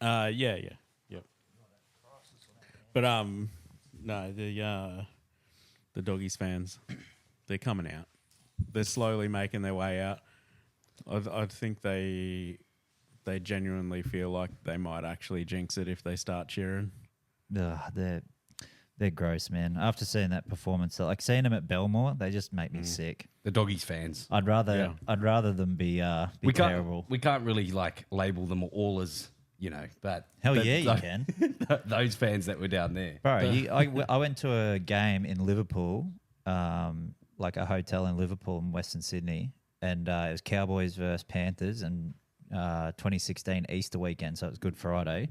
Yep. But no, the Doggies fans, they're coming out. They're slowly making their way out. I think they genuinely feel like they might actually jinx it if they start cheering. They're gross, man. After seeing that performance, like seeing them at Belmore, they just make me sick. The Doggies fans. I'd rather them be terrible. We can't really like label them all as, but you can. Those fans that were down there, bro. I went to a game in Liverpool, like a hotel in Liverpool in Western Sydney, and it was Cowboys versus Panthers, and 2016 Easter weekend, so it was Good Friday,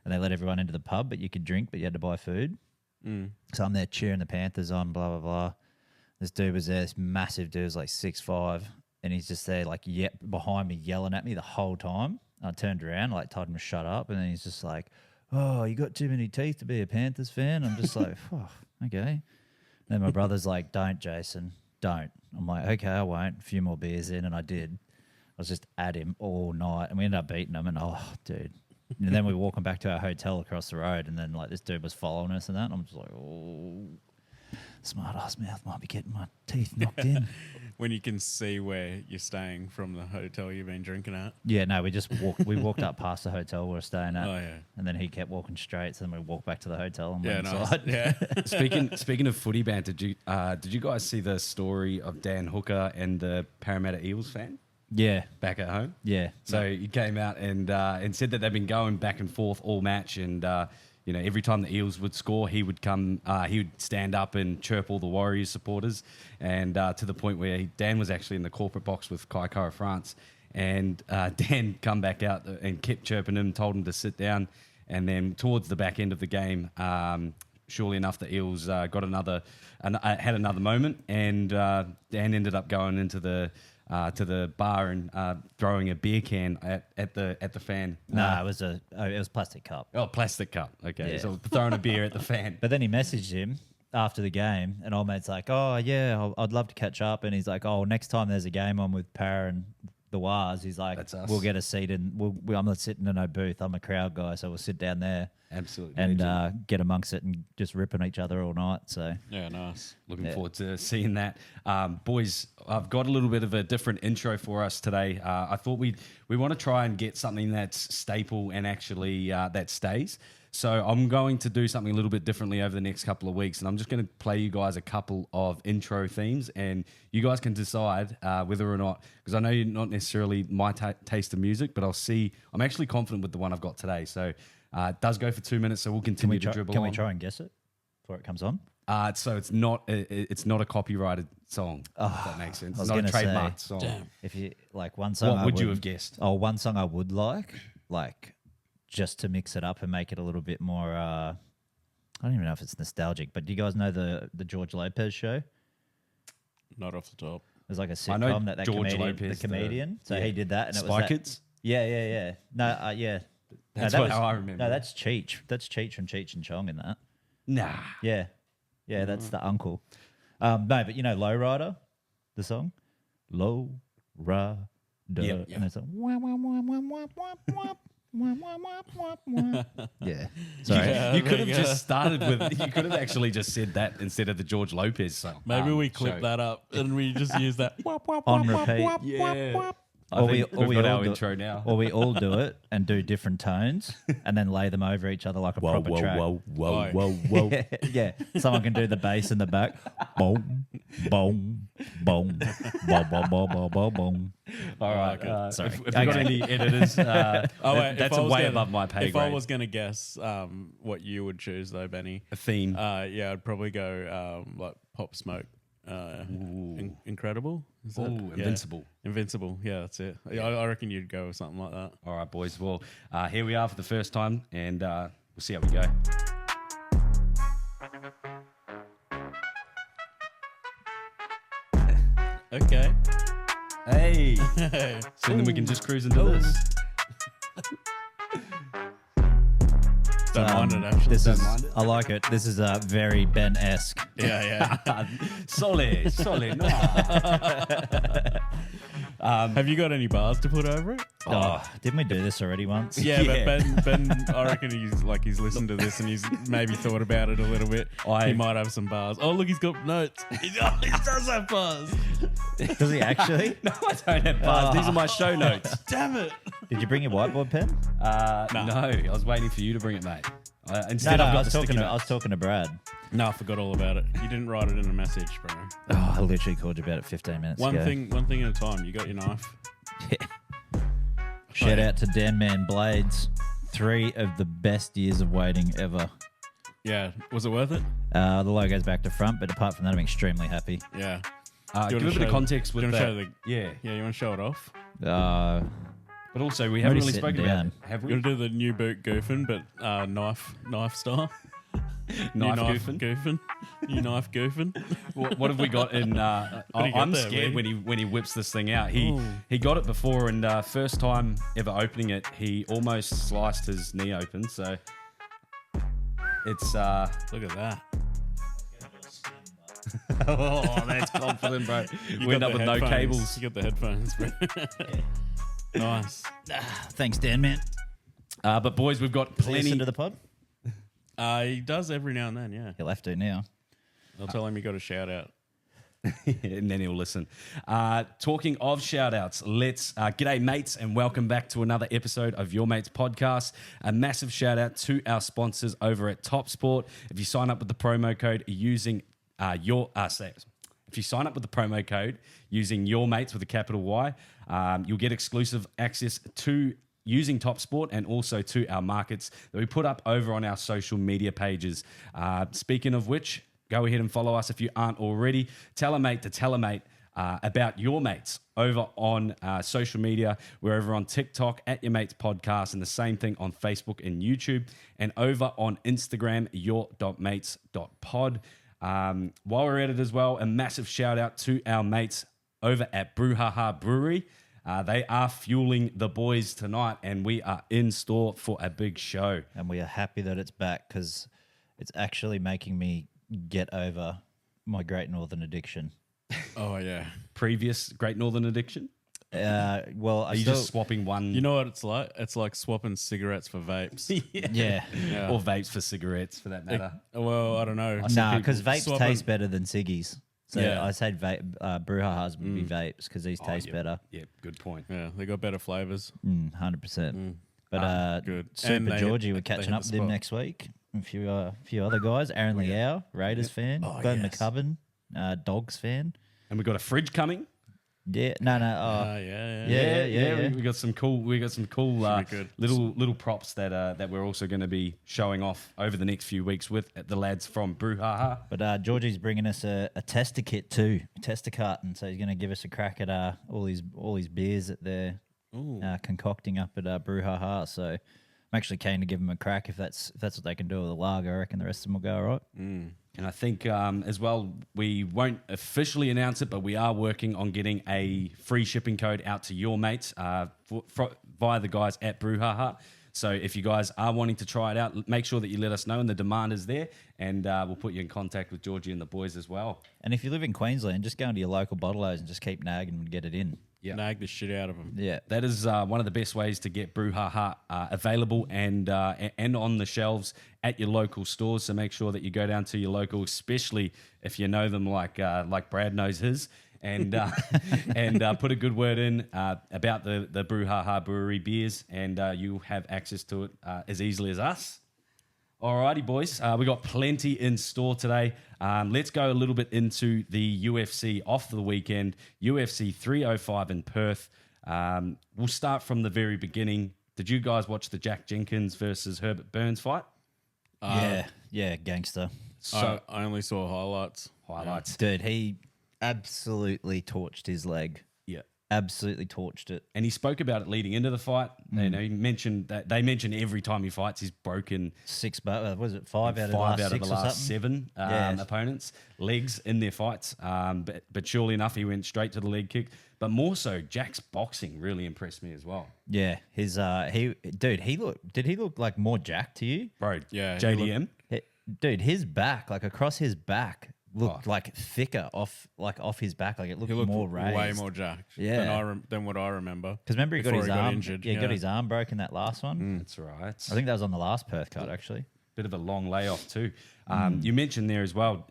and they let everyone into the pub, but you could drink, but you had to buy food. So I'm there cheering the Panthers on, blah, blah, blah. This dude was there, this massive dude, was like 6'5", and he's just there like behind me yelling at me the whole time. I turned around, like told him to shut up, and then he's just like, "Oh, you got too many teeth to be a Panthers fan." I'm just like, "Oh, okay." Then my brother's like, "Don't, Jason, don't." I'm like, "Okay, I won't." A few more beers in, and I did. I was just at him all night, and we ended up beating him, and dude. And then we were walking back to our hotel across the road, and then like this dude was following us and that. And I'm just like, oh, smart ass mouth might be getting my teeth knocked in. When you can see where you're staying from the hotel you've been drinking at. Yeah, no, we just walked up past the hotel we were staying at. Oh yeah. And then he kept walking straight, so then we walked back to the hotel and went inside. Yeah. Speaking of footy banter, did you guys see the story of Dan Hooker and the Parramatta Eels fan? Yeah. Back at home? Yeah. So he came out and said that they've been going back and forth all match, and every time the Eels would score, he would stand up and chirp all the Warriors supporters, and to the point where Dan was actually in the corporate box with Kai Kara France, and Dan come back out and kept chirping him, told him to sit down, and then towards the back end of the game, surely enough, the Eels had another moment, and Dan ended up going into to the bar and throwing a beer can at the fan. No, it was plastic cup. Oh, plastic cup. Okay, Yeah. so throwing a beer at the fan. But then he messaged him after the game, and old mate's like, "Oh yeah, I'd love to catch up." And he's like, "Oh, next time there's a game on with Para and the Wars," he's like, That's us. "We'll get a seat, and I'm not sitting in no booth. I'm a crowd guy, so we'll sit down there." Absolutely. And get amongst it and just ripping each other all night. So Yeah, nice. Looking forward to seeing that. Boys, I've got a little bit of a different intro for us today. I thought we want to try and get something that's staple and actually that stays. So I'm going to do something a little bit differently over the next couple of weeks, and I'm just going to play you guys a couple of intro themes, and you guys can decide whether or not, because I know you're not necessarily my taste of music, but I'm actually confident with the one I've got today. So it does go for 2 minutes, so we'll continue to dribble on. Can we try and guess it before it comes on? So it's not a copyrighted song. If that makes sense. It's not a trademarked song. Damn. If you like one song, What would you have guessed? Oh, one song I would like just to mix it up and make it a little bit more. I don't even know if it's nostalgic, but do you guys know the George Lopez show? Not off the top. There's like a I know sitcom that George comedian, Lopez, the comedian. So he did that, and it was Spy that, Kids? Yeah. No, yeah. That's that how I remember. No, that's Cheech. That's Cheech from Cheech and Chong in that. Nah. Yeah, that's the uncle. No, but you know Lowrider, the song? Low Rider. Yeah. And it's like, wah, wah, wah, wah, wah, wah, wah. Wah, wah, wah, wah, wah. Yeah. Sorry. Yeah, You could have there you just started with. You could have actually just said that instead of the George Lopez song. Maybe we clip show. that up and we just use that. On repeat. Yeah. Or we We've got all our do intro now. Or we all do it and do different tones and then lay them over each other like a proper track. whoa. Yeah. Someone can do the bass in the back. Boom, boom, boom, boom, boom, boom, boom, boom, boom. All right. Sorry. If you've got any editors, that's way above my pay If grade. I was going to guess what you would choose, though, Benny, A theme. I'd probably go like Pop Smoke. Incredible. Is that? Ooh, Invincible. Invincible. Yeah, that's it. I reckon you'd go with something like that. All right, boys. Well, here we are for the first time, and we'll see how we go. Okay. Hey. So then we can just cruise into this. Don't mind it, actually. mind it. I like it. This is very Ben-esque. Yeah. Sole. No. Have you got any bars to put over it? Oh, didn't we do this already once? Yeah, Yeah. but Ben, I reckon he's listened to this and he's maybe thought about it a little bit. He might have some bars. Oh, look, he's got notes. He does have bars. Does he actually? No, I don't have bars. These are my show notes. Damn it. Did you bring your whiteboard pen? No, I was waiting for you to bring it, mate. Instead, No, I've got I was the sticky talking. I was notes. talking to Brad. No, I forgot all about it. You didn't write it in a message, bro. Oh, I literally called you about it 15 minutes One ago. thing at a time. You got your knife. Shout out to Dan Man Blades. 3 of the best years of waiting ever. Yeah. Was it worth it? The logo's back to front, but apart from that, I'm extremely happy. Yeah. Give a bit of context with do you that. wanna show the- Yeah, Yeah, you want to show it off? but also we I'm haven't already really sitting spoken about down. it, have You we? want to do the new boot goofing, but knife style? Knife New goofing? goofing. New knife goofing. What have we got in? do you got I'm there, scared man? when he whips this thing out. He Ooh. got it before, and first time ever opening it, he almost sliced his knee open. So it's Look at that. oh, that's confident, bro. You We end got up the with no headphones. cables. You got the headphones, bro. Nice. Thanks, Dan Man. But boys, we've got Does he listen plenty. to the pod? He does every now and then, yeah. He'll have to now. I'll tell him you got a shout out. And then he'll listen. Talking of shout outs, let's g'day mates and welcome back to another episode of Your Mates Podcast. A massive shout out to our sponsors over at Top Sport. If you sign up with the promo code using if you sign up with the promo code using Your Mates with a capital Y, you'll get exclusive access to using Top Sport and also to our markets that we put up over on our social media pages. Speaking of which, go ahead and follow us if you aren't already. Tell a mate to tell a mate about Your Mates over on social media. We're over on TikTok at Your Mates Podcast, and the same thing on Facebook and YouTube, and over on Instagram, your.mates.pod. While we're at it as well, a massive shout out to our mates over at Brouhaha Brewery. They are fueling the boys tonight, and we are in store for a big show. And we are happy that it's back because it's actually making me get over my Great Northern addiction. Oh, yeah. Previous Great Northern addiction? Well, Are you just swapping one? You know what it's like? It's like swapping cigarettes for vapes. yeah. Yeah. Or vapes for cigarettes, for that matter. Well, I don't know. Nah, people because vapes swapping- taste better than ciggies. So Yeah. I said vape, Brouhahas would be vapes because these taste yeah. better. Yeah, good point. Yeah, they got better flavors. 100%. But good. And Super they Georgie, hit- we're they catching hit up the with him spot. next week. A few other guys. Aaron Liao, Raiders fan. Glenn yes. McCubbin, Dogs fan. And we've got a fridge coming. Yeah, no. Yeah. We got some cool. Should be good. little props that we're also going to be showing off over the next few weeks with the lads from Brouhaha. But Georgie's bringing us a tester kit too, a tester carton. So he's going to give us a crack at all these beers that they're concocting up at Brouhaha. So I'm actually keen to give them a crack if that's what they can do with the lager. I reckon the rest of them will go all right. And I think as well, we won't officially announce it, but we are working on getting a free shipping code out to your mates via the guys at Brouhaha. So if you guys are wanting to try it out, make sure that you let us know, and the demand is there, and we'll put you in contact with Georgie and the boys as well. And if you live in Queensland, just go into your local bottlers and just keep nagging and get it in. Yeah. Nag the shit out of them. Yeah. That is one of the best ways to get Brouhaha available and on the shelves at your local stores. So make sure that you go down to your local, especially if you know them like Brad knows his, and put a good word in about the Brouhaha Brewery beers, and you'll have access to it as easily as us. Alrighty, boys. We got plenty in store today. Let's go a little bit into the UFC off the weekend. UFC 305 in Perth. We'll start from the very beginning. Did you guys watch the Jack Jenkins versus Herbert Burns fight? Yeah, gangster. So I only saw highlights. highlights. Dude, he absolutely torched his leg. Yeah. Absolutely torched it. And he spoke about it leading into the fight. You know, he mentioned that they mention every time he fights, he's broken Was it five out of the last five out of six the or last something? seven opponents' legs in their fights. But surely enough, he went straight to the leg kick. But more so, Jack's boxing really impressed me as well. Yeah, his did he look like more Jack to you? Bro, Yeah, he JDM. Dude, his back, like across his back, looked like thicker off his back. Like it looked He looked more raised. way more jacked Yeah. than what I remember. Because remember he got before his arm injured. Yeah, got his arm broken that last one. That's right. I think that was on the last Perth card actually. Bit of a long layoff too. You mentioned there as well,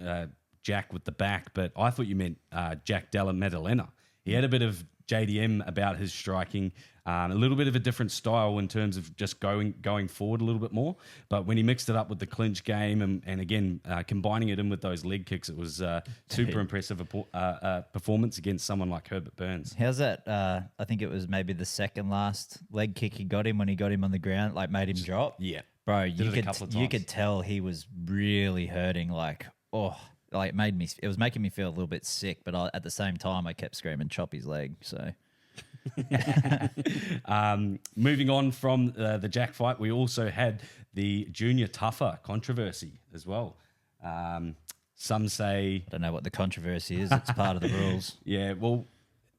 Jack with the back, but I thought you meant Jack Della Maddalena. He had a bit of JDM about his striking, a little bit of a different style in terms of just going forward a little bit more. But when he mixed it up with the clinch game and again combining it in with those leg kicks, it was super impressive performance against someone like Herbert Burns. How's that? I think it was maybe the second last leg kick he got him when he got him on the ground, like made him drop. Yeah. Bro, Did it a couple of you times. could tell he was really hurting. Like, it was making me feel a little bit sick. But at the same time, I kept screaming, "Chop his leg!" So, moving on from the Jack fight, we also had the Junior Tougher controversy as well. Some say, I don't know what the controversy is. It's part of the rules. yeah, well,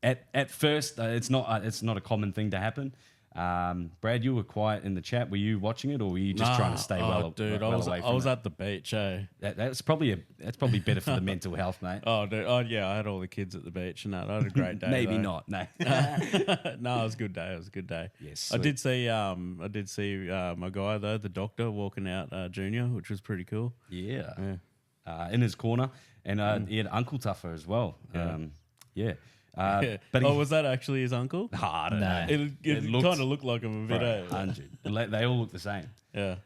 at first, it's not a common thing to happen. Brad, you were quiet in the chat. Were you watching it, or were you just trying to stay dude, well away from I was it? at the beach, eh? That's probably better for the mental health, mate. Oh, dude, yeah, I had all the kids at the beach and that. I had a great day. Maybe though. not. No. No, it was a good day. It was a good day. Yes, I sweet. did see my guy though, the doctor, walking out Junior, which was pretty cool. Yeah. In his corner, and he had Uncle Tougher as well. Yeah. But was that actually his uncle? I don't No. know. It looked- kind of looked like him a bit. eh? 100. They all look the same. Yeah.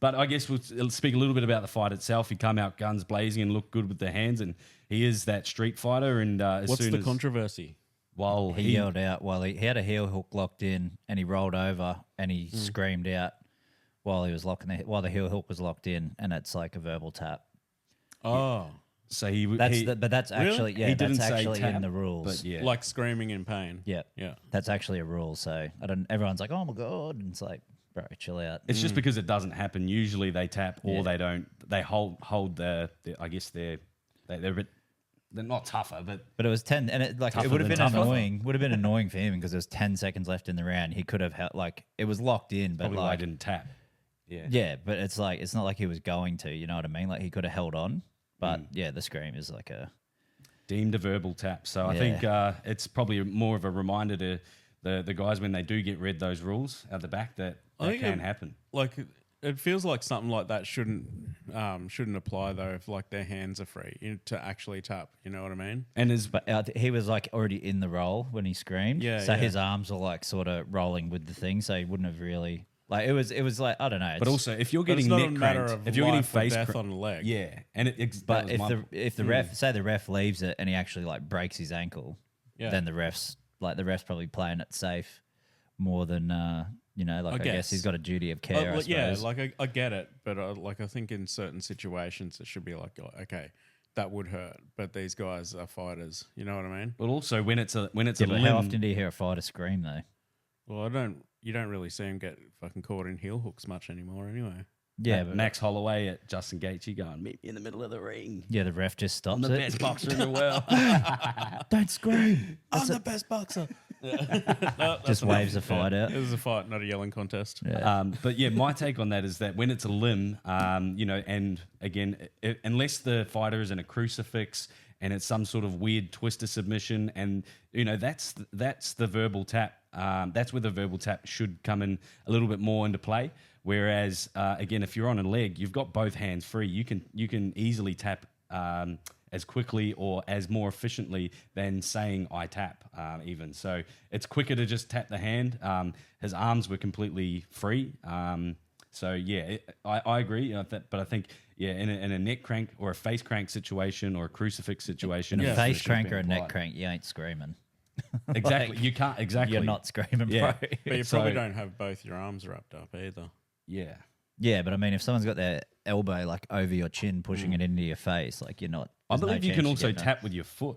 But I guess we'll speak a little bit about the fight itself. He come out guns blazing and looked good with the hands, and he is that street fighter. And What's the controversy? While He yelled out while he had a heel hook locked in, and he rolled over and he screamed out while he was while the heel hook was locked in, and it's like a verbal tap. Oh, so he But that's actually He didn't that's say actually tap, in the rules. but yeah. like screaming in pain. Yeah, Yeah. that's actually a rule. So everyone's like, "Oh my god!" And it's like, bro, chill out. It's just because it doesn't happen. Usually they tap or Yeah. they don't. They hold the I guess they're a bit, they're not tougher, but But it was 10, and it Tougher would have than been tougher. annoying. Would have been annoying for him because there was 10 seconds left in the round. He could have it was locked in, but probably why I like didn't tap. Yeah. yeah, but it's not like he was going to. You know what I mean? Like he could have held on, but yeah, the scream is like a Deemed a verbal tap. So I Yeah. think it's probably more of a reminder to the guys when they do get read those rules at the back that think can it- happen. Like it feels like something like that shouldn't apply though if like their hands are free to actually tap. You know what I mean? And as But he was like already in the roll when he screamed. Yeah, So yeah. his arms were like sort of rolling with the thing, so he wouldn't have really like it was like I don't know. but also if you're But it's getting not a neck matter cranked, of if you're getting life or face death cra- on a leg. yeah, and but if the ref say the ref leaves it and he actually like breaks his ankle, Yeah. then the ref's probably playing it safe more than I guess guess. he's got a duty of care. I yeah, suppose. like I get it, but I think in certain situations it should be like, okay, that would hurt, but these guys are fighters. You know what I mean? but also when it's a Yeah, limb, but how often do you hear a fighter scream though? Well, you don't really see them get fucking caught in heel hooks much anymore, anyway. Yeah, but Max Holloway at Justin Gaethje going, meet me in the middle of the ring. yeah, the ref just stops I'm the it. best boxer in the world. Don't scream. I'm the best boxer. Just waves the fight out. It was a fight, not a yelling contest. Yeah. But yeah, my take on that is that when it's a limb, and again, unless the fighter is in a crucifix and it's some sort of weird twister submission, and that's the verbal tap. That's where the verbal tap should come in a little bit more into play. Whereas again, if you're on a leg, you've got both hands free. You can easily tap as quickly or as more efficiently than saying I tap even. So it's quicker to just tap the hand. His arms were completely free. So yeah, I agree. But I think in a neck crank or a face crank situation or a crucifix situation, a it face should crank be or a neck applied. crank, you ain't screaming. Exactly. You can't exactly. You're not screaming, Yeah. bro. But you So- probably don't have both your arms wrapped up either. Yeah. Yeah, but I mean, if someone's got their elbow like over your chin, pushing it into your face, like you're not. I there's no believe you chance can you're also getting tap with your foot.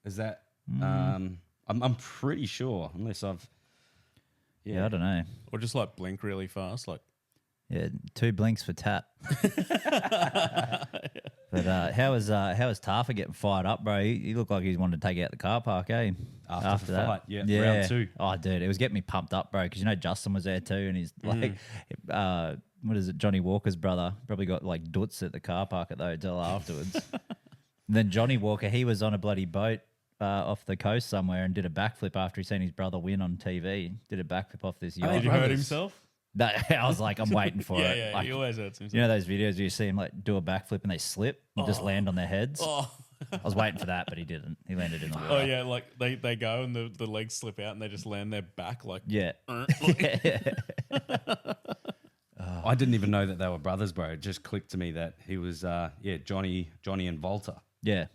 Is that? I'm pretty sure, unless I've. Yeah, I don't know. Or just like blink really fast, like Yeah, 2 blinks for tap. But how was Tarfa getting fired up, bro? He looked like he wanted to take out the car park, eh? After the fight, yeah, round 2. Oh, dude, it was getting me pumped up, bro. Because Justin was there too, and he's like, what is it? Johnny Walker's brother probably got like doots at the car park at the hotel afterwards. Then Johnny Walker, he was on a bloody boat off the coast somewhere and did a backflip after he seen his brother win on TV. Did a backflip off this yacht. Did he hurt himself? No, I was like, I'm waiting for it. Yeah, Like, he always hurts himself. you know those videos where you see him like do a backflip and they slip and just land on their heads? Oh. I was waiting for that, but he didn't. He landed in the water. Oh yeah, like they go and the legs slip out and they just land their back like Yeah. I didn't even know that they were brothers, bro. It just clicked to me that he was, Johnny and Volta. Yeah.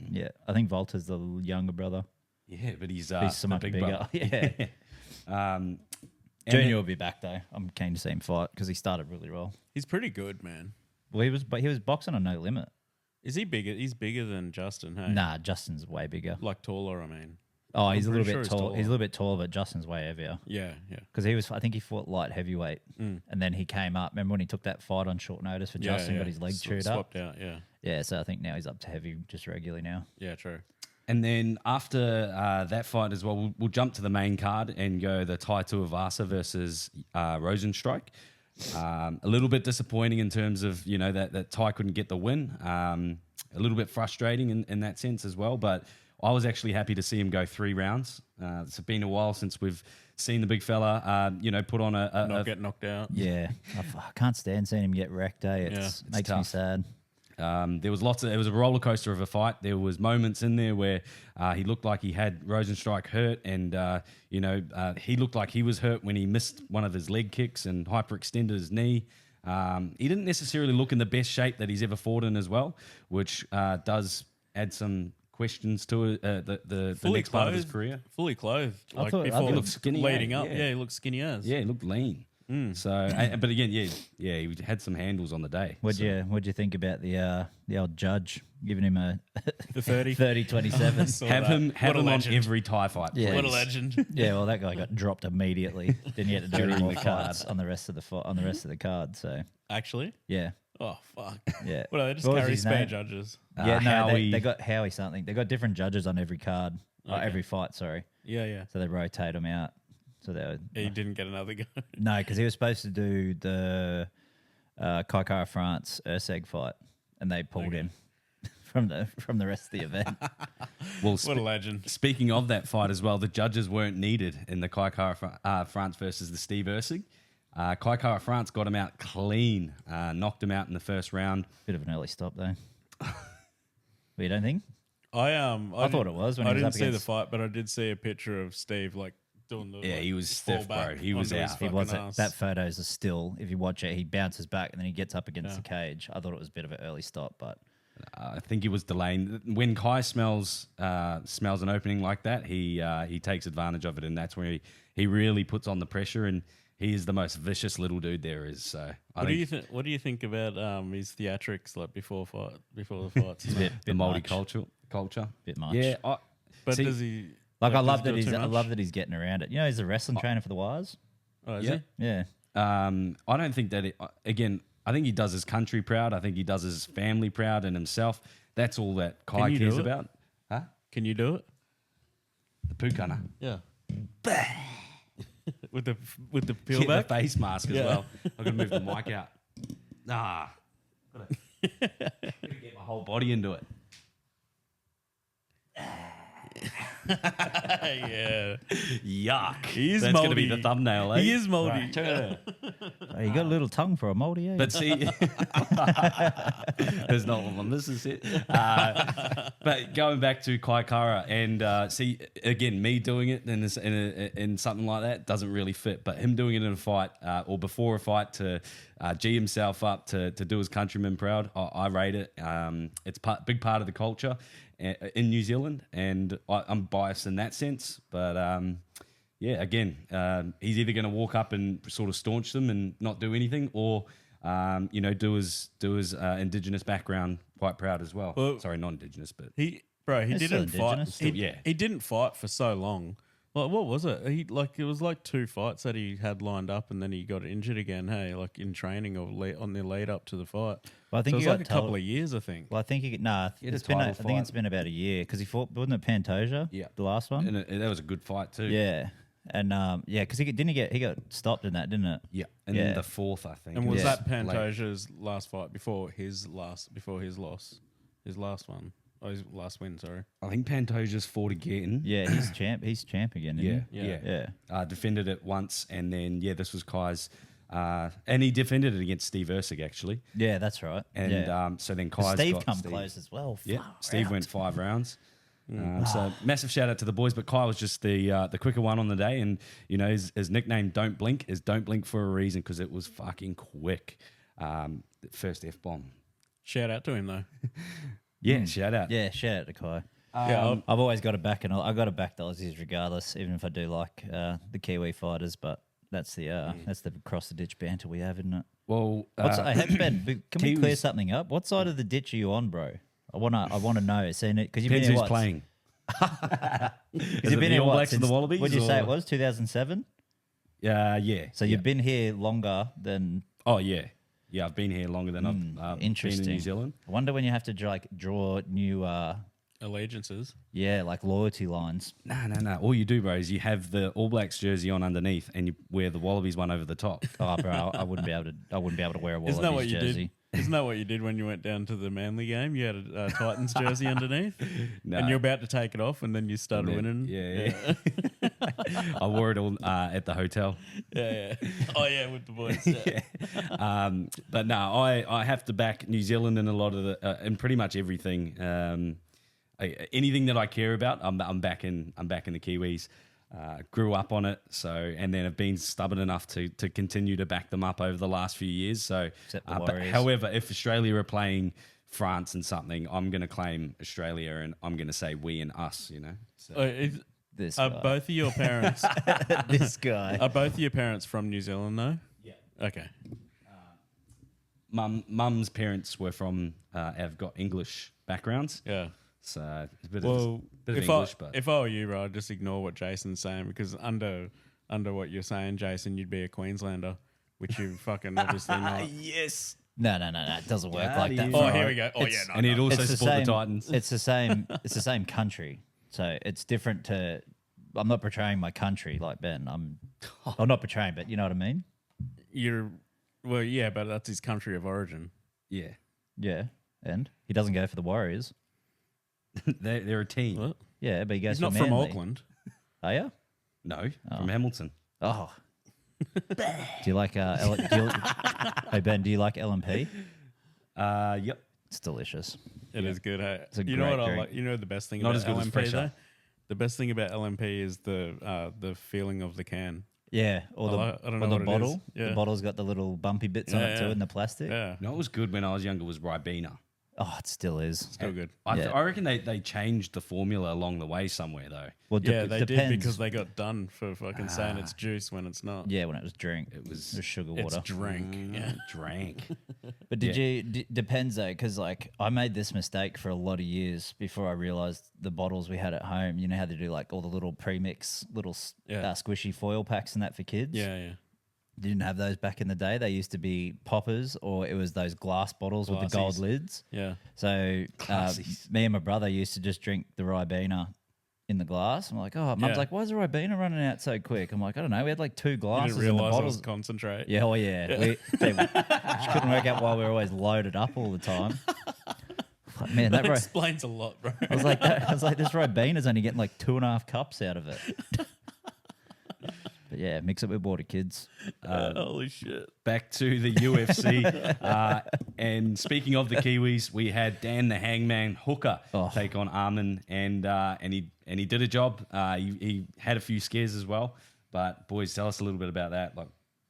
Yeah. I think Volta's the younger brother. Yeah, but he's He's so much big bigger. brother. Yeah. And Junior will be back though. I'm keen to see him fight because he started really well. He's pretty good, man. Well, he was boxing on No Limit. Is he bigger? He's bigger than Justin, hey? Nah, Justin's way bigger. Like taller, I mean. Oh, he's a little pretty bit sure he's tall. taller. He's a little bit taller, but Justin's way heavier. Yeah, yeah. Because I think he fought light heavyweight, and then he came up. Remember when he took that fight on short notice for Justin, got his leg chewed up? Swapped out, yeah. Yeah, so I think now he's up to heavy just regularly now. Yeah, true. And then after that fight as well, we'll jump to the main card and go the Tai Tuivasa versus Rosenstrike. A little bit disappointing in terms of, that Tai couldn't get the win. A little bit frustrating in that sense as well. But I was actually happy to see him go 3 rounds. It's been a while since we've seen the big fella, put on Not get knocked out. Yeah, I can't stand seeing him get wrecked. It makes me tough. sad. It was a roller coaster of a fight. There was moments in there where he looked like he had Rosenstrike hurt, and he looked like he was hurt when he missed one of his leg kicks and hyperextended his knee. He didn't necessarily look in the best shape that he's ever fought in as well, which does add some questions to the next part of his career. Fully clothed. I Like thought- before he looked skinny, leading eh? up. Yeah. Yeah, he looked skinny as. Yeah, he looked lean. So, but again, he had some handles on the day. What'd you think about the old judge giving him a The 30. 30-27? Saw Have that. him What a on legend. every Thai fight, Yeah. please. What a legend. Yeah, well, that guy got dropped immediately. Didn't get to do any During more the fights on the rest of the card. So Actually? yeah, Oh, fuck. yeah. Well, they just What was carry his spare name? judges. Yeah, no, Howie. they got Howie something. They got different judges on every card, Okay. every fight. Sorry, Yeah, yeah. so they rotate them out. So they were, He didn't get another go. no, because he was supposed to do the Kaikara France Urseg fight, and they pulled him from the rest of the event. Well, What a legend. speaking of that fight as well, the judges weren't needed in the Kaikara France versus the Steve Ursig. Kaikara France got him out clean, knocked him out in the first round. Bit of an early stop though. Well, you don't think? I thought it was when I he was didn't up see the against- fight, but I did see a picture of Steve like doing the Yeah, like, he was fall stiff, bro. back He was onto his out. He fucking wasn't. ass. That photo's a still. If you watch it, he bounces back and then he gets up against the cage. I thought it was a bit of an early stop, but I think he was delaying. When Kai smells an opening like that, he takes advantage of it, and that's where he really puts on the pressure. And he is the most vicious little dude there is. So What do you think about his theatrics like before the fights? it's a bit the much. multicultural, Bit much. Yeah, But See, does he Like I does love he that do he's too I much? love that he's getting around it. You know, he's a wrestling trainer for the Wires. Oh, is Yeah. he? Yeah. I don't think that again. I think he does his country proud. I think he does his family proud and himself. That's all that Kai you do cares it? about. Huh? Can you do it? The pukana. Yeah. with the peel Get the back. face mask as Yeah. well. I've got to move the mic out. Gotta get my whole body into it. Yeah. Yuck. He is That's going to be mouldy. the thumbnail, eh? He is moldy. Oh, you got a little tongue for a moldy, eh? But see, there's not one. This is it. But going back to Kaikara and see again, me doing it in something like that doesn't really fit. But him doing it in a fight or before a fight to G himself up to do his countrymen proud, I rate it. It's big part of the culture in New Zealand, and I'm biased in that sense. But yeah, again, he's either going to walk up and sort of staunch them and not do anything, or do his indigenous background quite proud as well. Well- Sorry, not indigenous, but He He's still didn't fight. indigenous. He didn't fight for so long. Like what was it? It was like 2 fights that he had lined up, and then he got injured again. Hey, like in training or on the lead up to the fight. Well, I think so it he was like got a couple told- of years, I think. Well, I think he had it's a been. title I think it's fight. been about a year because he fought. Wasn't it Pantoja? Yeah. the last one. and that was a good fight too. Yeah, and because he got stopped in that, didn't it? yeah, and Yeah. then the fourth, I think. And was Yeah. that Pantoja's last fight before his loss? His last one. Oh, his last win, sorry. I think Pantoja's fought again. Yeah, he's champ. He's champ again. Isn't he? Yeah. Defended it once, and then this was Kai's, and he defended it against Steve Erceg actually. Yeah, that's right. And yeah. So then Kai's Steve got come close as well. Yeah, Far Steve out. went 5 rounds. So massive shout out to the boys, but Kai was just the quicker one on the day, and his nickname "Don't Blink" is "Don't Blink" for a reason because it was fucking quick. First F bomb. Shout out to him though. Yeah, shout out. Yeah, shout out to Kai. Yeah, I've always got to back, and I got to back the Aussies regardless, even if I do like the Kiwi fighters. But that's the across the ditch banter we have, isn't it? Well, Hey, Ben, can we clear Kiwis- something up? What side of the ditch are you on, bro? I wanna know. Seeing it because you've been depends here who's what? playing. You've been the here All what? Blacks and the Since, Wallabies, what did you say or- it was? 2007. Yeah. So you've been here longer than. Oh yeah. I've been here longer than I've been Interesting. in New Zealand. I wonder when you have to draw new, allegiances. like loyalty lines. No. All you do, bro, is you have the All Blacks jersey on underneath, and you wear the Wallabies one over the top. Oh, bro, I wouldn't be able to wear a Wallabies Isn't that what you jersey. did? Isn't that what you did when you went down to the Manly game? You had a Titans jersey underneath, and you're about to take it off, and then you started winning. Yeah. I wore it all at the hotel. Yeah. Oh yeah, with the boys. Yeah. But no, I have to back New Zealand in a lot of the in pretty much everything. Anything that I care about, I'm backing the Kiwis. Grew up on it, and then have been stubborn enough to continue to back them up over the last few years. So, Except the but Warriors. however, if Australia are playing France and something, I'm going to claim Australia, and I'm going to say we and us. So. This Are guy. both of your parents? This guy. Are both of your parents from New Zealand though? Yeah. Okay. Mum's parents were from have got English backgrounds, Yeah. so it's a bit Well, of if English, I but if I were you, bro, I'd just ignore what Jason's saying because under what you're saying, Jason, you'd be a Queenslander, which you fucking obviously not. yes. No. It doesn't work Yeah, like that. it is. Oh, bro. here we go. Oh, It's- yeah, no. And he'd also It's the support same. the Titans. It's the same. It's the same country. So it's different to. I'm not portraying my country like Ben. I'm not portraying, but you know what I mean. Well, yeah, but that's his country of origin. Yeah, Yeah, and he doesn't go for the Warriors. they're a team. What? Yeah, but he goes He's for not from Manly. Auckland. Are you? No, from Hamilton. Oh. Do you like Hey Ben, do you like LMP? Yep. It's delicious. It is good. Hey? It's a You know great what I drink. like? You know the best thing Not about as good as LMP Fresh though? Up. The best thing about LMP is the feeling of the can. Yeah, or I the like- I don't or know the what it bottle. is. Yeah. The bottle's got the little bumpy bits on Yeah, it too yeah. in the plastic. Yeah. You know what was good when I was younger was Ribena. Oh, it still is. Still good. I reckon they changed the formula along the way somewhere though. Well, Yeah, they depends. did because they got done for fucking saying it's juice when it's not. Yeah, when it was drink, It was sugar It's water. drink. Yeah. drank. But depends though, because like I made this mistake for a lot of years before I realized the bottles we had at home. You know how to do like all the little premix, little Yeah. squishy foil packs and that for kids. Yeah. Didn't have those back in the day. They used to be poppers, or it was those glass bottles with the gold Glassies. lids. Yeah. So Classies. me and my brother used to just drink the Ribena in the glass. I'm like, oh, Mum's Yeah. like, why is the Ribena running out so quick? I'm like, I don't know. We had like 2 You glasses didn't in the realize it bottles. was concentrate. Yeah, oh yeah. We just couldn't work out why we were always loaded up all the time. Like, man, That that explains a lot, bro. I was like, this Ribena's only getting like 2.5 cups out of it. But yeah, mix it with water, kids. Holy shit. Back to the UFC. And speaking of the Kiwis, we had Dan the Hangman Hooker take on Armin, and he did a job. He had a few scares as well. But boys, tell us a little bit about that. Like,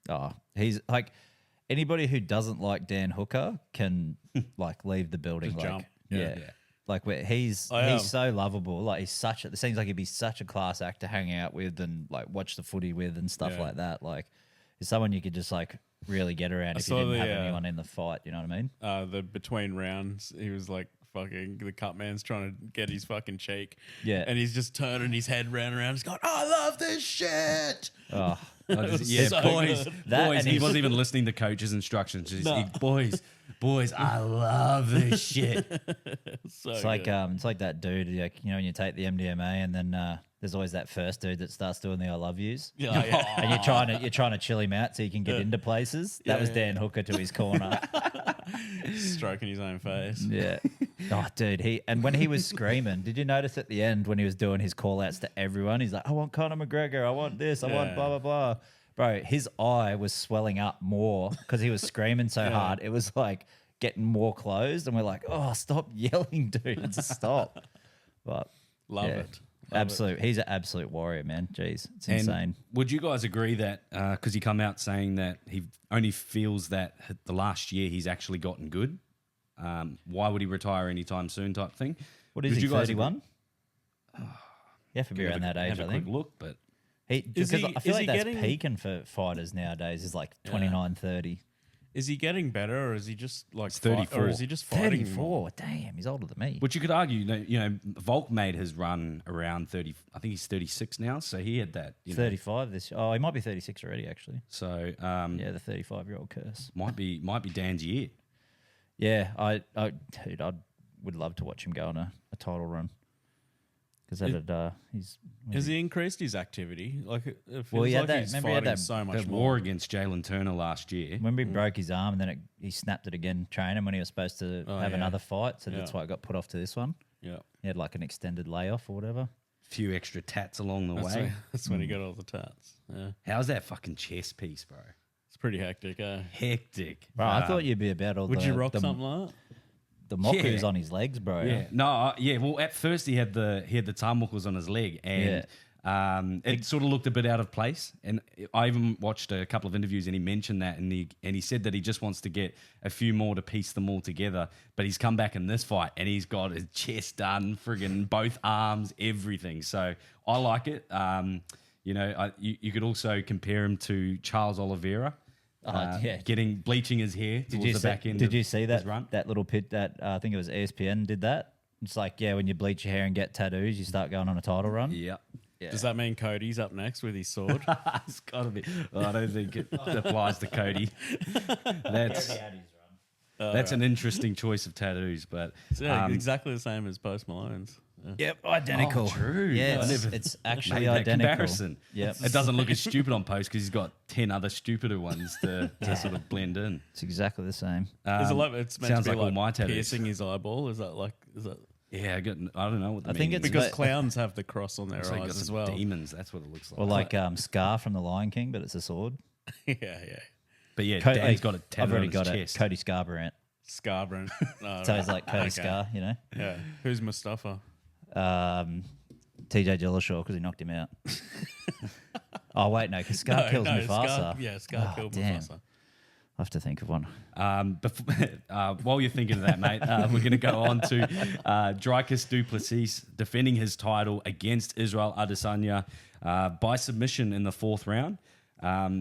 Oh, he's like anybody who doesn't like Dan Hooker can like leave the building. Just like, jump. Yeah. Yeah. Like he's so lovable. Like it seems like he'd be such a class act to hang out with and like watch the footy with and stuff Yeah. like that. Like he's someone you could just like really get around if you saw didn't the, have anyone in the fight. You know what I mean? The between rounds, he was like fucking the cut man's trying to get his fucking cheek. Yeah. And he's just turning his head round and around. He's going, I love this shit. Oh, yeah, so boys, good. That boys. and He he's- wasn't even listening to coaches' instructions. Just, No. boys, I love this shit. So it's like good. it's like that dude. Like when you take the MDMA and then there's always that first dude that starts doing the I love yous. Yeah, yeah. And you're trying to chill him out so you can get into places. That was Dan Hooker to his corner. Stroking his own face. Yeah. Oh, dude, when he was screaming, did you notice at the end when he was doing his call outs to everyone? He's like, I want Conor McGregor, I want this, I want blah, blah, blah. Bro, his eye was swelling up more because he was screaming so hard. It was like getting more closed. And we're like, oh, stop yelling, dude. Stop. But Love it. Absolute. He's an absolute warrior, man. Jeez, it's insane. Would you guys agree that because he come out saying that he only feels that the last year he's actually gotten good? Why would he retire anytime soon type thing? What is he, 31? You have to be around that age, have I a think. quick look, but I feel like that's getting... peaking for fighters nowadays is like 29, 30. Is he getting better, or is he just like 34? Or is he just fighting 34. more? Damn, he's older than me. which you could argue, Volk made his run around 30. I think he's 36 now, so he had that. 35 this year. Oh, he might be 36 already, actually. So Yeah, the 35-year-old curse. might be Dan's year. Yeah, I would love to watch him go on a title run. Because Has he increased his activity? Like, it feels Well, he had like that- he's remember he had fighting that- so much That more. war against Jalen Turner last year. Remember he broke his arm and then he snapped it again training when he was supposed to have yeah. another fight. So that's Yeah. why it got put off to this one. Yeah, He had like an extended layoff or whatever. Few extra tats along the way. that's when he got all the tats. Yeah, How's that fucking chest piece, bro? it's pretty hectic. Hectic. Bro, I thought you'd be about all Would the, you rock the, something like that? the mockers Yeah. on his legs, bro. Yeah. No. Well, at first he had the tarmuckles on his leg, and it sort of looked a bit out of place. And I even watched a couple of interviews, and he mentioned that, and he said that he just wants to get a few more to piece them all together. But he's come back in this fight, and he's got his chest done, friggin' both arms, everything. So I like it. You could also compare him to Charles Oliveira. Bleaching his hair towards the back end. Did you see his that run? that little pit that I think it was ESPN did that? It's like, when you bleach your hair and get tattoos, you start going on a title run. Yeah. Does that mean Cody's up next with his sword? It's got to be. I don't think it applies to Cody. That's an interesting choice of tattoos, but exactly the same as Post Malone's. Yeah. Yep, identical. Oh, true. Yeah, I it's actually made that identical. comparison. Yep. It doesn't look as stupid on post because he's got 10 other stupider ones to sort of blend in. It's exactly the same. It's meant sounds to be like all my tattoos. piercing his eyeball. Is that? Yeah, I don't know what the I think meaning it's is. Because But- clowns have the cross on their It's like got eyes as some well. demons. That's what it looks like. Or like Scar from The Lion King, but it's a sword. yeah. But yeah, Cody- Dan's got a I've tattoo already on got his it. chest. Cody Scarborough. Scarborough. No, So he's like Cody okay. Scar, you know? Yeah. Who's Mustafa? TJ Dillashaw because he knocked him out. Oh, wait, no, because Scar kills Mufasa. Scar killed damn. Mufasa. I'll have to think of one. While you're thinking of that, mate, we're going to go on to Dricus du Plessis defending his title against Israel Adesanya by submission in the fourth round. I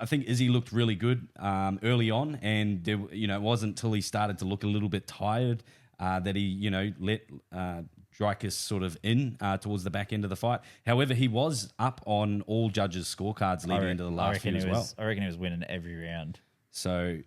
think Izzy looked really good early on, and there, it wasn't until he started to look a little bit tired that he, let Dricus sort of in towards the back end of the fight. However, he was up on all judges' scorecards leading into the last few as well. I reckon he was winning every round. So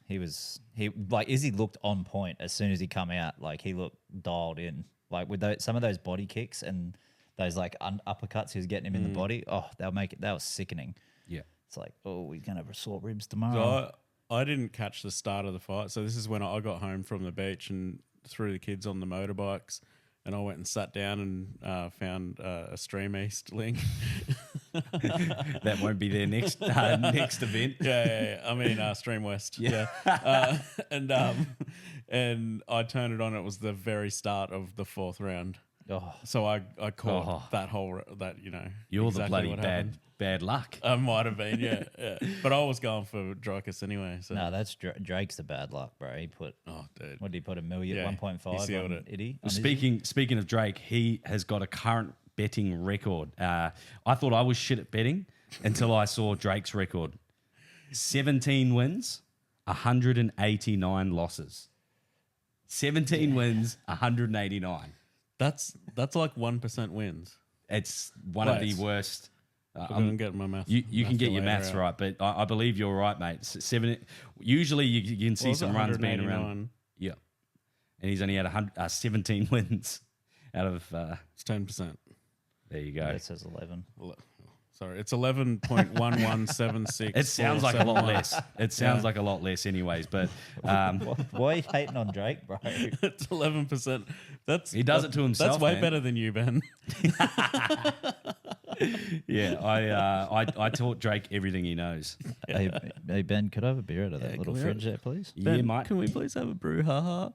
Izzy looked on point as soon as he come out. Like he looked dialed in. Like with some of those body kicks and those like uppercuts he was getting him in the body. Oh, that was sickening. yeah. It's like, oh, he's gonna have sore ribs tomorrow. So I didn't catch the start of the fight. So this is when I got home from the beach and threw the kids on the motorbikes, and I went and sat down and found a Stream East link. That won't be their next event. Yeah. I mean, Stream West. Yeah. And I turned it on. It was the very start of the fourth round. Oh, So I caught that whole You're exactly the bloody what happened. bad luck. I might have been, yeah. But I was going for Dricus anyway. So. no, that's Drake's the bad luck, bro. He put Oh, dude. what did he put $1 million, Yeah, 1.5 he sealed on it. Izzy? Speaking of Drake, he has got a current betting record. I thought I was shit at betting until I saw Drake's record: 17 wins, 189 losses. 17 wins, 189. That's like 1% wins. It's one of the Right. worst. I'm getting my math. You can get your maths right, but I believe you're right, mate. Usually you can see some runs being around. Yeah, and he's only had 17 wins out of. It's 10%. There you go. It says 11. So Sorry, it's 11.1176. It sounds like a lot less. It sounds like a lot less, anyways. But Why are you hating on Drake, bro? It's 11%. He does it to himself, That's way man. better than you, Ben. yeah, I taught Drake everything he knows. Hey, Ben, could I have a beer out of that little can we fridge there, please? Yeah, Ben, mate. can we please have a brouhaha?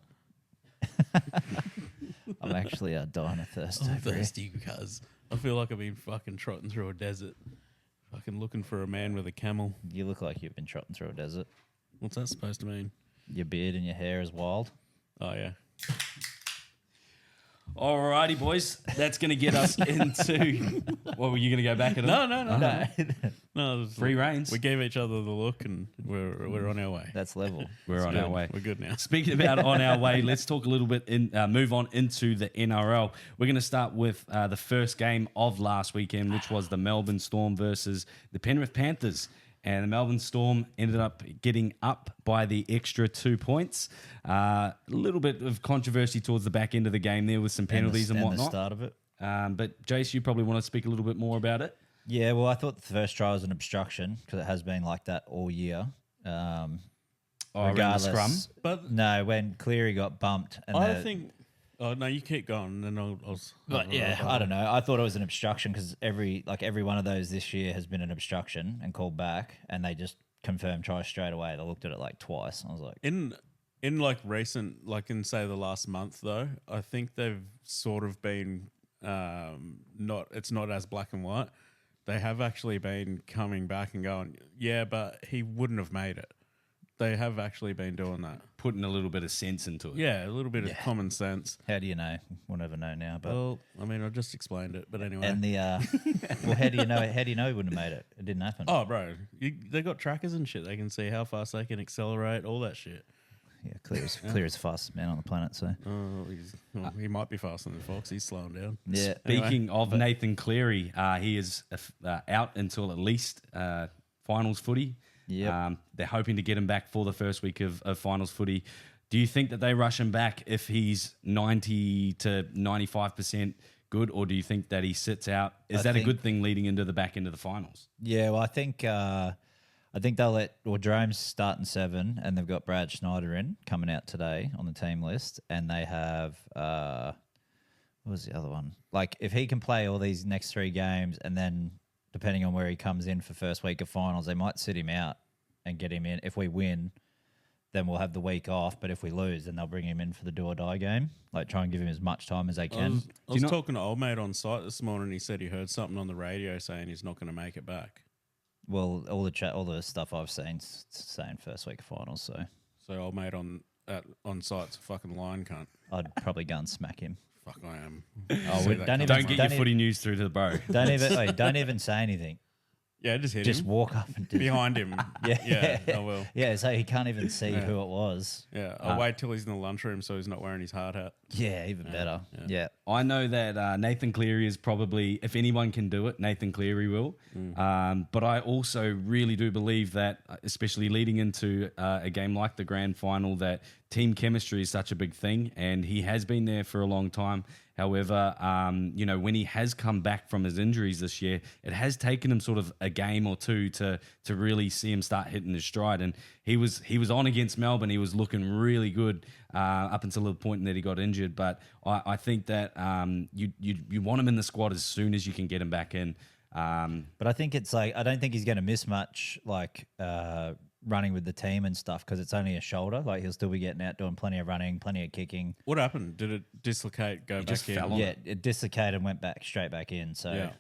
I'm actually dying of thirst over here. Thirsty because I feel like I've been fucking trotting through a desert, fucking looking for a man with a camel. You look like you've been trotting through a desert. What's that supposed to mean? Your beard and your hair is wild. Oh yeah. Alrighty, boys. That's going to get us into... What, were you going to go back at it? No. No, it was- Free reins. We gave each other the look, and we're on our way. That's level. We're on our way. We're good now. Speaking about on our way, let's talk a little bit, move on into the NRL. We're going to start with the first game of last weekend, which was the Melbourne Storm versus the Penrith Panthers. And the Melbourne Storm ended up getting up by the extra 2 points. A little bit of controversy towards the back end of the game there with some penalties and the whatnot. start of it. But Jace, you probably want to speak a little bit more about it. Yeah, well, I thought the first try was an obstruction because it has been like that all year. Around the scrum? But No, when Cleary got bumped. And I think. Oh no, you keep going, and But yeah, I don't know. I thought it was an obstruction because every one of those this year has been an obstruction and called back, and they just confirmed try straight away. They looked at it like twice. I was like, In like recent, like in say the last month though, I think they've sort of been not. It's not as black and white. They have actually been coming back and going, yeah, but he wouldn't have made it. They have actually been doing that. Putting a little bit of sense into it. Yeah, a little bit of common sense. how do you know? We'll never know now. But Well, I mean, I just explained it, but anyway. and the well, how do you know? How do you know he wouldn't have made it? It didn't happen. Oh, bro, they got trackers and shit. They can see how fast they can accelerate, all that shit. Yeah, Clear is the fastest man on the planet. So He might be faster than Fox. He's slowing down. yeah, Speaking of Nathan Cleary, he is out until at least finals footy. Yep. They're hoping to get him back for the first week of finals footy. Do you think that they rush him back if he's 90 to 95% good, or do you think that he sits out? Is that a good thing leading into the back end of the finals? Yeah, well, I think they'll let Jerome's starting 7, and they've got Brad Schneider in coming out today on the team list, and they have what was the other one? Like if he can play all these next 3 games, and then depending on where he comes in for first week of finals, they might sit him out and get him in. If we win, then we'll have the week off, but if we lose, then they'll bring him in for the do or die game. Like try and give him as much time as they can. I was talking to old mate on site this morning. He said he heard something on the radio saying he's not going to make it back. Well, all the stuff I've seen saying first week of finals, so old mate on site's a fucking lion cunt. I'd probably go and smack him. Fuck, I am. Oh, See we that don't cunt. even- Don't get your footy news through to the bro. Don't even say anything. Yeah, just hit Just him. walk up and do Behind him. Yeah. I will. Yeah, so he can't even see who it was. Yeah, I'll wait till he's in the lunchroom so he's not wearing his hard hat. Yeah, even better. Yeah. I know that Nathan Cleary is probably, if anyone can do it, Nathan Cleary will. But I also really do believe that, especially leading into a game like the grand final, that team chemistry is such a big thing, and he has been there for a long time. However, when he has come back from his injuries this year, it has taken him sort of a game or two to really see him start hitting his stride. And he was on against Melbourne. He was looking really good up until the point that he got injured. But I think that you want him in the squad as soon as you can get him back in. But I think it's like, I don't think he's going to miss much, like running with the team and stuff, because it's only a shoulder. Like he'll still be getting out, doing plenty of running, plenty of kicking. What happened? Did it dislocate, go back just in? fell on Yeah, it dislocated and went straight back in. So, Yeah.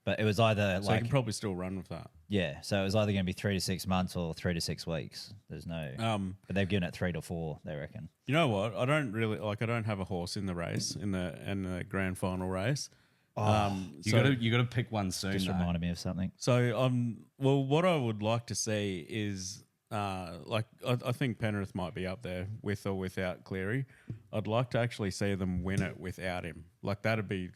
but it was either So you can probably still run with that. yeah. So it was either going to be 3 to 6 months or 3 to 6 weeks. There's no, but they've given it 3 to 4. They reckon. You know what? I don't have a horse in the race in the grand final race. You got to pick one soon. Just though. reminded me of something. So well, what I would like to see is I think Penrith might be up there with or without Cleary. I'd like to actually see them win it without him. Like that'd be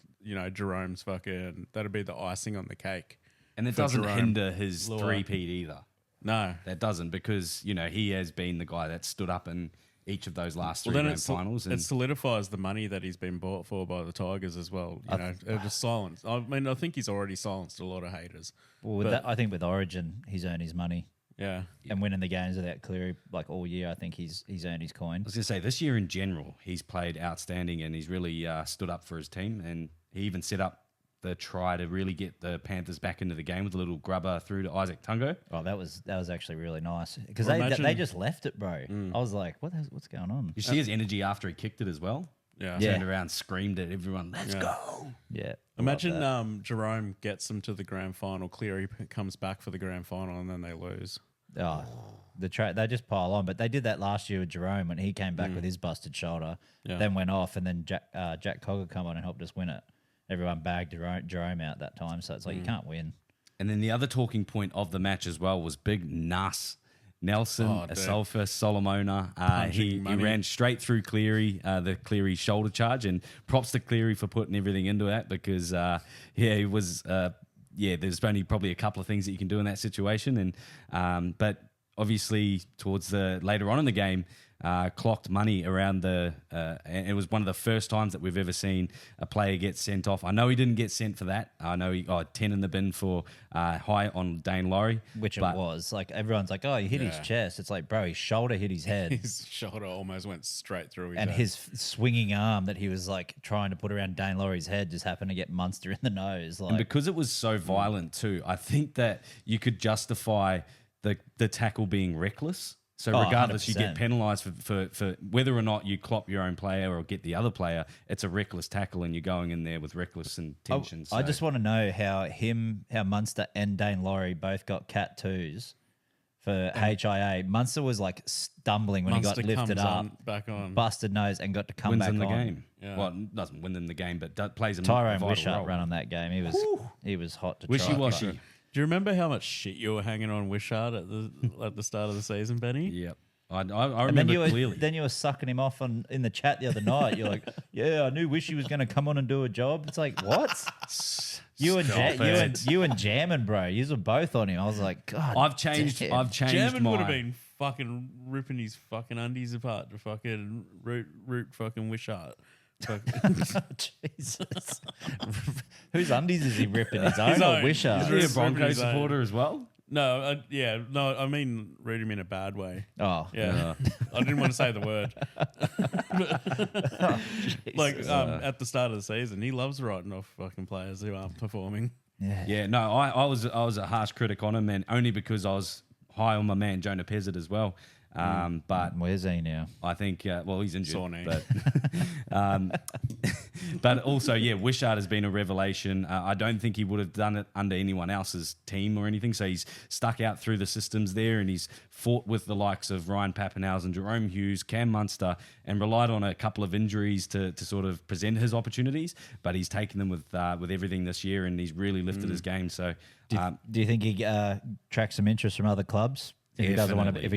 Jerome's that'd be the icing on the cake. And it for doesn't Jerome hinder his Luai. 3-peat either. No, That doesn't, because he has been the guy that stood up and each of those last three Well, then grand finals. it solidifies the money that he's been bought for by the Tigers as well. It was silenced. I mean, I think he's already silenced a lot of haters. Well, with that, I think with Origin, he's earned his money. Yeah. And winning the games without Cleary, like all year, I think he's earned his coin. I was going to say, this year in general, he's played outstanding and he's really stood up for his team. And he even set up the try to really get the Panthers back into the game with a little grubber through to Isaac Tungo. Oh, that was actually really nice because Well, they just left it, bro. I was like, what's going on? You see his energy after he kicked it as well. Yeah. Yeah. Turned around, screamed at everyone, let's go. Yeah. Imagine Jerome gets them to the grand final. Cleary comes back for the grand final, and then they lose. Oh, they just pile on. But they did that last year with Jerome when he came back with his busted shoulder, then went off, and then Jack Cogger come on and helped us win it. Everyone bagged Jerome out that time, so it's like you can't win. And then the other talking point of the match as well was big Nas. Nelson, Asalfa, Solomona. He ran straight through Cleary, the Cleary shoulder charge, and props to Cleary for putting everything into that because, he was, there's only probably a couple of things that you can do in that situation. And but obviously towards the later on in the game, clocked money around and it was one of the first times that we've ever seen a player get sent off. I know he didn't get sent for that. I know he got 10 in the bin for high on Dane Laurie. Which it was. Like, everyone's like, oh, he hit his chest. It's like, bro, his shoulder hit his head. His shoulder almost went straight through his and head. his swinging arm that he was like trying to put around Dane Laurie's head just happened to get Munster in the nose. Like, And because it was so violent too, I think that you could justify the tackle being reckless. So regardless, 100%. you get penalised for whether or not you clop your own player or get the other player. It's a reckless tackle, and you're going in there with reckless intentions. I just want to know how Munster and Dane Laurie both got Cat 2s for HIA. Munster was like stumbling when Munster he got lifted comes up, back on. busted nose, and got to come wins back in the on. game. Yeah. Well, doesn't win them the game, but plays a Tyrone vital Wishart role. ran on that game. He was hot to try. Wishy-washy. Do you remember how much shit you were hanging on Wishart at the start of the season, Benny? Yep. I And remember then clearly. then you were sucking him off in the chat the other night. You're like, yeah, I knew Wishy was going to come on and do a job. It's like, what? You and Jammin, bro. You were both on him. I was like, God. I've changed. damn. I've changed German my. would have been fucking ripping his fucking undies apart to fucking root fucking Wishart. Jesus. Whose undies is he ripping? His own or own. Wishart? Is he a Just ripping Broncos his own. supporter as well? No, I mean root him in a bad way. Oh. Yeah, I didn't want to say the word. Like at the start of the season, he loves writing off fucking players who aren't performing. Yeah. Yeah, no, I was a harsh critic on him, and only because I was high on my man Jonah Pezzett as well. But Where's he now? I think, he's injured. Sore knee. But also, Wishart has been a revelation. I don't think he would have done it under anyone else's team or anything. So he's stuck out through the systems there, and he's fought with the likes of Ryan Pappenhausen, Jerome Hughes, Cam Munster, and relied on a couple of injuries to sort of present his opportunities. But he's taken them with everything this year, and he's really lifted his game. So Do you think he tracks some interest from other clubs? If he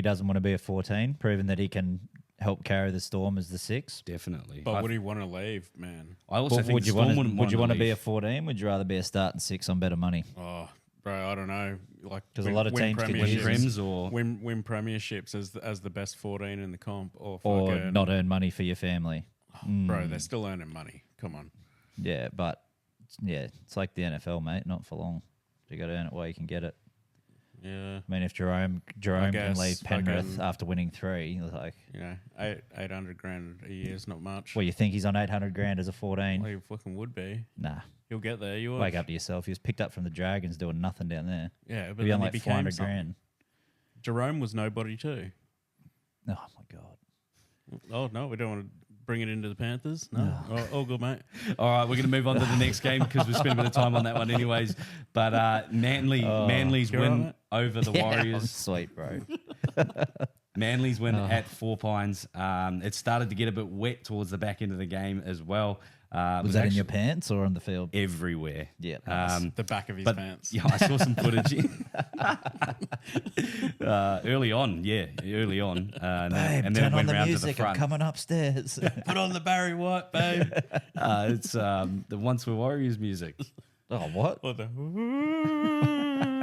doesn't want to be a 14, proving that he can help carry the Storm as the 6. definitely. But would he want to leave, man? I also think Would you Storm want wouldn't to leave. be a 14? Would you rather be a starting 6 on better money? Oh, bro, I don't know. Like, 'Cause a lot of teams could win use Prems or win premierships as the best 14 in the comp, or Or not earn money for your family? Bro, they're still earning money. Come on. Yeah, but it's like the NFL, mate. Not for long. You got to earn it while you can get it. Yeah, I mean, if Jerome can guess leave Penrith fucking- after winning 3, like, $800,000 a year is not much. well, you think he's on 800 grand as a 14? Well, he fucking would be. Nah. He'll get there. You Wake up to yourself. He was picked up from the Dragons doing nothing down there. Yeah, but He'd be then on he like became 400 something. grand. Jerome was nobody too. Oh, my God. Oh no, we don't want to bring it into the Panthers. No, all good, mate. All right, we're going to move on to the next game because we spent a bit of time on that one anyways. But Manly's You all right, win mate? over the Yeah, I'm Warriors. sweet, bro. Manly's win at 4 Pines. It started to get a bit wet towards the back end of the game as well. Was that in your pants or on the field? everywhere? Yeah, nice. The back of his But pants. yeah, I saw some footage early on. Early on, and Babe, then turn it on went the round to music. the I'm front. coming upstairs. Put on the Barry White, babe. It's the Once Were Warriors music. Oh, what? Or the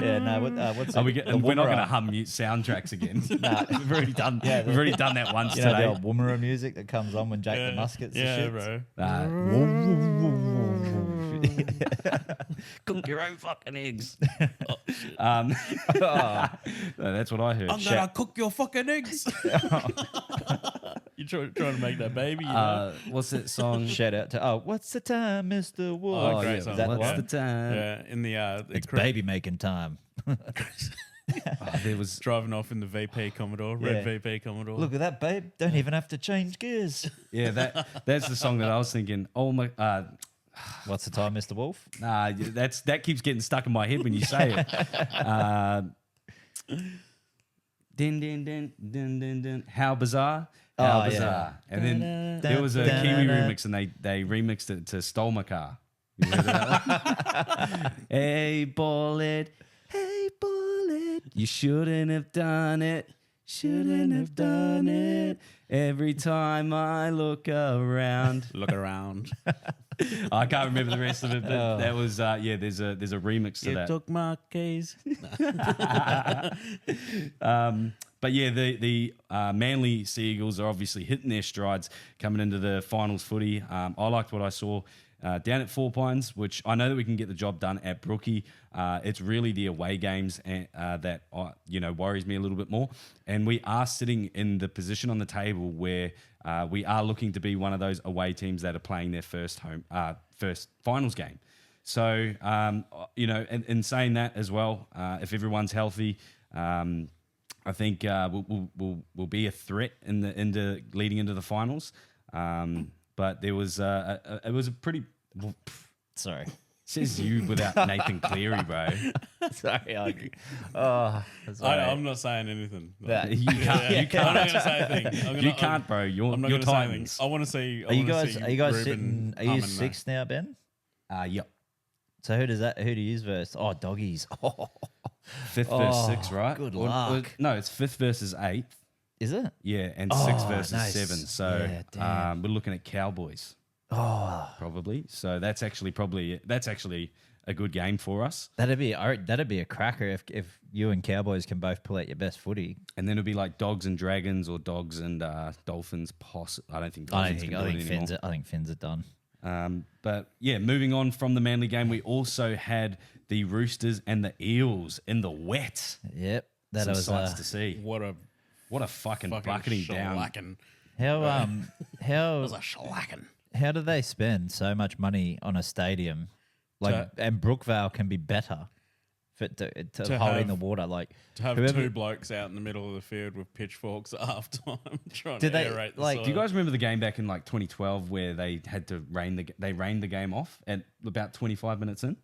Yeah, no. What's We're the not going to Woomera? hum soundtracks again. Nah. We've already done. We've already done that once You know the today. old Woomera music that comes on when Jake the Muskets Yeah, the shits? bro. Cook your own fucking eggs. Oh, No, that's what I heard. I'm gonna cook your fucking eggs. You trying to make that baby, you know? What's that song? shout out to what's the time, Mr. Wolf? Oh, great yeah, song. Is that the what's one? the time? Yeah, in the It's baby making time. There was driving off in the VP Commodore, red Yeah. VP Commodore. Look at that, babe. Don't even have to change gears. that's the song that I was thinking. Oh my, What's the time, Mr. Wolf? that keeps getting stuck in my head when you say it. Din din din din din din. How bizarre. How Oh, bizarre. yeah. And then there was a Kiwi remix, and they remixed it to Stole My Car. You remember that one? Hey bullet, you shouldn't have done it. Shouldn't have done it. Every time I look around. Look around. I can't remember the rest of it, but that was there's a remix to You that. took my keys. But yeah, the Manly Sea Eagles are obviously hitting their strides coming into the finals footy. I liked what I saw down at Four Pines, which I know that we can get the job done at Brookie. It's really the away games that worries me a little bit more. And we are sitting in the position on the table where we are looking to be one of those away teams that are playing their first finals game. So in saying that as well, if everyone's healthy, I think we'll be a threat into leading into the finals. But there was it was a pretty. Sorry. Says you without Nathan Cleary, bro. Sorry. I'm not saying anything. You can't. You I'm not can't. going to say a thing. You can't, bro. You're I'm not going to say anything. Titans. I want to see. Are you guys sitting? Are you sixth now, Ben? Yep. So who do you use versus? Oh, doggies. Oh, Fifth versus six, right? good Or- luck. no, it's fifth versus eighth. is it? Yeah, and six Oh, versus nice. seven. So Yeah, damn. we're looking at Cowboys Oh, probably. So that's actually a good game for us. that'd be a cracker if you and Cowboys can both pull out your best footy. And then it'll be like Dogs and Dragons or Dogs and Dolphins. I don't think Dolphins can do it anymore. I think Finns are done. But yeah, moving on from the Manly game, we also had the Roosters and the Eels in the wet. Yep, that Some was sights to see. What a What a fucking bucketing down. shellacking. how It was a shellacking. how do they spend so much money on a stadium? And Brookvale can be better to hold in have- the water. Like To have whoever- two blokes out in the middle of the field with pitchforks at half time trying Did to they, aerate the like- soil. Do you guys remember the game back in like 2012 where they had to rained the game off at about 25 minutes in?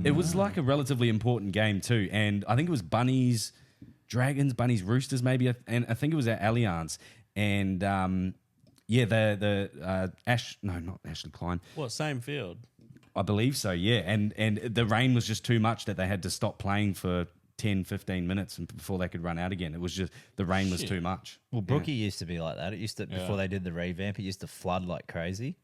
It was like a relatively important game too, and I think it was Bunnies, Dragons, Bunnies, Roosters maybe, and I think it was at Allianz, and not Ashley Klein, What, same field? I believe so, yeah, and the rain was just too much that they had to stop playing for 10, 15 minutes before they could run out again. It was just the rain was too much. Well, Brookie used to be like that. It used to before Yeah. they did the revamp. It used to flood like crazy.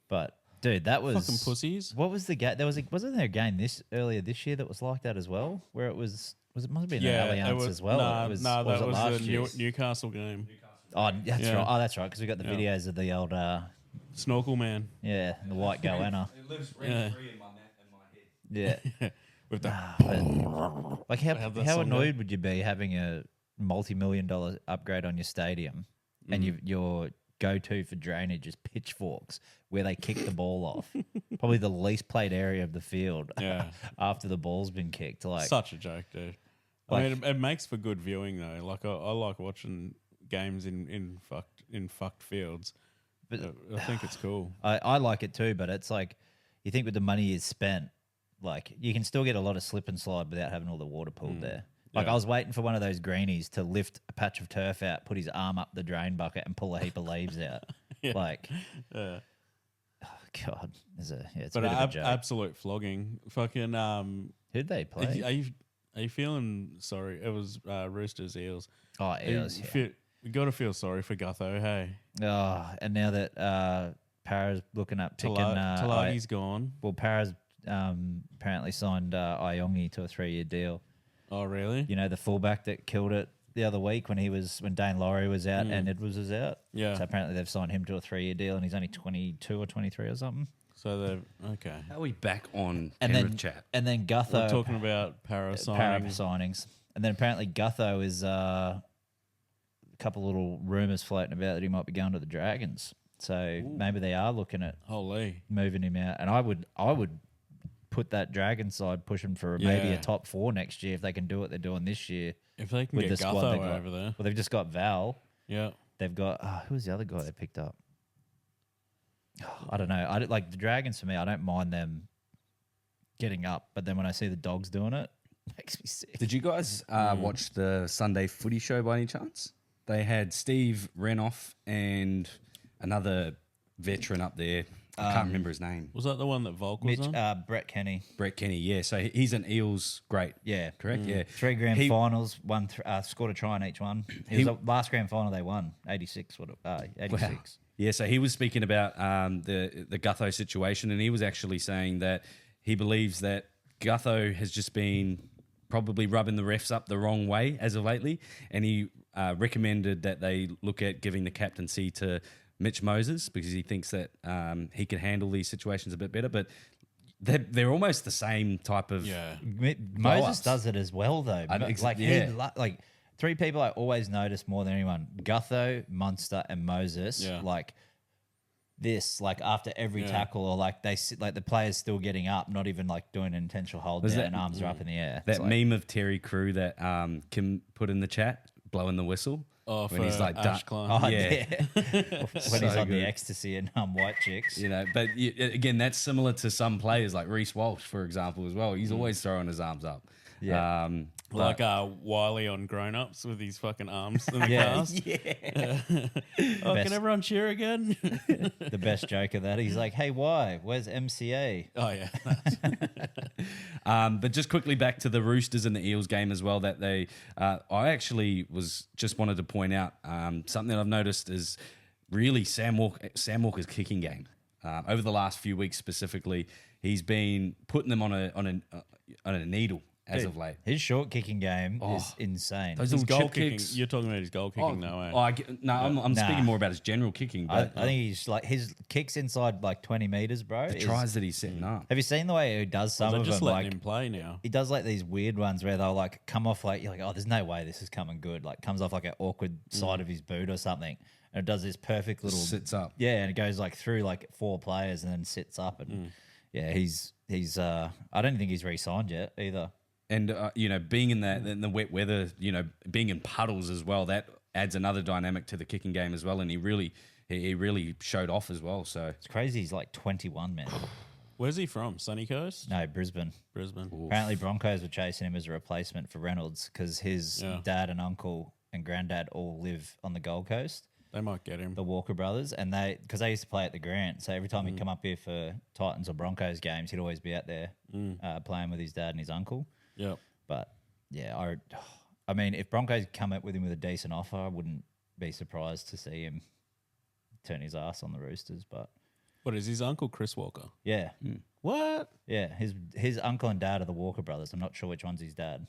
But dude, that was Fucking pussies. What was the game? Wasn't there a game earlier this year that was like that as well, where it was it must have been an Allianz as well. Nah, It was, nah, or was that it was last the year's? Newcastle game. Oh, that's Yeah. right. Oh, that's right. Because we got the Yeah. videos of the old Snorkel man. the white goanna. It lives Yeah. free in my head. Yeah. With the But, like have that how song annoyed would you be having a multi-million-dollar upgrade on your stadium and your go-to for drainage is pitchforks where they kick the ball off, probably the least played area of the field. Yeah. After the ball's been kicked, like such a joke, dude. Like- I mean, it makes for good viewing though. Like I like watching games in fucked fields. But I think it's cool. I like it too. But it's like you think with the money is spent, like you can still get a lot of slip and slide without having all the water pulled there. Like Yeah. I was waiting for one of those greenies to lift a patch of turf out, put his arm up the drain bucket, and pull a heap of leaves out. Like, Yeah. oh God, it's a But bit of a joke. absolute flogging. Fucking Who'd they play? Are you feeling sorry? It was Roosters Eels. Oh, Eels. Yeah. We got to feel sorry for Gutho. Hey, Oh, and now that Para's looking up picking. Talagi's gone. Well, Para's apparently signed Iongi to a 3-year deal. Oh, really? You know, the fullback that killed it the other week when Dane Laurie was out Mm. and Edwards was out. Yeah. So apparently they've signed him to a 3-year deal, and he's only 22 or 23 or something. So they're okay. How are we back on And Penrith then chat? And then Gutho. We're talking about para signings. And then apparently Gutho is a couple little rumours floating about that he might be going to the Dragons. So maybe they are looking at Holy. moving him out. And I would put that Dragon side, push him for maybe a top 4 next year if they can do what they're doing this year. If they can with get the squad they've Gutho got. over there. Well, they've just got Val. Yeah. They've got who was the other guy they picked up? I don't know. I don't, like the Dragons for me. I don't mind them getting up, but then when I see the Dogs doing it, it makes me sick. Did you guys watch the Sunday Footy Show by any chance? They had Steve Renoff and another veteran up there. I can't remember his name. Was that the one that Volk was on? Brett Kenny. Brett Kenny, yeah. So he's an Eels great. Yeah, Correct? Yeah. 3 grand He- finals, scored a try in each one. It was the last grand final they won, 86. 86. Wow. Yeah, so he was speaking about the Gutho situation, and he was actually saying that he believes that Gutho has just been probably rubbing the refs up the wrong way as of lately, and he recommended that they look at giving the captaincy to Mitch Moses because he thinks that he can handle these situations a bit better. But they're almost the same type of Moses blow-ups. does it as well, though. Like 3 people I always notice more than anyone: Gutho, Munster, and Moses. Yeah. Like this, like after every tackle, or like they sit, like the players still getting up, not even like doing an intentional hold down, and arms are up in the air. that It's like, meme of Terry Crew that Kim put in the chat, blowing the whistle. Oh, when for he's like Ash Klein. oh, yeah. when he's So on the good. ecstasy and white chicks. You know, but again, that's similar to some players like Reece Walsh, for example, as well. He's always throwing his arms up. Yeah. Like Wiley on Grown Ups with his fucking arms in the Yeah. cast. Oh, Best- can everyone cheer again? The best joke of that, he's like, "Hey, why? Where's MCA?" Oh, yeah. But just quickly back to the Roosters and the Eels game as well. That they, I actually just wanted to point out something that I've noticed is really Sam Walker's kicking game over the last few weeks specifically. He's been putting them on a needle as of late. His short kicking game is insane. Those His little goal chip kicking. kicks. You're talking about his goal kicking, though, eh? I'm Nah. speaking more about his general kicking. I But think he's like his kicks inside like 20 meters, bro. the is- tries that he's setting up. Have you seen the way he does some They're of just them? letting Like him play now. he does like these weird ones where they'll like come off like you're like, oh, there's no way this is coming good. Like comes off like an awkward side of his boot or something, and it does this perfect little Sits up. Yeah, and it goes like through like 4 players and then sits up and yeah, he's I don't think he's re-signed yet either. And being in the wet weather, being in puddles as well, that adds another dynamic to the kicking game as well. And he really showed off as well. So It's crazy. He's like 21, man. Where's he from? Sunny Coast? No, Brisbane. Brisbane. Apparently, Broncos were chasing him as a replacement for Reynolds because his dad and uncle and granddad all live on the Gold Coast, They might get him. the Walker brothers, and because they used to play at the Grant. So every time he'd come up here for Titans or Broncos games, he'd always be out there playing with his dad and his uncle. Yeah. But yeah, I mean, if Broncos come up with him with a decent offer, I wouldn't be surprised to see him turn his ass on the Roosters. But What is his uncle, Chris Walker? yeah, What? yeah, his uncle and dad are the Walker brothers. I'm not sure which one's his dad.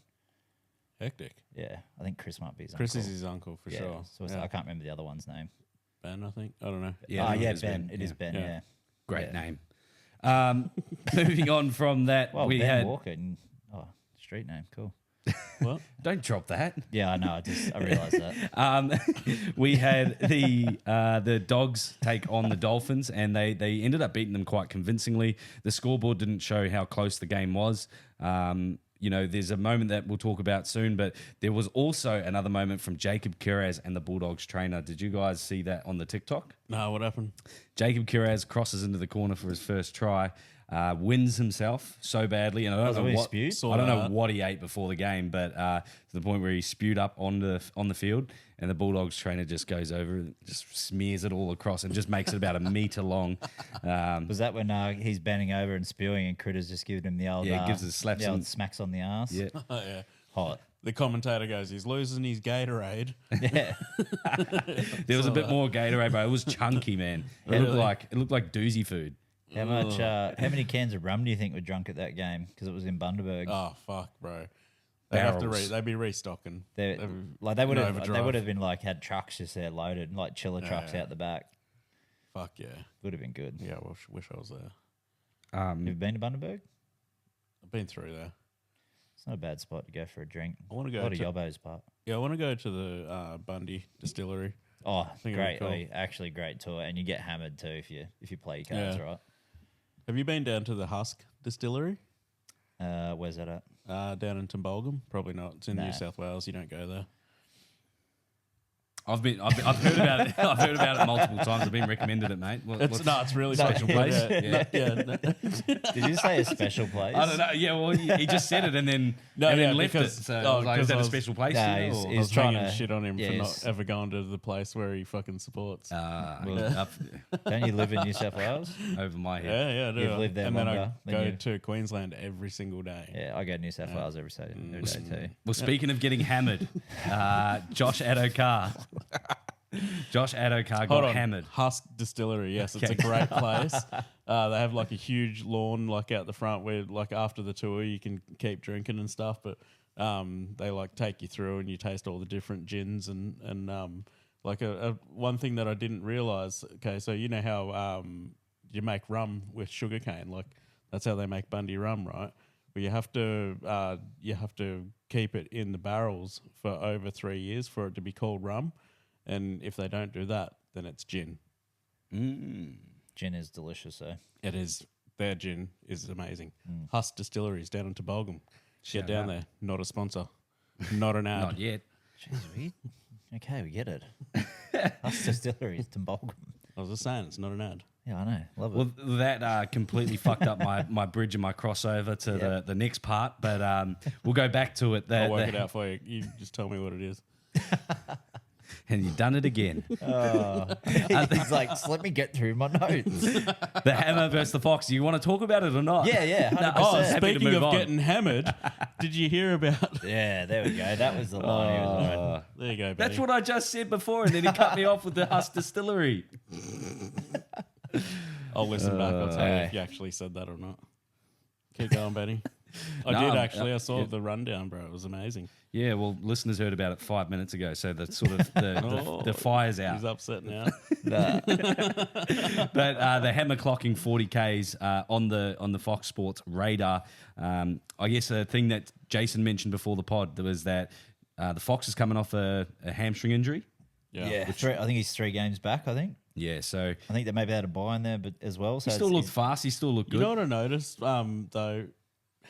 Hectic. Yeah, I think Chris might be his Chris uncle. is his uncle for Yeah, sure. so I can't remember the other one's name. Ben, I think. I don't know. Yeah, yeah, it is Ben. Ben. It is Ben. Yeah. Yeah, great Yeah. name. Moving on from that, Well, we Ben had. Walker. Street name, cool. What? Don't drop that. Yeah, I know. I realised that. We had the Dogs take on the Dolphins, and they ended up beating them quite convincingly. The scoreboard didn't show how close the game was. There's a moment that we'll talk about soon, but there was also another moment from Jacob Kiraz and the Bulldogs trainer. Did you guys see that on the TikTok? No, what happened? Jacob Kiraz crosses into the corner for his first try, wins himself so badly, and I don't know he what spewed? I don't know what he ate before the game, but to the point where he spewed up on the field, and the Bulldogs trainer just goes over, and just smears it all across, and just makes it about a meter long. Was that when he's bending over and spewing, and Critter's just giving him the old gives us slaps the old and- smacks on the ass? Yeah. Oh, yeah. Hot. The commentator goes, he's losing his Gatorade. Yeah. There was a bit more Gatorade, but it was chunky, man. It looked like doozy food. How much? How many cans of rum do you think were drunk at that game? Because it was in Bundaberg. Oh fuck, bro. They'd be restocking. They would have been like had trucks just there loaded, like chiller trucks out the back. Fuck yeah. Would have been good. Yeah, I wish I was there. Have you been to Bundaberg? I've been through there. It's not a bad spot to go for a drink. I want to go a lot of Yobbo's part. Yeah, I want to go to the Bundy distillery. Oh, think great! it'd be cool. Actually, great tour, and you get hammered too if you play your cards right. Have you been down to the Husk distillery? Where's that at? Down in Tumbulgum? Probably not. It's in Nah. New South Wales. You don't go there. I've heard about it. I've heard about it multiple times. I've been recommended it, mate. It's really No, special place. Yeah. Did you say a special place? I don't know. Yeah, well, he just said it and then left it. So I was like, is that a special place? Nah, to you, he's- or- I was trying trying to- to shit on him yeah, for not he's- ever going to the place where he fucking supports. Don't you live in New South Wales? over my head. Yeah, I do. You've lived there and then longer I than go you. to Queensland every single day. Yeah, I go to New South Wales every day too. Well, speaking of getting hammered, Josh Adokar. Josh Adokar Hold got on. hammered. Husk Distillery, yes, it's a Okay. great place. They have like a huge lawn like out the front where like after the tour you can keep drinking and stuff, but they like take you through and you taste all the different gins and like a one thing that I didn't realize. Okay, so you know how you make rum with sugarcane, like that's how they make Bundy rum, right? But you have to keep it in the barrels for over 3 years for it to be called rum. And if they don't do that, then it's gin. Gin is delicious, though. It is. Their gin is amazing. Husk Distilleries down in Tumbulgum. Shout Get down out. there. Not a sponsor. Not an ad. Not yet. Jeez, we get it. Us distilleries, Tumbulgum. I was just saying, it's not an ad. Yeah, I know. Love it. Well, that completely fucked up my bridge and my crossover to the next part, but we'll go back to it. I'll work it out for you. You just tell me what it is. And you've done it again. He's like, just let me get through my notes. The Hammer versus the Fox. Do you want to talk about it or not? Yeah, 100%. Oh, happy to speaking move of on. getting hammered, did you hear about... Yeah, there we go. That was the line he was on. There you go, buddy. That's what I just said before, and then he cut me off with the Husk Distillery. I'll listen back. I'll tell you Okay. if you actually said that or not. Keep going, Benny. I No, did I'm- actually. I saw yeah. the rundown, bro. It was amazing. Yeah, well, listeners heard about it 5 minutes ago, so that's sort of the fire's out. He's upset now. Nah. But the Hammer clocking 40Ks on the Fox Sports radar. I guess a thing that Jason mentioned before the pod was that the Fox is coming off a hamstring injury. Yeah, I think he's 3 games back, I think. Yeah, so I think they maybe had a buy in there but as well. So he still it's- looked fast. He still looked You good. know what I noticed, though?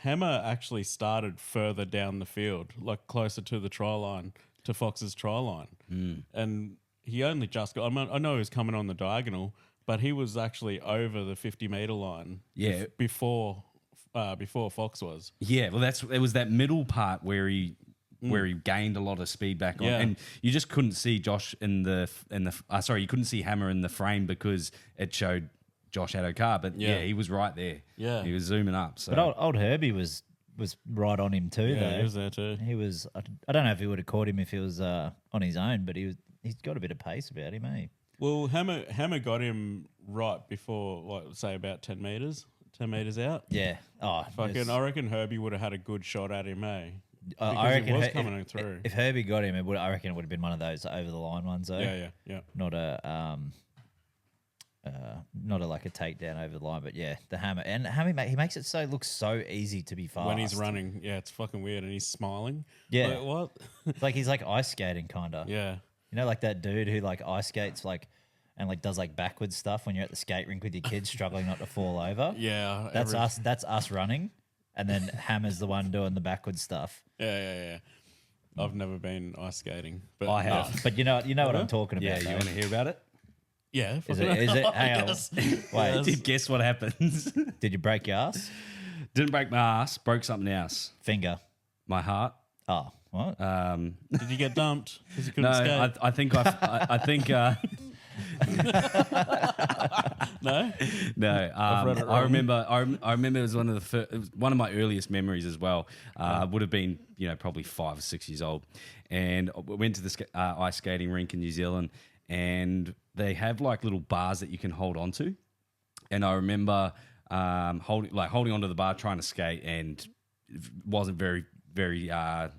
Hammer actually started further down the field, like closer to the try line, to Fox's try line. And he only just got... I know he was coming on the diagonal, but he was actually over the 50-metre line Yeah. before Fox was. Yeah, well, it was that middle part where he gained a lot of speed back on, Yeah. and you just couldn't see Josh you couldn't see Hammer in the frame because it showed Josh Adokar, but Yeah. he was right there. Yeah. He was zooming up. So But old Herbie was right on him too, Yeah, though. he was there too. He was. I don't know if he would have caught him if he was on his own, but he's got a bit of pace about him, eh? Well, Hammer got him right before, like, say, about 10 metres out. Yeah. Oh, Fucking, I reckon Herbie would have had a good shot at him, eh? I Because reckon he was if- coming through. If Herbie got him, I reckon it would have been one of those over the line ones, though. Yeah. Not a like a takedown over the line, but yeah, the Hammer and Hammer he makes it look so easy to be fast When he's running, yeah, it's fucking weird, and he's smiling. Yeah. Like, what? It's like he's like ice skating kind of. Yeah. You know, like that dude who like ice skates like and like does like backwards stuff when you're at the skate rink with your kids struggling not to fall over. Yeah. That's us. That's us running, and then Hammer's the one doing the backwards stuff. Yeah. I've never been ice skating, but I have. But you know what I'm talking about. yeah, you though. want to hear about it? Yeah. Is it? Hang on. Yes. Wait, Did guess what happens? did you break your ass? Didn't break my ass. Broke something else. Finger. My heart. Oh, what? Did you get dumped because you No, couldn't skate? I think I think. No. No, read it I wrong. remember. I remember it was one of one of my earliest memories as well. I would have been, probably 5 or 6 years old, and we went to the ice skating rink in New Zealand, and they have like little bars that you can hold on to, and I remember holding onto the bar trying to skate, and it wasn't very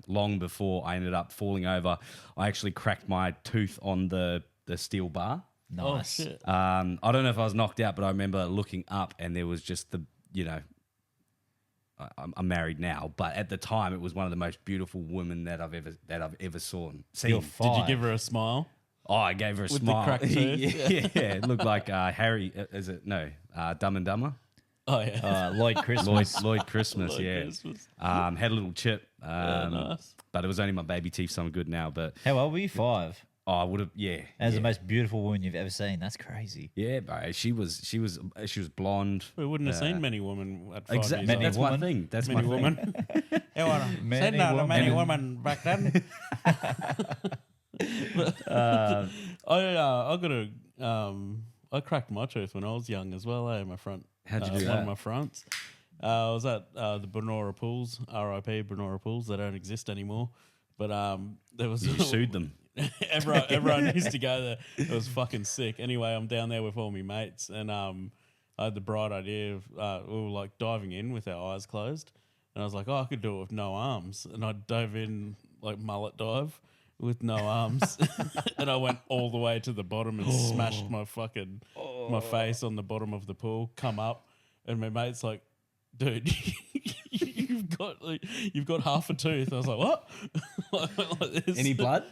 long before I ended up falling over. I actually cracked my tooth on the steel bar. Nice. Oh, shit. I don't know if I was knocked out, but I remember looking up and there was just I'm married now, but at the time it was one of the most beautiful women that I've ever seen. You're Did you fine. give her a smile? Oh, I gave her a With the smile. cracked tooth? yeah, it looked like Harry. Is it no? Dumb and Dumber. Oh, yeah. Lloyd Christmas. Lloyd Christmas. Lloyd yeah. Christmas. Had a little chip. Nice. But it was only my baby teeth, so I'm good now. But How old were you? 5. I would have. Yeah. As yeah. the most beautiful woman you've ever seen. That's crazy. Yeah, bro. She was blonde. We wouldn't have seen many women at 5 Exactly. years old. That's woman. my thing. That's Many my thing. women. You want to Many send out a many women. women back then? I got I cracked my tooth when I was young as well. My front. How'd you do One that? of my fronts. I was at the Brouhaha pools, RIP Brouhaha pools. They don't exist anymore. But there was You sued them. everyone used to go there. It was fucking sick. Anyway, I'm down there with all my mates, and I had the bright idea of we were like diving in with our eyes closed, and I was like, oh, I could do it with no arms, and I dove in like mullet dive with no arms, and I went all the way to the bottom and smashed my fucking my face on the bottom of the pool. Come up, and my mate's like, dude, you've got half a tooth. I was like, what? Like this. Any blood?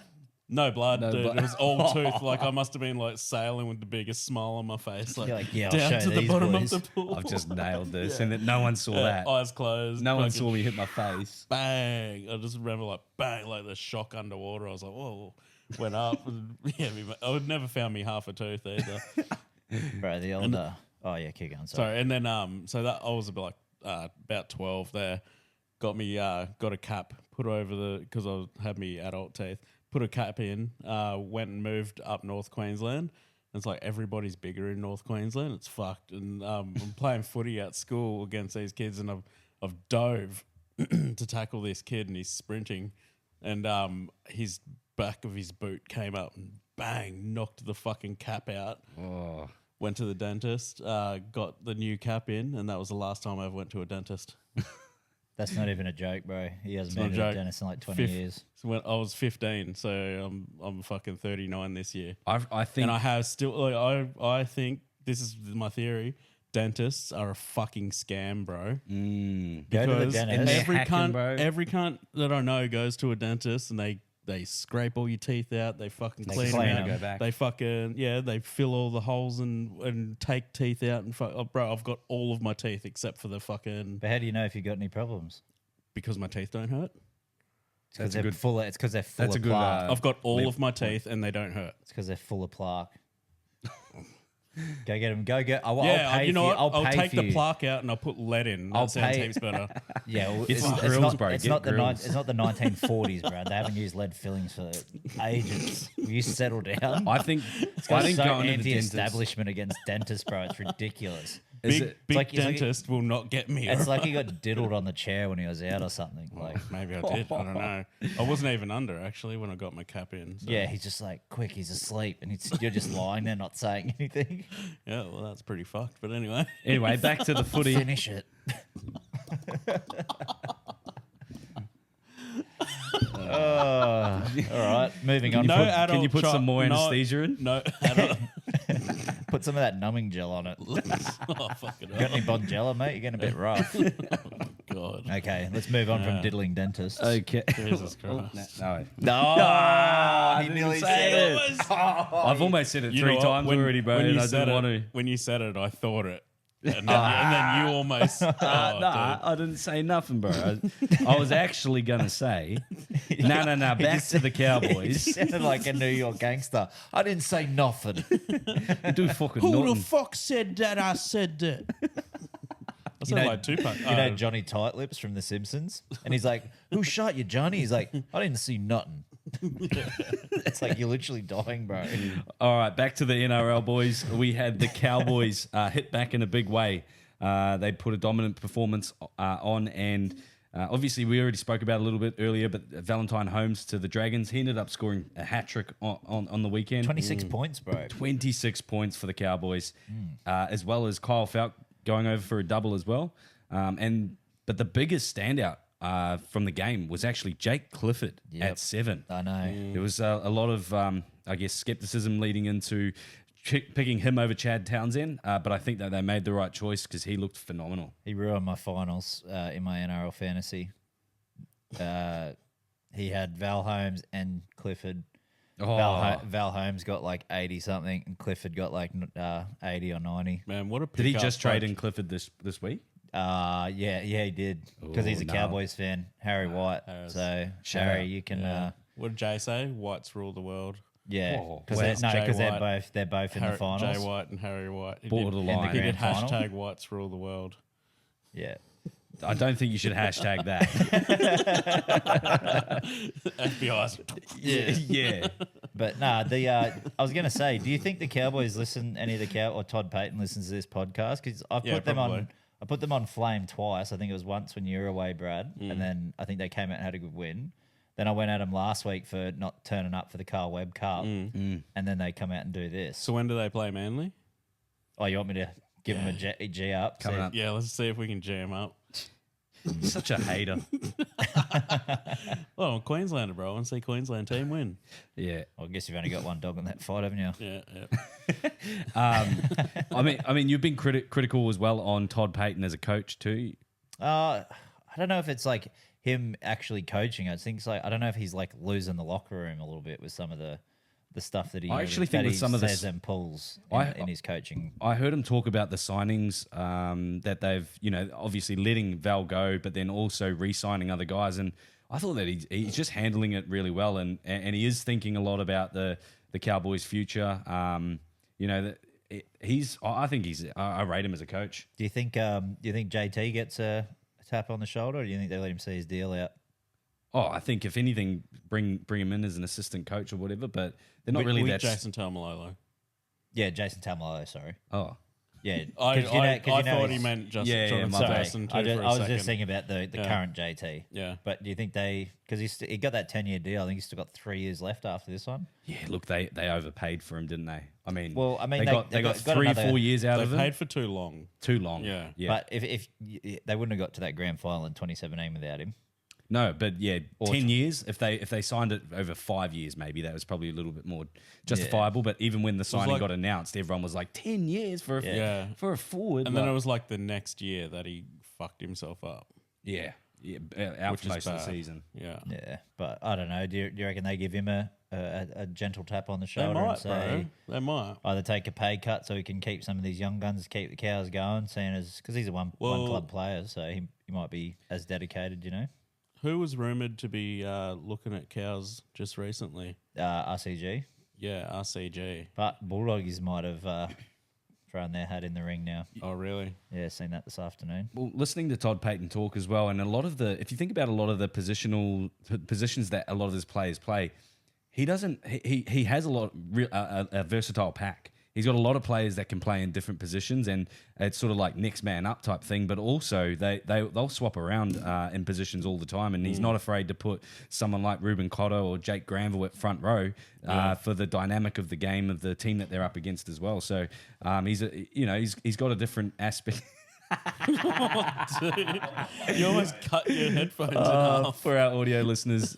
No blood, No dude. blood. It was all tooth. Like I must have been like sailing with the biggest smile on my face. Like, You're like, yeah, I'll down show to the these bottom boys. of the pool. I've just nailed this, and that no one saw that. Eyes closed. No one fucking saw me hit my face. Bang! I just remember like bang, like the shock underwater. I was like, whoa, went up. And, yeah, I would never found me half a tooth either. Bro, the old... oh, yeah, keep going. Sorry. Sorry, and then so that I was about 12 there. Got me got a cap put over because I had me adult teeth. Put a cap in. Went and moved up North Queensland. It's like everybody's bigger in North Queensland. It's fucked. And I'm playing footy at school against these kids, and I've dove to tackle this kid, and he's sprinting, and his back of his boot came up and bang, knocked the fucking cap out. Oh. Went to the dentist, got the new cap in, and that was the last time I ever went to a dentist. That's not even a joke, bro. He hasn't not been a to a joke. dentist in like 20 years. So when I was 15, so I'm fucking 39 this year. I think And I have still, like, I think this is my theory. Dentists are a fucking scam, bro. Go to the Because dentist. they're hacking, bro. every cunt that I know goes to a dentist, and they scrape all your teeth out. They fucking They clean clean them them. out. Go back. They fucking they fill all the holes and take teeth out and bro, I've got all of my teeth except for the fucking But how do you know if you've got any problems? because my teeth don't hurt. It's because That's a they're good- full. It's because they're full that's of a good, plaque. I've got all Live of my teeth and they don't hurt. It's because they're full of plaque. Go get them. Go get. I'll Yeah, pay you know for what? you. I'll pay take for the you. plaque out and I'll put lead in. That I'll sounds pay- heaps better. Yeah, well, Get some it's grills, not, bro. It's Get not the grills. it's not the 1940s, bro. They haven't used lead fillings for ages. Will you settle down? I think It's I think so going to the dentist. anti-establishment against dentists, bro. It's ridiculous. Is Big, it- big like- it's like- dentist will not get me. It's like he got diddled on the chair when he was out or something. Like, Maybe I did. I don't know. I wasn't even under actually when I got my cap in. So. yeah, he's just like, quick, he's asleep, and you're just lying there, not saying anything. Yeah, well, that's pretty fucked. But anyway, Anyway, back to the footy. Finish it. All right, moving on. no Can adult. you put some more anesthesia in? No adult. Put some of that numbing gel on it. Oh fucking Got any Bonjela, mate? You're getting a bit rough. God. Okay, let's move on from diddling dentists. Okay. Jesus Christ. No. No, he didn't say it. I've almost said it You know three what? times When- already, bro. when you And I said didn't it- want to. When you said it, I thought it. And then you almost. Oh, Nah, dude. I didn't say nothing, bro. I was actually gonna say, no. Back to the You Cowboys. sounded like a New York gangster. I didn't say nothing. Do fucking Who the nothing. fuck said that? I said that. I sound like Tupac. You know Johnny Tight Lips from The Simpsons? And he's like, who shot you, Johnny? He's like, I didn't see nothing. It's like you're literally dying, bro. All right, back to the NRL boys. We had the Cowboys hit back in a big way. They put a dominant performance on, and Obviously, we already spoke about it a little bit earlier, but Valentine Holmes to the Dragons, he ended up scoring a hat trick on the weekend. 26 points, bro. 26 points for the Cowboys, as well as Kyle Falk going over for a double as well. But the biggest standout from the game was actually Jake Clifford at 7. I know. There was a lot of, I guess, skepticism leading into picking him over Chad Townsend, but I think that they made the right choice because he looked phenomenal. He ruined my finals in my NRL fantasy. He had Val Holmes and Clifford. Val Holmes got like 80 something, and Clifford got like 80 or 90. Man, what a Did he pick-up just trade punch. in Clifford this week? Yeah, he did because he's a no. Cowboys fan, Harry White. Harris. So Shout Harry, out. you can, What did Jay say? Whites rule the world. Whoa. because Where's Jay they're both in the finals. Jay White and Harry White. He Borderline. Did, he did Grand final? hashtag Whites rule the world. Yeah, I don't think you should hashtag that. FBI's. Yeah. but nah, I was gonna say, do you think the Cowboys listen? Any of the or Todd Payton listens to this podcast? Because I've Yeah, put them probably. on. I put them on Flame twice. I think it was once when you were away, Brad, and then I think they came out and had a good win. Then I went at them last week for not turning up for the Carl Webb Cup, and then they come out and do this. So when do they play Manly? Oh, you want me to give them a G up? Coming See- up. Yeah, let's see if we can jam up. Such a hater. Oh, I'm Queenslander, bro. I want to see Queensland team win. Yeah. Well, I guess you've only got one dog in that fight, haven't you? Yeah. I mean, you've been critical as well on Todd Payton as a coach too. I don't know if it's like him actually coaching. I think it's like I don't know if he's like losing the locker room a little bit with some of the stuff that he. I actually think with some of the says and pulls in his coaching. I heard him talk about the signings that they've, obviously letting Val go, but then also re-signing other guys. And I thought that he's just handling it really well, and he is thinking a lot about the Cowboys' future. I rate him as a coach. Do you think JT gets a tap on the shoulder, or do you think they let him see his deal out? Oh, I think if anything, bring him in as an assistant coach or whatever. But they're not really that. Jason Tamalolo. Yeah, Jason Tamalolo. Sorry. Oh, Yeah, I 'cause you know thought he he's- meant just Yeah, Jonathan my bad. Dawson too I for a was second. just thinking about the current JT. Yeah. But do you think because he got that 10-year deal? I think he's still got 3 years left after this one. yeah. Look, they overpaid for him, didn't they? I mean, they they got 3 or 4 years out They of him. paid for too long. Too long. Yeah. But if they wouldn't have got to that grand final in 2017 without him. No, but yeah, 10 years. If they signed it over 5 years, maybe that was probably a little bit more justifiable. But even when the signing like- got announced, everyone was like, 10 years for a Yeah. for a forward. And then it was like the next year that he fucked himself up. yeah, out Which for is most of the bad. season. Yeah. Yeah, but I don't know. Do you reckon they give him a gentle tap on the They shoulder and might, say bro. They might. either take a pay cut so he can keep some of these young guns, keep the cows going, seeing as because he's a one club player, so he might be as dedicated, Who was rumoured to be looking at cows just recently? RCG. Yeah, RCG. But Bulldogs might have thrown their hat in the ring now. Oh, really? Yeah, seen that this afternoon. Well, listening to Todd Payton talk as well, and a lot of if you think about a lot of the positions that a lot of his players play, he doesn't. He has a versatile pack. He's got a lot of players that can play in different positions, and it's sort of like next man up type thing. But also they'll swap around in positions all the time, and he's not afraid to put someone like Ruben Cotto or Jake Granville at front row for the dynamic of the game of the team that they're up against as well. So he's got a different aspect. You almost cut your headphones in half. For our audio listeners,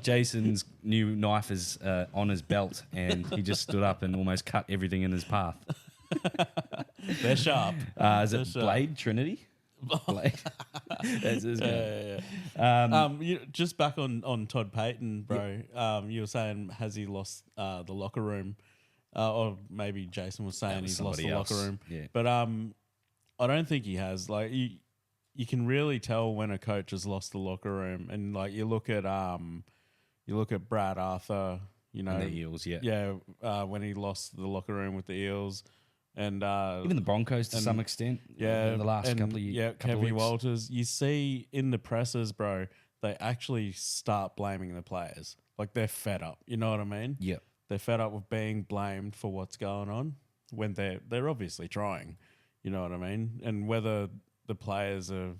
Jason's new knife is on his belt, and he just stood up and almost cut everything in his path. They're sharp. Is it Blade Trinity? Blade. That's his name. Just back on Todd Payton, bro. You were saying, has he lost the locker room? Or maybe Jason was saying was he's lost the somebody else. locker room. Yeah. But I don't think he has. Like you can really tell when a coach has lost the locker room, and like you look at Brad Arthur, And the Eels, yeah. yeah, when he lost the locker room with the Eels, and Even the Broncos to some extent. yeah, the last and, couple of years. Kevin Walters. You see in the presses, bro, they actually start blaming the players. Like they're fed up. You know what I mean? Yep. They're fed up with being blamed for what's going on when they're obviously trying. You know what I mean? And whether the players are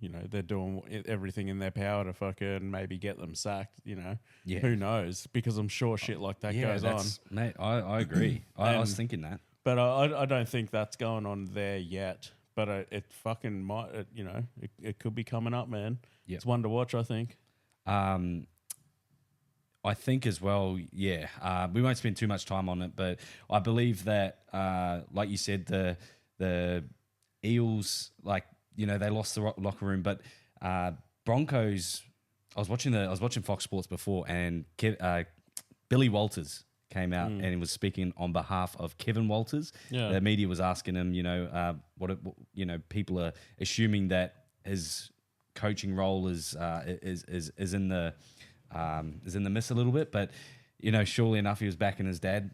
they're doing everything in their power to fucking maybe get them sacked. Yeah. Who knows? Because I'm sure shit like that goes on. Mate, I agree. I was thinking that. But I don't think that's going on there yet. But it fucking might. It could be coming up, man. Yep. It's one to watch, I think. I think as well, we won't spend too much time on it, but I believe that, like you said, the Eels, they lost the locker room, but Broncos. I was watching Fox Sports before, and Billy Walters came out and was speaking on behalf of Kevin Walters. Yeah. The media was asking him, people are assuming that his coaching role is in the miss a little bit, but surely enough, he was backing his dad.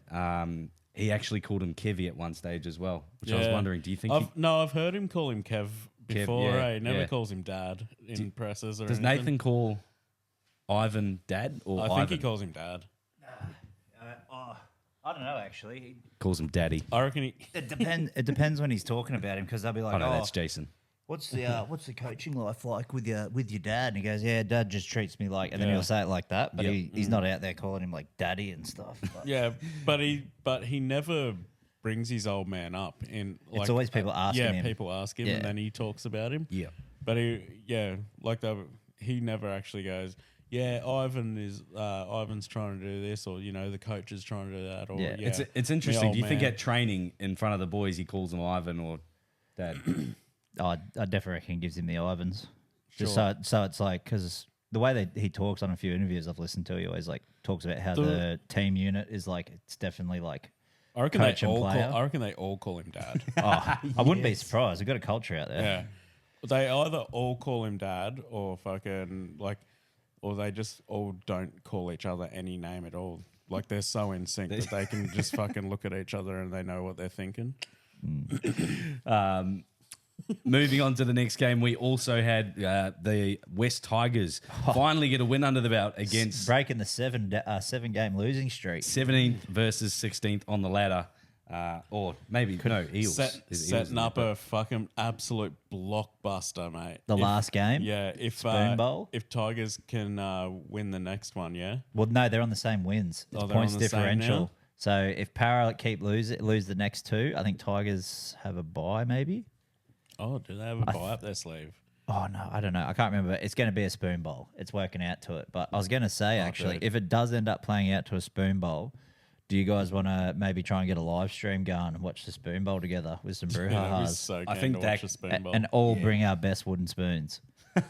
He actually called him Kevy at one stage as well, which I was wondering, do you think? I've heard him call him Kev before. yeah, He never yeah. calls him Dad in presses or Does anything. Nathan call Ivan Dad or I think he Ivan? calls him Dad. I don't know, actually. Calls him Daddy. I reckon he. It depends when he's talking about him, because they'll be like, Oh no, that's Jason. what's the coaching life like with your dad? And he goes, yeah, Dad just treats me like, and then he'll say it like that, but he's not out there calling him like Daddy and stuff. But Yeah, but he never brings his old man up. It's always people asking him. people ask him, Yeah. and then he talks about him. Yeah. But he never actually goes, yeah, Ivan's trying to do this, or the coach is trying to do that, or Yeah. It's interesting. old Do you think man. at training in front of the boys he calls them Ivan or Dad? I definitely reckon he gives him the Ivans. Just Sure. so it's like, because the way that he talks on a few interviews I've listened to, he always talks about how the team unit is it's definitely I reckon coach and player. I reckon they all call him Dad. I wouldn't be surprised. We've got a culture out there. Yeah, they either all call him Dad, or fucking or they just all don't call each other any name at all. They're so in sync that they can just fucking look at each other and they know what they're thinking. Moving on to the next game, we also had the West Tigers finally get a win under the belt against Breaking the 7-game losing streak. 17th versus 16th on the ladder. Or maybe, no, Eels. Setting up a fucking absolute blockbuster, mate. The last game? Yeah, Spoon Bowl? if Tigers can win the next one, yeah. Well, no, they're on the same wins. It's they're on points the same differential. now? So if Para lose the next two, I think Tigers have a bye maybe. Oh, do they have a bye up their sleeve? Oh, no, I don't know. I can't remember. It's going to be a spoon bowl. It's working out to it. But I was going to say, actually, dude. if it does end up playing out to a spoon bowl, do you guys want to maybe try and get a live stream going and watch the spoon bowl together with some Yeah, we're Brouhahas? so I keen think to that- watch a spoon bowl. And all bring our best wooden spoons. Maybe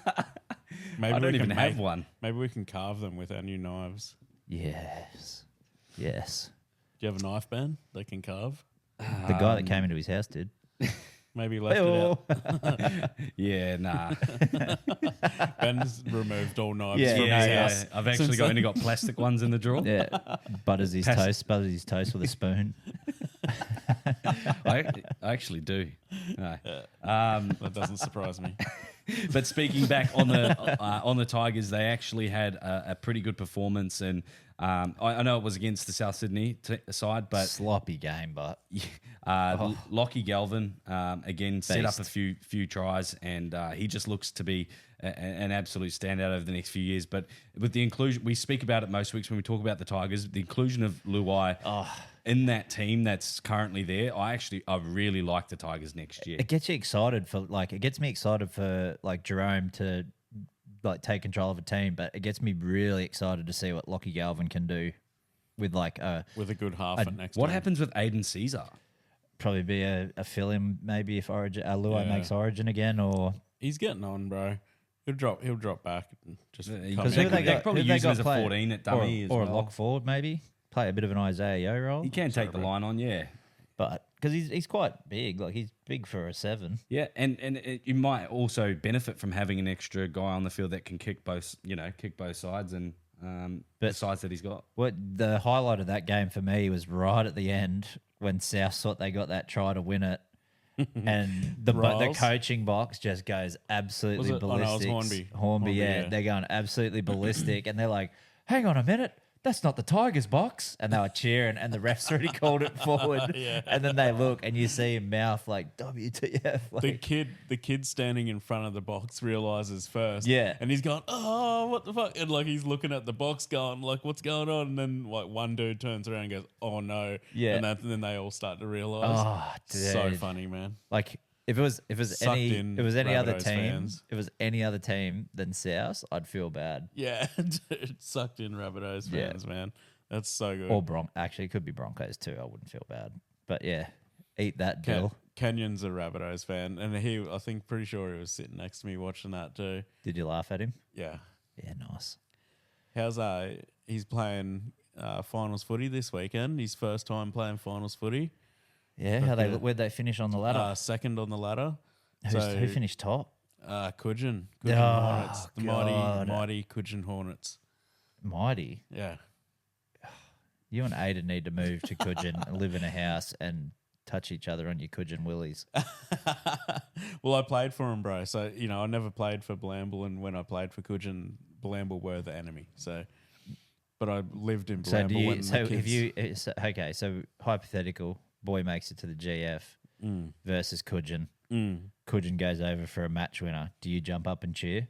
I we don't can even have one. Maybe we can carve them with our new knives. Yes. Yes. Do you have a knife, Ben, that can carve? The guy that came into his house did. Maybe he left it out. Yeah, nah. Ben's removed all knives Yeah, from yeah, his yeah. house. I've actually only got plastic ones in the drawer. Yeah. Butters his toast with a spoon. I actually do. No. That doesn't surprise me. But speaking back on the Tigers, they actually had a pretty good performance, and I know it was against the South Sydney side, but Sloppy game, but Lockie Galvin again set up a Beast. few tries, and he just looks to be an absolute standout over the next few years. But with the inclusion, we speak about it most weeks when we talk about the Tigers, the inclusion of Luai in that team that's currently there, I really like the Tigers next year. it gets you excited for it gets me excited for Jerome to take control of a team, but it gets me really excited to see what Lockie Galvin can do with With a good half at next What time. happens with Aiden Caesar? probably be a fill-in maybe if Luai Yeah. makes Origin again, or He's getting on, bro. He'll drop back and just come Because in. who they got- probably who they use him got as a playing? 14 at dummy as or a well. lock forward maybe. Play a bit of an Isaiah Yo role. He can take the line on, yeah. But because he's quite big, he's big for a 7. Yeah, and you might also benefit from having an extra guy on the field that can kick both sides and the sides that he's got. What the highlight of that game for me was right at the end when South thought they got that try to win it, and the Riles? coaching box just goes absolutely Was it- oh, no, it was ballistic. Hornby. Hornby, Hornby, yeah, yeah. they're going absolutely ballistic, and they're like, "Hang on a minute, that's not the Tigers box. And they were cheering and the refs already called it forward. Yeah. And then they look and you see him mouth like, WTF. Like, The kid standing in front of the box realizes first. Yeah. And he's going, oh, what the fuck? And like he's looking at the box going, like, what's going on? And then like one dude turns around and goes, oh no. Yeah. And then they all start to realize. oh, dude. So funny, man. Like, if it was Sucked any in other Rabbitohs team, fans. if it was any other team than South, I'd feel bad. Yeah. Dude, sucked in Rabbitohs Yeah. fans, man. That's so good. Or actually, it could be Broncos too. I wouldn't feel bad. But yeah, eat that, Bill. Kenyon's a Rabbitohs fan. And I think pretty sure he was sitting next to me watching that too. Did you laugh at him? Yeah. Yeah, nice. How's he's playing finals footy this weekend. His first time playing finals footy. Yeah, where'd they finish on the ladder? Second on the ladder. Who finished top? Coogin Oh, Hornets. The God. mighty Coogin Hornets. Mighty. Yeah. You and Ada need to move to Coogin and live in a house and touch each other on your Coogin willies. Well, I played for him, bro. So, I never played for Blamble, and when I played for Coogin, Blamble were the enemy. So, but I lived in Blamble when the kids... So hypothetical, boy makes it to the GF versus Coogin. Coogin goes over for a match winner. Do you jump up and cheer?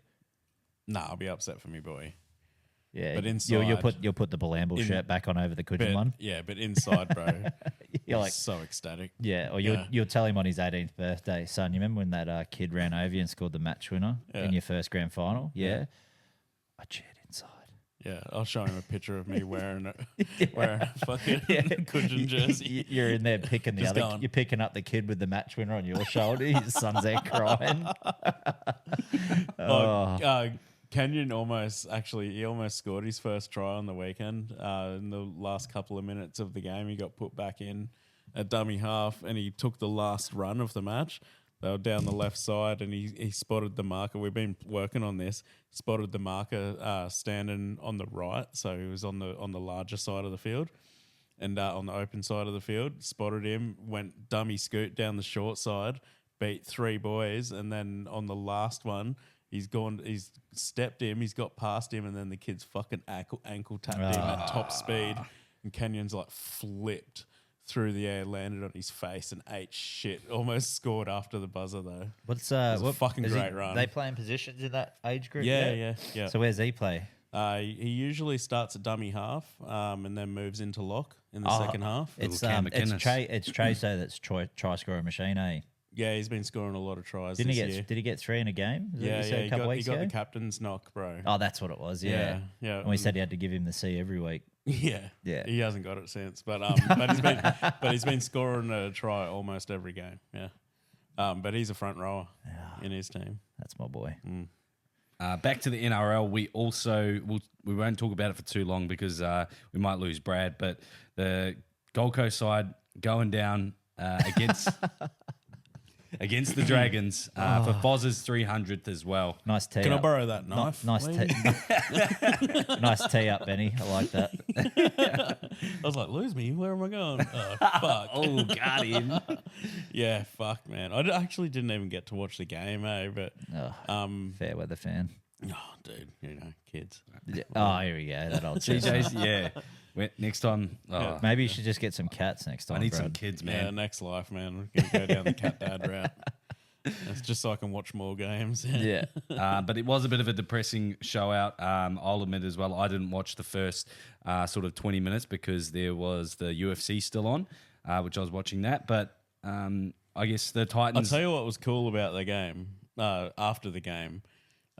Nah, I'll be upset for me, boy. Yeah, but inside, you'll put the Blamble shirt back on over the Coogin one. Yeah, but inside, bro, you're like so ecstatic. Yeah, or you'll tell him on his 18th birthday, son. You remember when that kid ran over you and scored the match winner in your first grand final? Yeah, I cheered inside. Yeah, I'll show him a picture of me wearing a fucking Coogin jersey. You're in there picking the other. Going. You're picking up the kid with the match winner on your shoulder. His son's there crying. Kenyon almost scored his first try on the weekend. In the last couple of minutes of the game, he got put back in at dummy half, and he took the last run of the match. They were down the left side, and he spotted the marker. We've been working on this. Spotted the marker standing on the right, so he was on the larger side of the field, and on the open side of the field. Spotted him, went dummy scoot down the short side, beat 3 boys, and then on the last one, he's stepped him, he's got past him, and then the kid's fucking ankle tapped him at top speed, and Kenyon's like flipped through the air, landed on his face, and ate shit. Almost scored after the buzzer though. What fucking great run. They playing positions in that age group? Yeah. So where's he play? He usually starts at dummy half, and then moves into lock in the second half. It's Cam McInnes. it's Tracer that's try scorer machine, eh? Yeah, he's been scoring a lot of tries. Did this year. he get 3 in a game? Is that what you said He a couple got weeks ago? the captain's knock, bro. Oh, that's what it was. Yeah. And we said he had to give him the C every week. Yeah. He hasn't got it since, but he's been scoring a try almost every game. Yeah. But he's a front rower in his team. That's my boy. Back to the NRL, we won't talk about it for too long because we might lose Brad, but the Gold Coast side going down against against the Dragons for Foz's 300th as well. Nice tee. Can up. I borrow that knife? Nice tee. Nice tee up, Benny. I like that. I was like, lose me. Where am I going? Oh, fuck. Oh, got him. Yeah, fuck, man. I actually didn't even get to watch the game, But fair weather fan. oh, dude, kids. Yeah. Oh, here we go. That old CJ's, yeah. Next time, Maybe you should just get some cats next time. I need Brad. some kids, Yeah, man. next life, man. We're gonna go down the cat dad route. It's just so I can watch more games. Yeah. But it was a bit of a depressing show out. I'll admit as well, I didn't watch the first sort of 20 minutes because there was the UFC still on, which I was watching that. But I guess the I'll Titans... tell you what was cool about the game. After the game,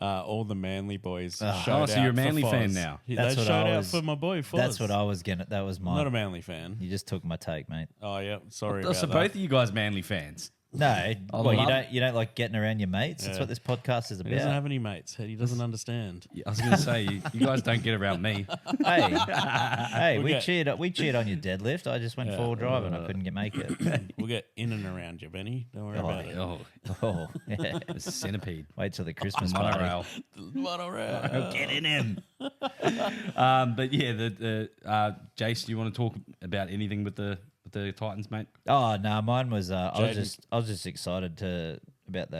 all the Manly boys showed out. So you're a Manly for fan Foz. now. They That's what showed I out was- for my boy Foz. That's what I was gonna. That was I'm my. not a Manly fan. You just took my take, mate. Oh yeah, sorry So about that. both of you guys Manly fans. No, well, love- you don't like getting around your mates. That's Yeah. what this podcast is He doesn't about. have any mates. He doesn't understand. I was going to say, you guys don't get around me. Hey, We'll we get- cheered on your deadlift. I just went forward drive and I couldn't make it. We'll get in and around you, Benny. Don't worry about it. Oh, Oh, yeah. it's a centipede. Wait till the Christmas party. Monorail. Monorail. Get in him. But yeah, Jace, do you want to talk about anything with the Titans, mate? Oh no, mine was. I Jaden. was just excited about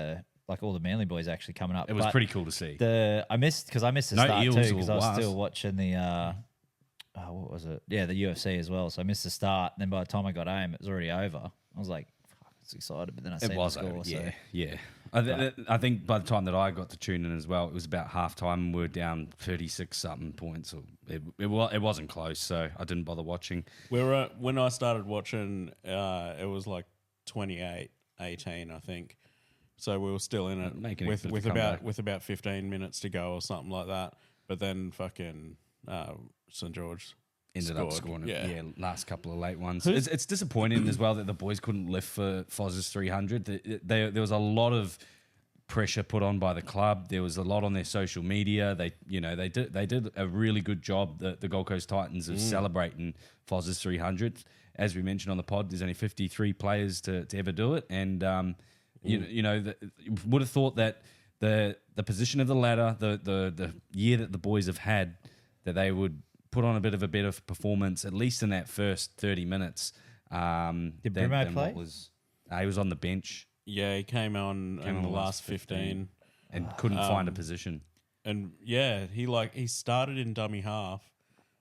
all the Manly boys actually coming up. It was But pretty cool to see. I missed the No start Eels too or because I was Wasps. still watching the what was it? Yeah, the UFC as well. So I missed the start. Then by the time I got home, it was already over. I was like, fuck, I was excited, but then I seen the score. Yeah. I think by the time that I got to tune in as well, it was about halftime and we were down 36 something points. It wasn't close, so I didn't bother watching. When I started watching, it was like 28-18, I think. So we were still in it Making with about 15 minutes to go or something like that. But then fucking St. George Ended scored. up scoring Yeah. last couple of late ones. It's disappointing as well that the boys couldn't lift for Foz's 300. There was a lot of pressure put on by the club. There was a lot on their social media. They did a really good job. The Gold Coast Titans of celebrating Foz's 300. As we mentioned on the pod, there's only 53 players to ever do it, and would have thought that the position of the ladder, the year that the boys have had, that they would put on a bit of performance, at least in that first 30 minutes. Did Brumo play? He was on the bench Yeah, he came on in the last 15. and couldn't find a position. And yeah, he started in dummy half,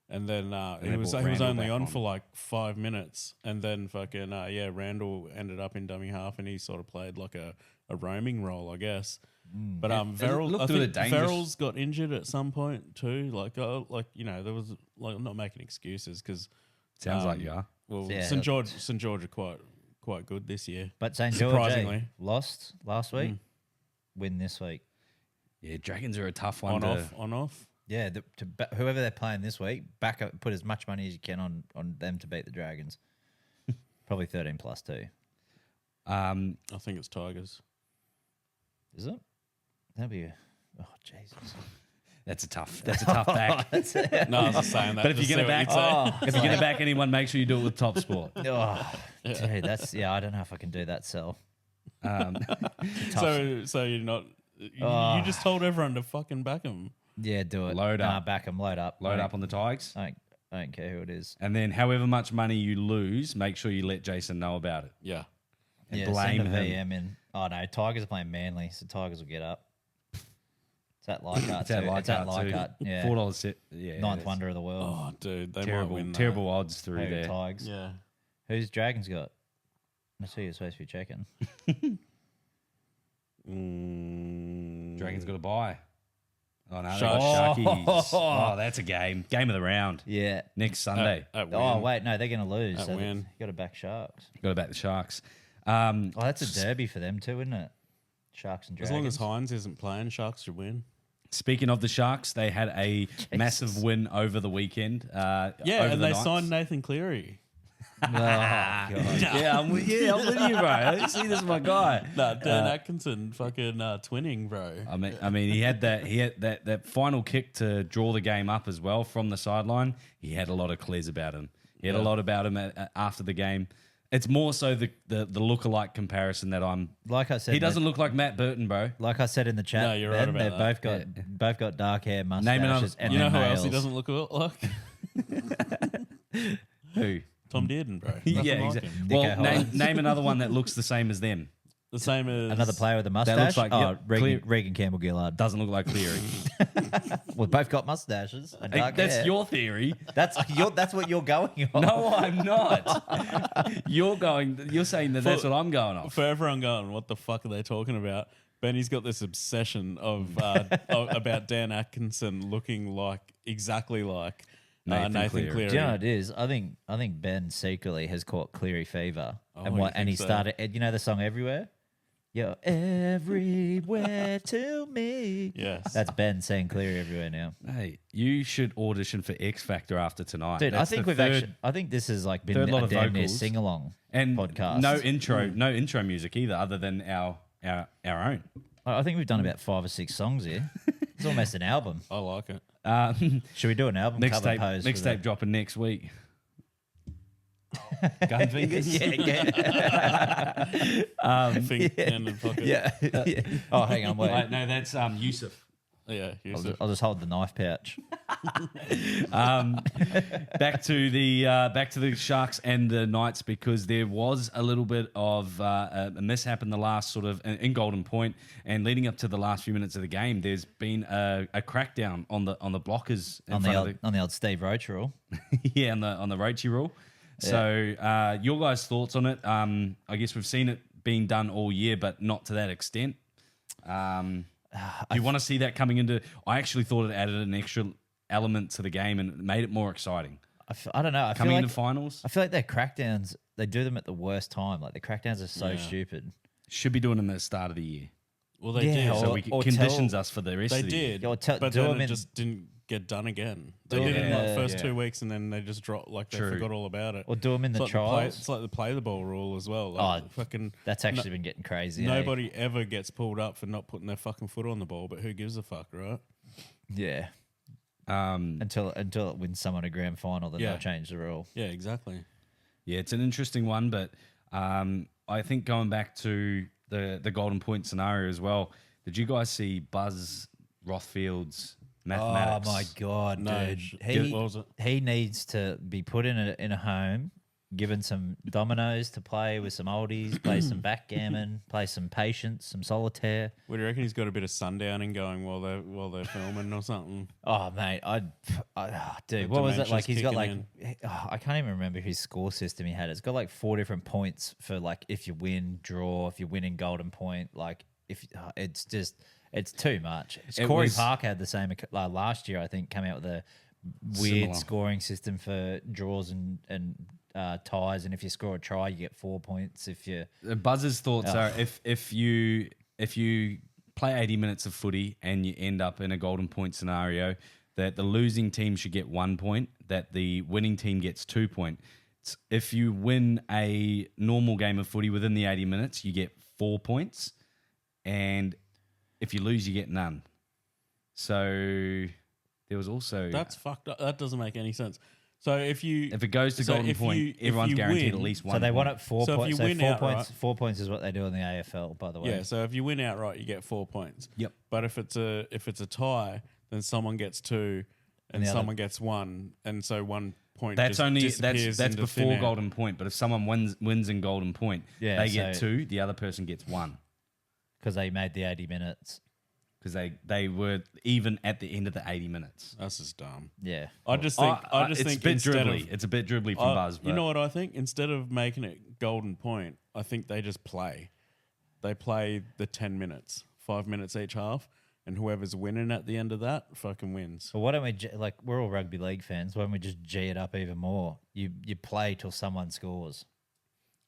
and then they he was brought Randall only back on on. for like 5 minutes, and then fucking Randall ended up in dummy half, and he sort of played like a roaming role, I guess. But Verrill, looked I a bit think dangerous. Verrill's got injured at some point too. There was like, I'm not making excuses because Sounds like you are. well, Yeah, St. George are quite good this year. But St. George Surprisingly. lost last week, win this week. Yeah, Dragons are a tough one On off. Yeah, whoever they're playing this week, back up, put as much money as you can on them to beat the Dragons. Probably 13 plus 2. I think it's Tigers. Is it? That'd be Jesus. That's a tough back. No, I was just saying that. But if you're going to back anyone, make sure you do it with Top Sport. Dude, I don't know if I can do that sell. So you're not. You just told everyone to fucking back them. Yeah, do it. Load up. Back them, load up. Load up on the Tigers. I don't care who it is. And then however much money you lose, make sure you let Jason know about it. Yeah. And Yeah, blame send a him. VM in. Oh no, Tigers are playing Manly, so Tigers will get up. It's at Leichhardt too. It's at Leichhardt. Yeah. $4 set. Yeah. Ninth wonder of the world. Oh, dude, they Terrible, might win. terrible odds through Hey, there. Tigers. Yeah. Who's Dragons got? That's who you're supposed to be checking. Dragons got a bye. Oh no, Shark- they got Sharkies. Oh, that's a game. Game of the round. Yeah. Next Sunday. At Oh win. wait, no, they're going to lose. At So win. you got to back Sharks. Got to back the Sharks. Oh, that's a derby for them too, isn't it? Sharks and As Dragons. long as Hines isn't playing, Sharks should win. Speaking of the Sharks, they had a massive win over the weekend. Yeah, over and the they Knights. signed Nathan Cleary. Oh, God. I'm with you, bro. You see, this is my guy. No, Dan Atkinson fucking twinning, bro. I mean, he had that final kick to draw the game up as well from the sideline. He had a lot of clears about him. He had a lot about him after the game. It's more so the lookalike comparison that I'm. Like I said, He doesn't look like Matt Burton, bro. Like I said in the chat, No, you're right Ben, about they've that. both got dark hair, mustaches, and You know they're who else he males. doesn't look like? Who? Tom Dearden, bro. Yeah, Nothing like exactly. him. Well, Nico name another one that looks the same as them. The same as Another player with a mustache. looks like- yep, Regan Campbell Gillard. Doesn't look like Cleary. Well, both got mustaches and dark That's hair. your theory. That's what you're going on. No, I'm not. You're saying that that's what I'm going off. For everyone going, what the fuck are they talking about? Benny's got this obsession of about Dan Atkinson looking exactly like Nathan Nathan Cleary. Cleary. Do you know what it is? I think Ben secretly has caught Cleary fever, Oh, and you and he think so? started. You know the song "Everywhere." You're everywhere to me. Yes. That's Ben saying Cleary everywhere now. Hey, you should audition for X Factor after tonight. Dude, That's I think the we've third- actually. I think this has like been third lot a of damn near vocals. sing along and podcast. no intro music either, other than our own. I think we've done about 5 or 6 songs here. It's almost an album. I like it. Should we do an album Next cover tape, pose? next for the- tape dropping next week. Gun fingers. Think hand and pocket. yeah. Oh, hang on, wait. No, that's Yusuf. Yeah, I'll just hold the knife pouch. Back to the Sharks and the Knights, because there was a little bit of a mishap in the last sort of in Golden Point, and leading up to the last few minutes of the game, there's been a crackdown on the blockers on the old Steve Roach rule. yeah, on the Roachy rule. Yeah. So your guys' thoughts on it? I guess we've seen it being done all year, but not to that extent. You want to see that coming into? I actually thought it added an extra element to the game and made it more exciting. I don't know. Coming into finals, I feel like their crackdowns, they do them at the worst time. Like the crackdowns are so stupid. should be doing them at the start of the year. Well, they did. So we conditions us for the rest They of the year. did. Yeah, But then it just didn't get done again. They did it in the first 2 weeks, and then they just dropped. Like they forgot all about it. Or do them in the It's like trials. it's like the play the ball rule as well. Like fucking. That's actually been getting crazy. Nobody ever gets pulled up for not putting their fucking foot on the ball, but who gives a fuck, right? Yeah. Until it wins someone a grand final, then they'll change the rule. Yeah, exactly. Yeah, it's an interesting one, but I think going back to the Golden Point scenario as well, did you guys see Buzz Rothfield's mathematics? Oh my god, No, dude! what was it? He needs to be put in a home, given some dominoes to play with some oldies, play some backgammon, play some patience, some solitaire. What do you reckon? He's got a bit of sundowning going while they're filming or something. Oh mate, dude, what was it like? He's got like I can't even remember his score system he had. It's got like 4 different points for like if you win, draw, if you win in Golden Point, like if it's too much. Corey Parker had the same last year, I think, came out with a weird scoring system for draws and ties, and if you score a try, you get 4 points. If you Buzz's thoughts are if you play 80 minutes of footy and you end up in a Golden Point scenario, that the losing team should get 1 point, that the winning team gets 2 points. If you win a normal game of footy within the 80 minutes, you get 4 points, and if you lose, you get none. So there was also That's fucked up. That doesn't make any sense. So if it goes to Golden Point, everyone's guaranteed at least 1 so they point. want it 4 So if points. you So win 4 outright- points. 4 points is what they do in the AFL, by the way. Yeah, so if you win outright, you get 4 points. Yep. But if it's a tie, then someone gets 2, and the other- someone gets 1, and so 1 point. That's just only disappears that's into before thin air. Golden Point. But if someone wins in Golden Point, Yeah, they get so- 2. The other person gets 1 because they made the 80 minutes. because they were even at the end of the 80 minutes. That's just dumb. Yeah. I just think it's a bit instead dribbly. of- It's a bit dribbly from Buzz. You know what I think? Instead of making it Golden Point, I think they just play. They play the 10 minutes, 5 minutes each half, and whoever's winning at the end of that fucking wins. But why don't we we're all rugby league fans? Why don't we just G it up even more? You play till someone scores.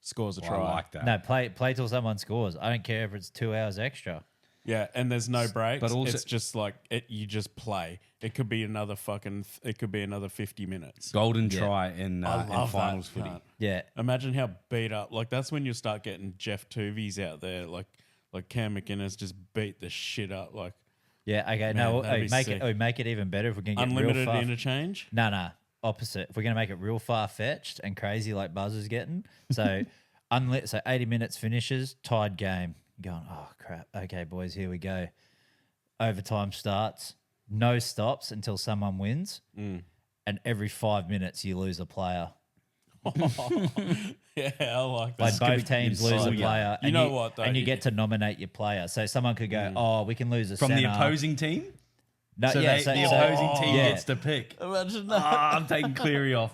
Scores a Well, try. I like that. No, play till someone scores. I don't care if it's 2 hours extra. Yeah, and there's no breaks. But also- it's just like you just play. It could be another 50 minutes. Golden Yeah. try in finals footy. cunt. Yeah. Imagine how beat up. Like that's when you start getting Jeff Tuvies out there. Like Cam McInnes just beat the shit up. Like Yeah, okay. Man, No, that'd be sick. make it even better if we can get unlimited real far. interchange. No, opposite. If we're going to make it real far-fetched and crazy like Buzz is getting. So, so 80 minutes finishes, tied game. You're going, oh, crap. Okay, boys, here we go. Overtime starts. No stops until someone wins. And every 5 minutes, you lose a player. Yeah, I like Like that. both teams lose a exciting. player. You know what, though? And you get to nominate your player. So someone could go, oh, we can lose a From centre. the opposing team? No, So, yeah, the opposing team yeah. gets to pick. Imagine Oh, that. I'm taking Cleary off.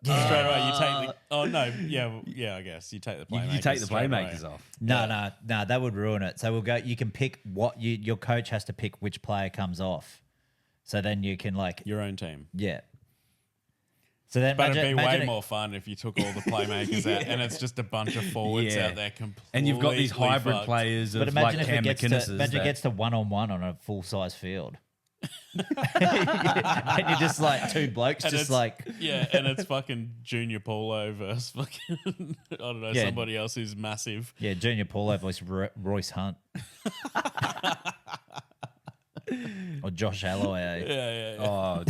Straight away, you take the. Oh no, yeah. I guess you take the You, playmakers. you take the straight away. playmakers off. No, that would ruin it. So we'll go. You can pick what your coach has to pick which player comes off. So then you can Your own team. yeah. So then, But it'd be imagine way it- more fun if you took all the playmakers out, and it's just a bunch of forwards Yeah. out there completely. And you've got these hybrid fucked. players But of imagine like if Cam it gets McInnes. to, imagine it gets to 1-on-1 on a full size field, and you're just like two blokes, And just it's- like yeah, and it's fucking Junior Paulo versus fucking I don't know Yeah. somebody else who's massive. Junior Paulo versus Royce Hunt. Or Josh Alloway. Yeah. Oh,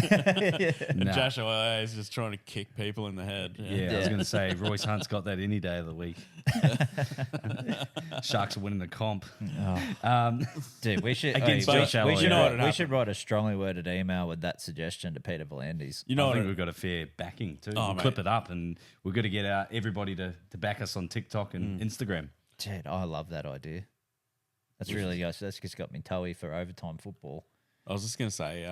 And nah. Josh Alloway is just trying to kick people in the head. Yeah, I was going to say Royce Hunt's got that any day of the week. Sharks are winning the comp. Dude, we should Against hey, Josh we, Alloway. should You know write, what'd we happen? should write a strongly worded email with that suggestion to Peter V'landys. You know I what? think we've got a fair backing too. Oh, we'll mate. clip it up, and we've got to get everybody to back us on TikTok and Instagram. Dude, I love that idea. That's just got me toey for overtime football. I was just going to say,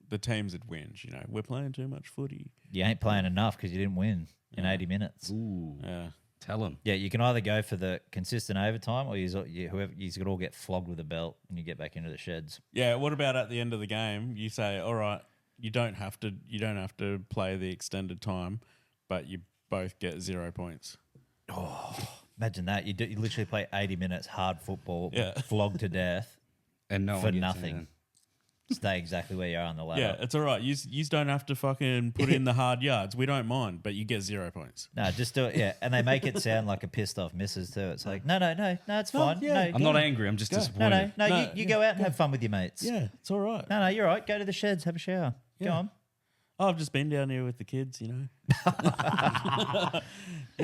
the teams that wins, we're playing too much footy. You ain't playing enough because you didn't win in 80 minutes. Ooh, Yeah. tell them. Yeah, you can either go for the consistent overtime or whoever you could all get flogged with a belt and you get back into the sheds. Yeah, what about at the end of the game? You say, all right, you don't have to play the extended time, but you both get 0 points. Imagine that. You literally play 80 minutes hard football, Yeah. flogged to death And no for one gets nothing. in. Stay exactly where you are on the ladder. Yeah, it's all right. You don't have to fucking put in the hard yards. We don't mind, but you get 0 points. No, just do it. Yeah, and they make it sound like a pissed off missus too. It's like, no, it's fine. yeah. No, I'm not angry. I'm just disappointed. No, No, you go out and have fun with your mates. Yeah, it's all right. No, you're right. Go to the sheds, have a shower. Go Yeah. on. Oh, I've just been down here with the kids, Yeah,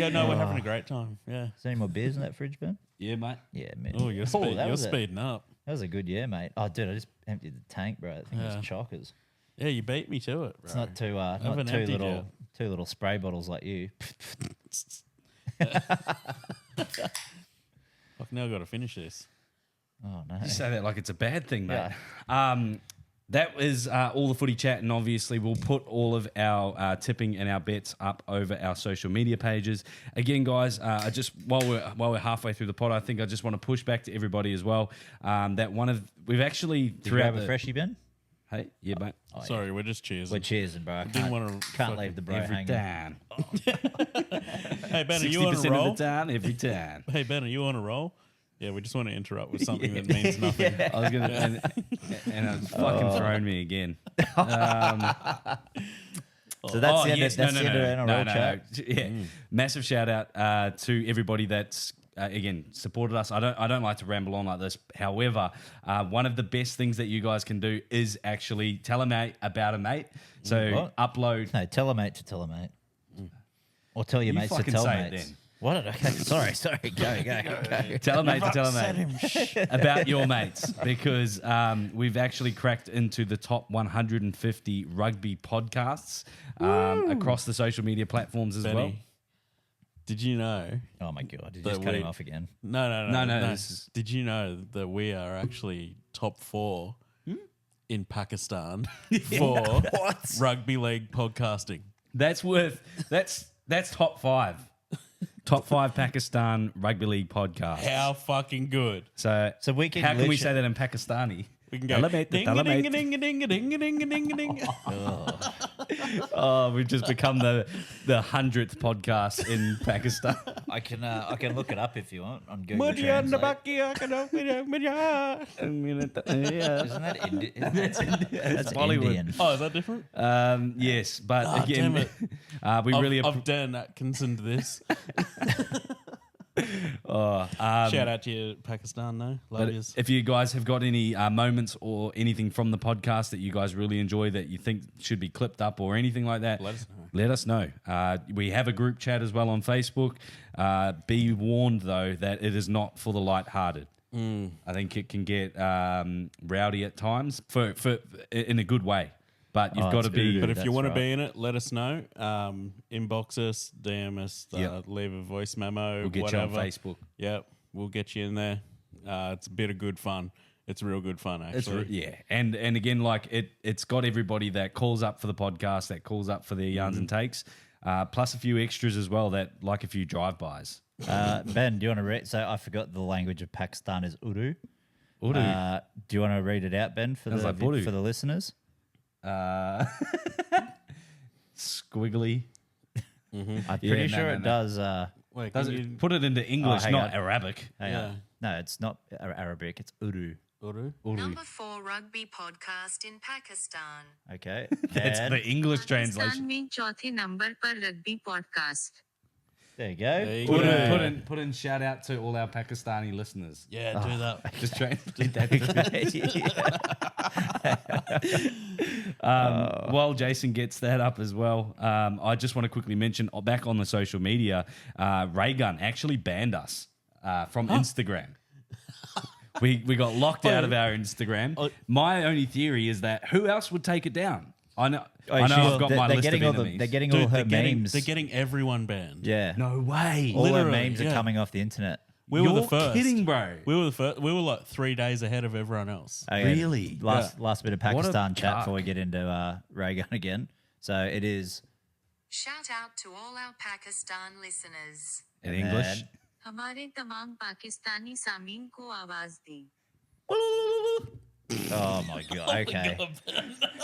no, we're having a great time. Yeah. Is there any more beers in that fridge, Ben? Yeah, mate. Yeah, man. Oh, you're was speeding up. That was a good year, mate. Oh, dude, I just emptied the tank, bro. I think it Yeah. was chockers. Yeah, you beat me to it, bro. It's not two, haven't emptied yet. two little spray bottles like you. Fuck, now I've got to finish this. Oh no. You say that like it's a bad thing, mate. That was all the footy chat, and obviously we'll put all of our tipping and our bets up over our social media pages. Again, guys, I just while we're halfway through the pod, I think I just want to push back to everybody as well. That we've actually Did you throughout grab a freshie, Ben? Hey, yeah, mate. Oh, yeah. Sorry, we're just cheers. We're cheersing, bro. I didn't can't, wanna can't leave the bro Every hanging. time. Hey, Ben, are you on a 60% roll? of the time, every time. Hey, Ben, are you on a roll? Yeah, we just want to interrupt with something that means nothing. I was gonna, and it's fucking thrown me again. So that's the end of NRL chat. Yeah, massive shout out to everybody that's again supported us. I don't like to ramble on like this. However, one of the best things that you guys can do is actually tell a mate about a mate. So What? upload. No, tell a mate to tell a mate. Or tell your You mates to fucking tell say it mates. then. What? Okay, sorry. Go. Tell a mate to tell a mate about your mates, because we've actually cracked into the top 150 rugby podcasts across the social media platforms as well. Benny, did you know? Oh my god! Did you That just cut him we- off again? No. this is- Did you know that we are actually top 4 in Pakistan for rugby league podcasting? That's top 5. Top 5 Pakistan rugby league podcasts. How fucking good! So we can how can we literally- say that in Pakistani? We can go Tell a mate, ding tell a a ding mate. a ding a ding a ding a ding a ding a ding. Oh, we've just become the 100th podcast in Pakistan. I can look it up if you want on Google Mudya Translate. nabakia kadokya mudya. Isn't that Indian? That's Bollywood. Indian. Oh, is that different? Yes, but Oh, again, damn we really I've Dan Atkinson to this. Oh, Shout out to you, Pakistan, though. Love but yous. if you guys have got any moments or anything from the podcast that you guys really enjoy that you think should be clipped up or anything like that, Let us know. We have a group chat as well on Facebook. Be warned, though, that it is not for the lighthearted. I think it can get rowdy at times for in a good way. But you've got to it's be. good. But if you That's want right. to be in it, let us know. Inbox us, DM us, Yep. leave a voice memo. We'll get whatever. you on Facebook. Yep, we'll get you in there. It's a bit of good fun. It's real good fun, actually. Yeah, and again, like it's got everybody that calls up for the podcast, that calls up for their yarns and takes, plus a few extras as well, that like a few drive-bys. Ben, do you want to read? So I forgot the language of Pakistan is Urdu. Urdu. Do you want to read it out, Ben, for Sounds the like Urdu. for the listeners? Squiggly. I'm Yeah, pretty no, sure no, it no. does. Wait, Does can it you put it into English, hang not on. Arabic? Hang Yeah. on. No, it's not Arabic. It's Urdu. Urdu? Number 4 rugby podcast in Pakistan. Okay. That's And the English Pakistan translation. में चौथे number पर rugby podcast There you go. There you Put go. in shout out to all our Pakistani listeners. Yeah, do that. Just trying. Yeah. While Jason gets that up as well, I just want to quickly mention back on the social media, Raygun actually banned us from Instagram. We got locked out of our Instagram. My only theory is that who else would take it down? I know I've got my list of enemies. They're getting all her memes. They're getting everyone banned. Yeah. No way. All her Literally, memes are yeah. coming off the internet. We were the You're first. kidding, bro. We were the first. We were like 3 days ahead of everyone else. Okay, Really? Last bit of What a Pakistan chat cuck. before we get into Raygun again. So it is Shout out to all our Pakistan listeners. In English. हमारे तमाम पाकिस्तानी सामीन को आवाज दी. Oh my god. Okay.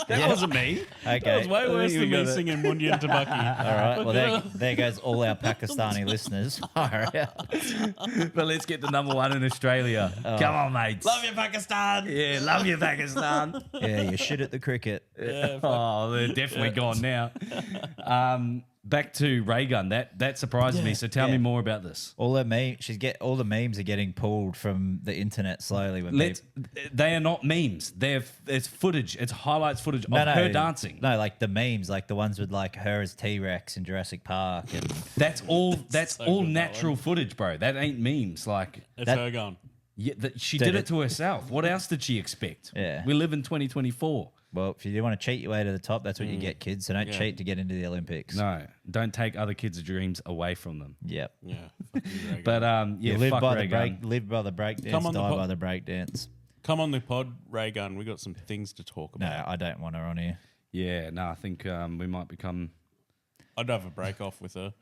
That wasn't me. Okay. That was way worse you than me got it. singing Mundi and Tabaki. All right. Well, there goes all our Pakistani listeners. All right. But let's get the number one in Australia. Come on, mates. Love you, Pakistan. Yeah, love you, Pakistan. Yeah, you shit at the cricket. Oh, they're definitely gone now. Back to Raygun. That surprised me. So tell me more about this. All the memes are getting pulled from the internet slowly. When They are not memes. It's footage. It's highlights footage of her dancing. No, like the memes, like the ones with like her as T-Rex in Jurassic Park. And That's all. That's So all good, that natural footage, bro. That ain't memes. Like It's her gone. she Did did it. it to herself. What else did she expect? Yeah. We live in 2024. well, if you do want to cheat your way to the top, that's what you get, kids. So don't Yeah. cheat to get into the Olympics. No, don't take other kids' dreams away from them. Yep. Yeah. Fuck you, Raygun. But You yeah, live fuck by Raygun. live by the break dance, Come on the die pod- by the break dance. Come on the pod, Raygun. We got some things to talk No, about. I don't want her on here. Yeah, no, I think we might become. I'd have a break off with her.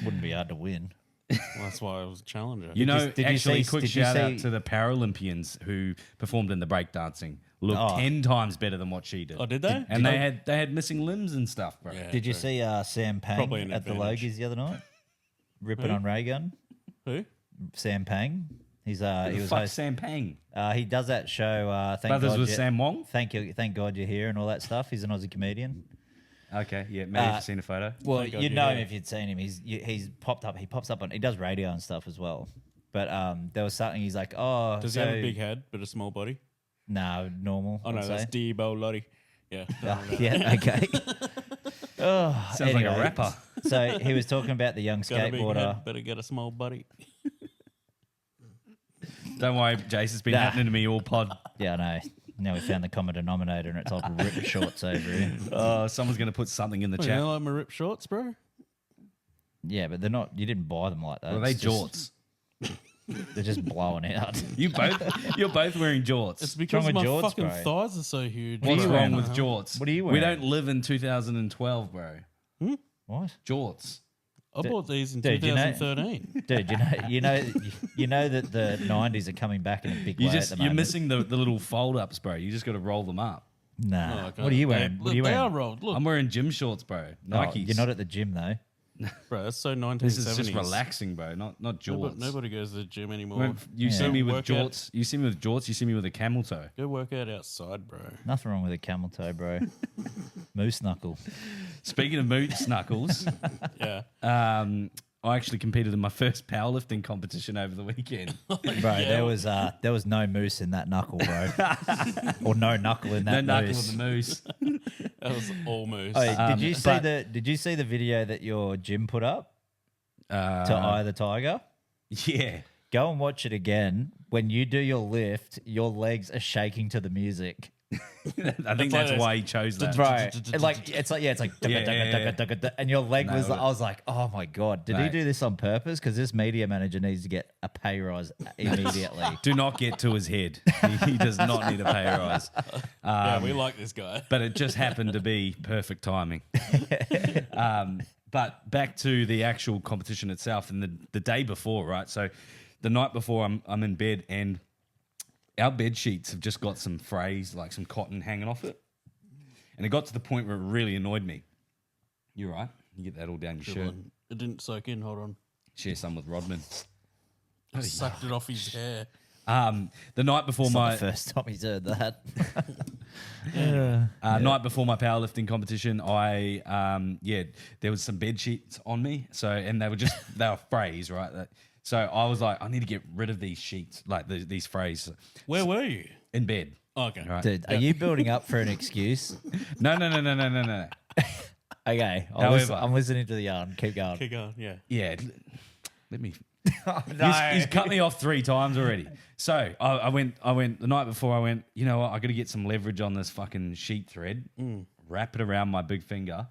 Wouldn't be hard to win. Well, that's why I was a challenger. You know, did you actually, see- quick did you shout out see- to the Paralympians who performed in the breakdancing. Looked Oh. 10 times better than what she did. Oh, did they? And they had missing limbs and stuff, bro. Yeah. Did you true. see Sam Pang Probably an at the advantage. Logies the other night? Ripping Who? on Raygun. Who? Sam Pang. He was Fuck host, Sam Pang. he does that show. Thank Brothers God with You- Sam Wong? Thank God you're here and all that stuff. He's an Aussie comedian. Okay, yeah, maybe you've seen a photo. Well, Thank God you'd you're know here. him if you'd seen him. He's popped up. He pops up on. He does radio and stuff as well. But there was something. He's like, oh, Does so, he have a big head but a small body? No, normal. Oh, no, I'd that's say. Debo Lottie. Yeah. Yeah. Okay. Oh, Sounds like a rapper. So he was talking about the young Got a big skateboarder. head, better get a small body. Don't worry, Jace, it's been Nah. happening to me all pod. Yeah, I know. Now we found the common denominator, and it's all ripped shorts over here. Someone's going to put something in the Oh, you chat. know like my ripped shorts, bro? Yeah, but they're not. You didn't buy them like that. Are they It's just- jorts? They're just blowing out. You're both wearing jorts. It's because with my jorts, fucking bro? thighs are so huge. What's you wrong wearing? with jorts? What are you We wearing? don't live in 2012, bro. What? Jorts. I bought these in Dude, you know- 2013. Dude, you know that the '90s are coming back in a big way at the You're moment. missing the little fold ups, bro. You just got to roll them up. Nah. Oh, okay. What are you wearing? What are you They are wearing? rolled. Look, I'm wearing gym shorts, bro. Oh, Nikes. you're not at the gym though. bro, that's so 1970s. This is just relaxing, bro. Not jorts. Nobody goes to the gym anymore. When you see Yeah. me with Work out. jorts. You see me with jorts. You see me with a camel toe. Go work out outside, bro. Nothing wrong with a camel toe, bro. Moose knuckle. Speaking of moose knuckles, Yeah. I actually competed in my first powerlifting competition over the weekend. Bro, there was no moose in that knuckle, bro. Or no knuckle in No that knuckle moose. of the moose. That was almost. Oh, did you see but- did you see the video that your gym put up to Uh, Eye the Tiger? yeah. Go and watch it again. When you do your lift, your legs are shaking to the music. I think that's why he chose that. Bro, it's like it's like Yeah, and your leg was. Nailed it. I was like, oh my god, did he Mate. do this on purpose? Because this media manager needs to get a pay rise immediately. Do not get to his head. He does not need a pay rise. yeah, we like this guy. But it just happened to be perfect timing. But back to the actual competition itself, and the day before, right? So the night before, I'm in bed, and our bed sheets have just got some frays, like some cotton hanging off it, and it got to the point where it really annoyed me. You're right. You get that all down your shirt. It didn't soak in. Hold on. Share some with Rodman. I sucked it off his hair. The night before It's not my the first time he's heard that. night before my powerlifting competition, there was some bed sheets on me. So and they were frays, right? So I was like, I need to get rid of these sheets, like these frays. Where were you? In bed. Oh, okay. Right. Dude, are you building up for an excuse? No. Okay, However- I'm listening to the yarn. Keep going. Keep going. Yeah. Yeah. Let me. No. He's cut me off 3 times already. So I went the night before. I went. You know what? I got to get some leverage on this fucking sheet thread. Wrap it around my big finger,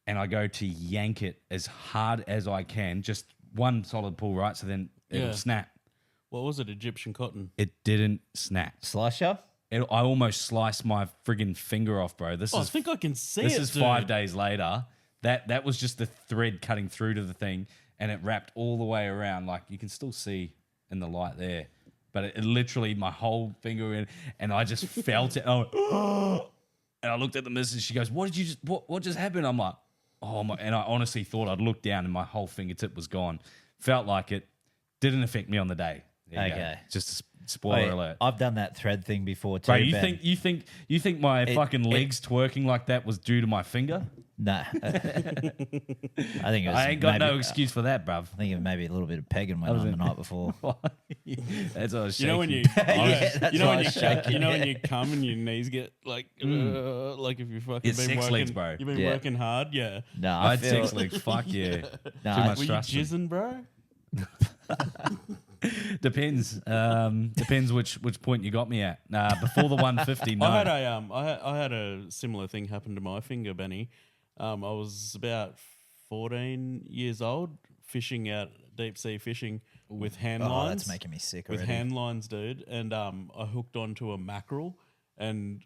and I go to yank it as hard as I can. Just one solid pull, right? So then it'll Yeah. snap. What was it? Egyptian cotton. It didn't snap. Slasher? I almost sliced my friggin' finger off, bro. I think I can see This it. is dude. 5 days later. That was just the thread cutting through to the thing, and it wrapped all the way around. Like you can still see in the light there, but it literally my whole finger in, and I just felt it. And I looked at the missus. She goes, "What just happened?" I'm like, "Oh my!" And I honestly thought I'd looked down and my whole fingertip was gone. Felt like it. Didn't affect me on the day. There you Okay. go. Just a spoiler Wait, alert. I've done that thread thing before too. Bro, you Ben. think my fucking legs twerking like that was due to my finger? Nah. I think it was. I ain't got no maybe- excuse for that, bruv. I think it maybe a little bit of pegging went on the night before. That's what I was You know when you, shaking. that's you know why when I you, was shaking. you know when you come and your knees get like if you fucking It's been 6 working, legs, bro. You've been Yeah. working hard, yeah. No, I I had feel 6 legs. Fuck yeah. Nah, Too I- much Were you trust. jizzing, bro? Depends. Depends which point you got me at. Before the 150, no. I had a similar thing happen to my finger, Benny. I was about 14 years old, fishing out deep sea fishing with hand Oh, lines. that's making me sick With already. hand lines, dude, and I hooked onto a mackerel, and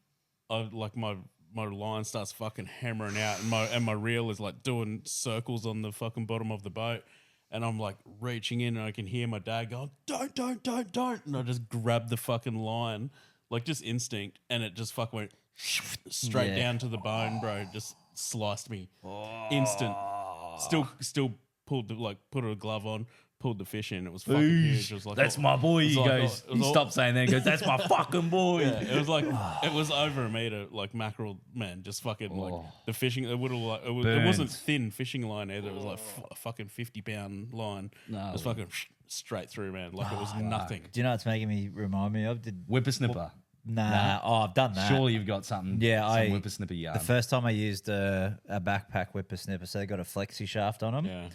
I like my line starts fucking hammering out, and my reel is like doing circles on the fucking bottom of the boat, and I'm like reaching in, and I can hear my dad going, "Don't," and I just grabbed the fucking line, like just instinct, and it just fucking went straight Yeah. down to the bone, bro. Just sliced me, instant. Still put a glove on. Pulled the fish in. It was fucking huge. It was like That's my boy. it was He like- goes. it was He all- stopped saying that. He goes, "That's my fucking boy." Yeah, it was like it was over a meter, like mackerel, man. Just fucking like the fishing. It would have like it wasn't thin fishing line either. It was like a fucking 50-pound line. No. It was fucking straight through, man. Like it was nothing. Do you know what it's making me remind me of? Whippersnipper. Nah. Oh, I've done that. Surely you've got something. Yeah, some whippersnipper yarn. The first time I used a backpack whippersnipper, so they got a flexi shaft on them. Yeah,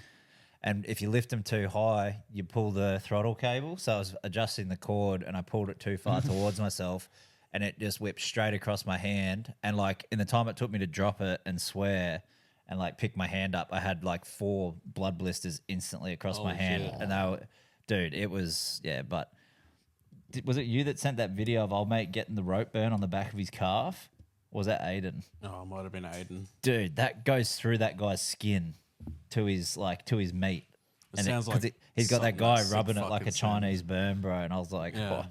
And if you lift them too high, you pull the throttle cable. So I was adjusting the cord and I pulled it too far towards myself and it just whipped straight across my hand. And like in the time it took me to drop it and swear and like pick my hand up, I had like 4 blood blisters instantly across my hand. shit. And they were, dude, it was, yeah, but was it you that sent that video of old mate getting the rope burn on the back of his calf? Or was that Aiden? oh, it might have been Aiden. Dude, that goes through that guy's skin to his meat. It sounds 'cause like he's got that something guy that sick rubbing it like a fucking sound. Chinese burn, bro. And I was like, Yeah.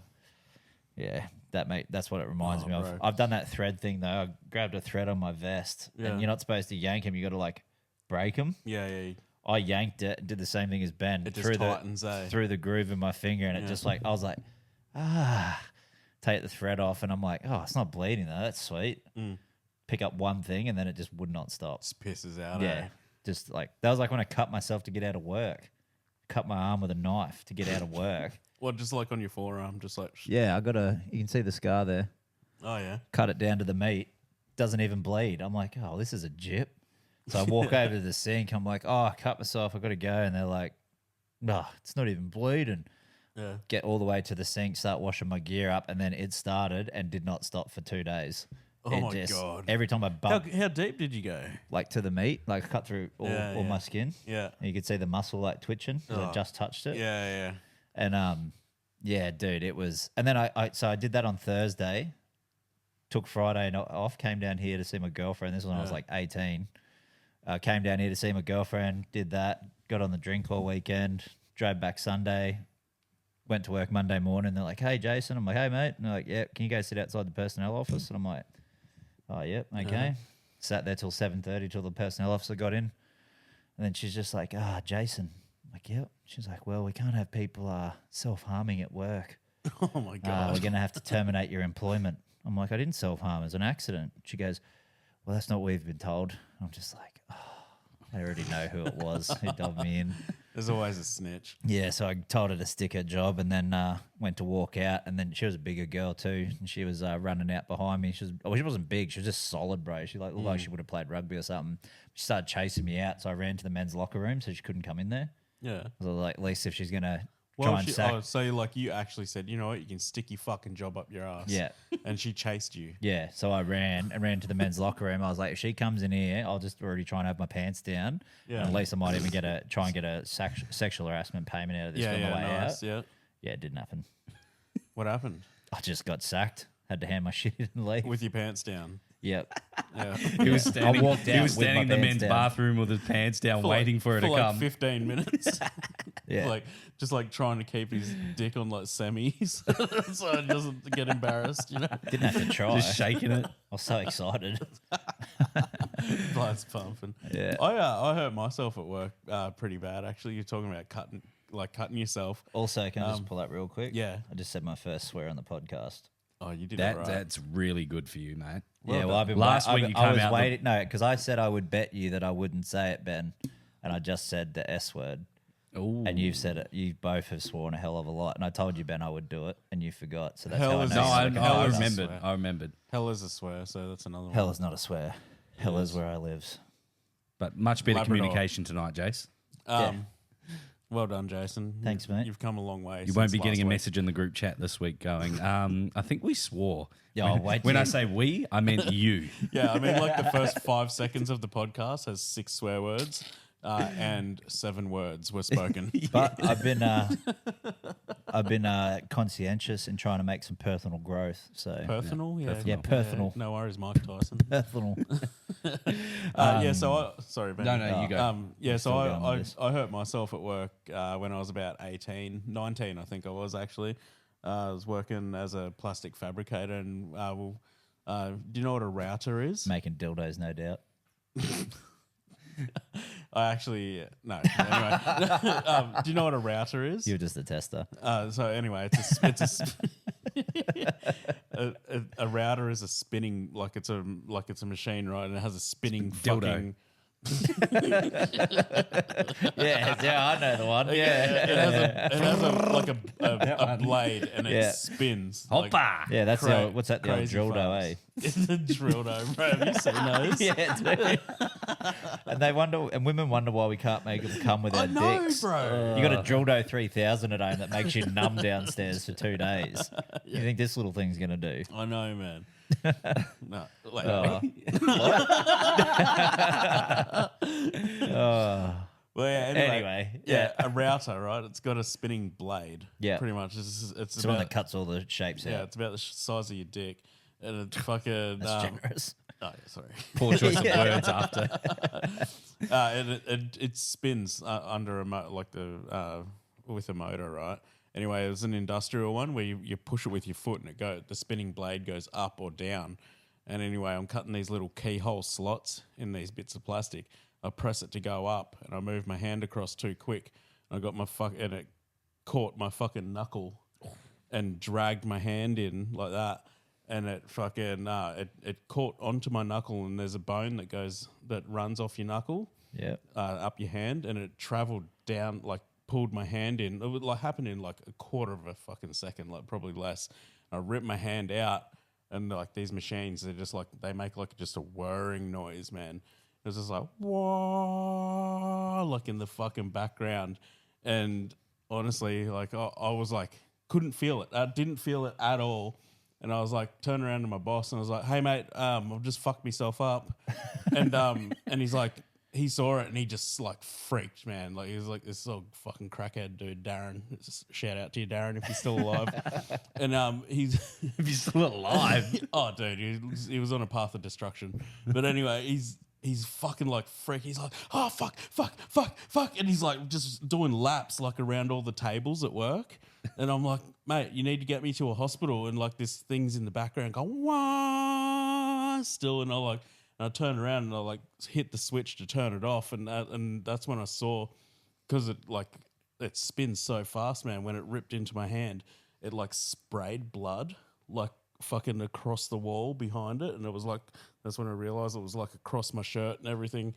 yeah, that's what it reminds Oh, me of. bro. I've done that thread thing though. I grabbed a thread on my vest, Yeah. and you're not supposed to yank him. You got to like break him. Yeah. I yanked it, did the same thing as Ben It just tightens, through the groove in my finger, and it just like I was like, take the thread off, and I'm like, oh, it's not bleeding though. That's sweet. Pick up one thing, and then it just would not stop. Just pisses out. Yeah, just like that was like when I cut myself to get out of work. Cut my arm with a knife to get out of work. Well, just like on your forearm, just like Yeah, I got you can see the scar there. oh yeah. Cut it down to the meat. Doesn't even bleed. I'm like, oh, this is a jip. So I walk over to the sink. I'm like, oh, I cut myself. I got to go. And they're like, no, it's not even bleeding. Yeah. Get all the way to the sink, start washing my gear up. And then it started and did not stop for 2 days. Oh It my God. Every time I bumped How deep did you go? like to the meat, like cut through all Yeah. my skin. Yeah. And you could see the muscle like twitching because I just touched it. Yeah. And yeah, dude, it was. And then I did that on Thursday. Took Friday off. Came down here to see my girlfriend. This was when I was like 18. Came down here to see my girlfriend. Did that. Got on the drink all weekend. Drove back Sunday. Went to work Monday morning. They're like, "Hey, Jason." I'm like, "Hey, mate." And they're like, "Yeah, can you go sit outside the personnel office?" And I'm like, "Oh, yep, okay." Sat there till 7:30 till the personnel officer got in. And then she's just like, Jason. I'm like, yep. She's like, well, we can't have people self-harming at work. Oh my god. we're going to have to terminate your employment. I'm like, I didn't self-harm. It was an accident. She goes, well, that's not what we've been told. I'm just like, oh, I already know who it was who dubbed me in. There's always a snitch. Yeah, so I told her to stick her job and then went to walk out. And then she was a bigger girl too. And she was running out behind me. She wasn't big. She was just solid, bro. She looked like she would have played rugby or something. She started chasing me out. So I ran to the men's locker room so she couldn't come in there. Yeah. I was like, at least if she's going to Well, try and sack. oh, so you actually said, you know what, you can stick your fucking job up your ass. Yeah. And she chased you. Yeah, so I ran to the men's locker room. I was like, if she comes in here, I'll just already try and have my pants down. Yeah. And at least I might even try and get a sexual harassment payment out of this on the way out. Yeah. Yeah, it didn't happen. What happened? I just got sacked. Had to hand my shit in and leave. With your pants down. Yep. Yeah. He was standing, I walked he out was with my standing in the pants men's down. bathroom with his pants down, waiting for her to like come. 15 minutes. Yeah. Just trying to keep his dick on like semis so he doesn't get embarrassed, you know? Didn't have to try. Just shaking it. I was so excited. Blood's pumping. Yeah. I hurt myself at work pretty bad, actually. You're talking about cutting yourself. Also, can I just pull that real quick? yeah. I just said my first swear on the podcast. Oh, you did it right. That's really good for you, mate. Yeah, well, I've been Last week you I came was out waiting. No, because I said I would bet you that I wouldn't say it, Ben, and I just said the S word. Ooh. And you've said it. You both have sworn a hell of a lot, and I told you, Ben, I would do it, and you forgot. So that's Hell how I is know. no, you're I- looking hell at I is us. a remembered. swear. I remembered. Hell is a swear, so that's another one. Hell is not a swear. Hell is where I live. But much better Labrador. communication tonight, Jace. Well done, Jason. Thanks, mate. You've come a long way. You won't since be getting last a week. message in the group chat this week going, I think we swore. Yeah, when wait when till- I say we, I meant you. Yeah, I mean, like the first 5 seconds of the podcast has 6 swear words and 7 words were spoken. But I've been conscientious in trying to make some personal growth. So Personal? Yeah, personal. No worries, Mike Tyson. personal. Sorry, Ben. No, you go. So going on with this. I hurt myself at work when I was about 19, I think I was actually. I was working as a plastic fabricator and, do you know what a router is? Making dildos, no doubt. I actually, no. Anyway, do you know what a router is? You're just a tester. So anyway, a router is a spinning, it's a machine, right? And it has a spinning Dildo. fucking. Yeah, I know the one. Yeah, It has a blade and it Yeah. spins. Hoppa! yeah. That's the old, what's that? The old crazy dildo, fast. eh? It's a dildo, bro. Have you seen those? Yeah, dude. And they wonder, and women wonder why we can't make them come with I our know, dicks. bro. You got a dildo 3000 at home that makes you numb downstairs for 2 days. You think this little thing's gonna do? I know, man. No, like, Oh. well, yeah, Anyway, yeah, a router, right? It's got a spinning blade. Yeah. pretty much. It's It's the one about that cuts all the shapes yeah, out. it's about the size of your dick, and it's fucking. That's generous. Oh, yeah, sorry. Poor choice of words after. It spins under with a motor, right? Anyway, it was an industrial one where you push it with your foot and the spinning blade goes up or down. And anyway, I'm cutting these little keyhole slots in these bits of plastic. I press it to go up and I move my hand across too quick. I got and it caught my fucking knuckle and dragged my hand in like that. And it fucking it caught onto my knuckle, and there's a bone that runs off your knuckle, Yeah. up your hand, and it traveled down, pulled my hand in. It would happen in a quarter of a fucking second, probably less. I ripped my hand out, and these machines, they're just they make just a whirring noise, man. It was just whoa, in the fucking background, and honestly, I was couldn't feel it. I didn't feel it at all. And I was turned around to my boss and I was like, "Hey mate, I've just fucked myself up," and he's he saw it and he just freaked, man. He was this little fucking crackhead dude, Darren. Shout out to you, Darren, if he's still alive. And he's If you're still alive. oh dude, he was on a path of destruction. But anyway, he's fucking freak. He's oh fuck, and he's just doing laps around all the tables at work. And I'm like, mate, you need to get me to a hospital. And this thing's in the background going, wah, still. And and I turn around and I hit the switch to turn it off. And that's when I saw, because it spins so fast, man, when it ripped into my hand. it like sprayed blood like fucking across the wall behind it, and it was like that's when I realized it was like across my shirt and everything,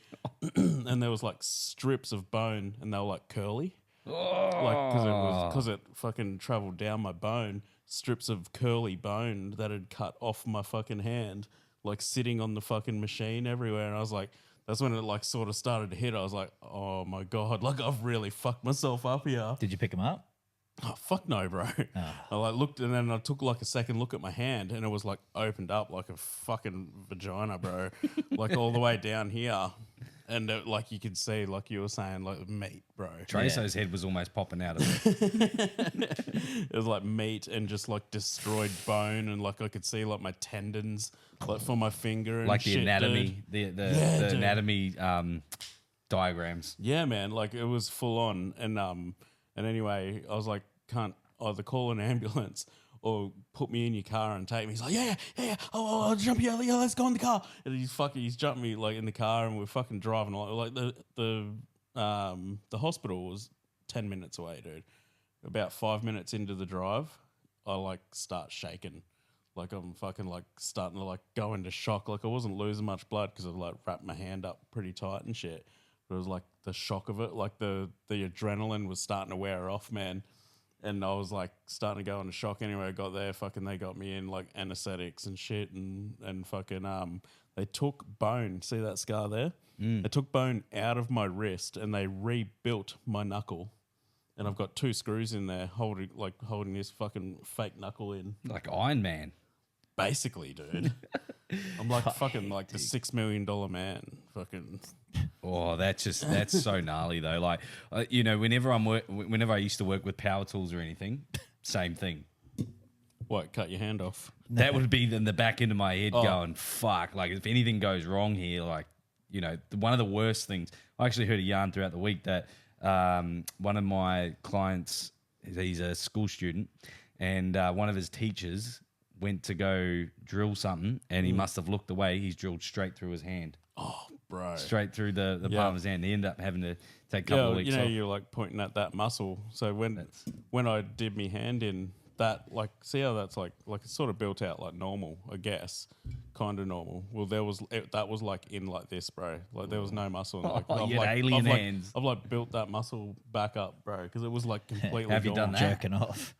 and there was like strips of bone, and they were like curly, like because it fucking traveled down my bone, strips of curly bone that had cut off my fucking hand, like sitting on the fucking machine everywhere, and I was like. That's when it like sort of started to hit. I was like, oh my God, like I've really fucked myself up here. Did you pick him up? Oh, fuck no, bro. I like looked and then I took like a second look at my hand and it was like opened up like a fucking vagina, bro. Like all the way down here. And like you could see, like you were saying, like meat, bro. Trace's head was almost popping out of it. It was like meat and just like destroyed bone, and like I could see like my tendons, like from my finger, and Like the shit, anatomy, dude. the dude. anatomy diagrams. Yeah, man, like it was full on, and anyway, I was like, can't either call an ambulance or put me in your car and take me. He's like, yeah, I'll jump you, yeah, let's go in the car. And he's jumped me like in the car, and we're fucking driving. Like the hospital was 10 minutes away, dude. About 5 minutes into the drive, I like start shaking. Like I'm fucking like starting to like go into shock. Like I wasn't losing much blood because I've like wrapped my hand up pretty tight and shit. But it was like the shock of it, like the adrenaline was starting to wear off, man. And I was like starting to go into shock anyway. I got there, fucking they got me in like anesthetics and shit, and fucking they took bone. See that scar there? They took bone out of my wrist and they rebuilt my knuckle. And I've got 2 screws in there holding this fucking fake knuckle in. Like Iron Man. Basically, dude. I'm like fucking like the $6 million man. Fucking. Oh, that's so gnarly though. Like, whenever I used to work with power tools or anything, same thing. What? Cut your hand off? That would be in the back end of my head going, fuck. Like, if anything goes wrong here, like, one of the worst things. I actually heard a yarn throughout the week that one of my clients, he's a school student, and one of his teachers went to go drill something, and he must have looked away. He's drilled straight through his hand. Oh, bro. Straight through the palm of his hand. He ended up having to take a couple of weeks off. You're like pointing at that muscle. So when I did my hand in, that like, see how that's like it's sort of built out like normal, I guess, kind of normal. Well, that was like in like this, bro. Like there was no muscle. Like, alien hands. I've like built that muscle back up, bro, because it was like completely. Have you done that? Jerking off.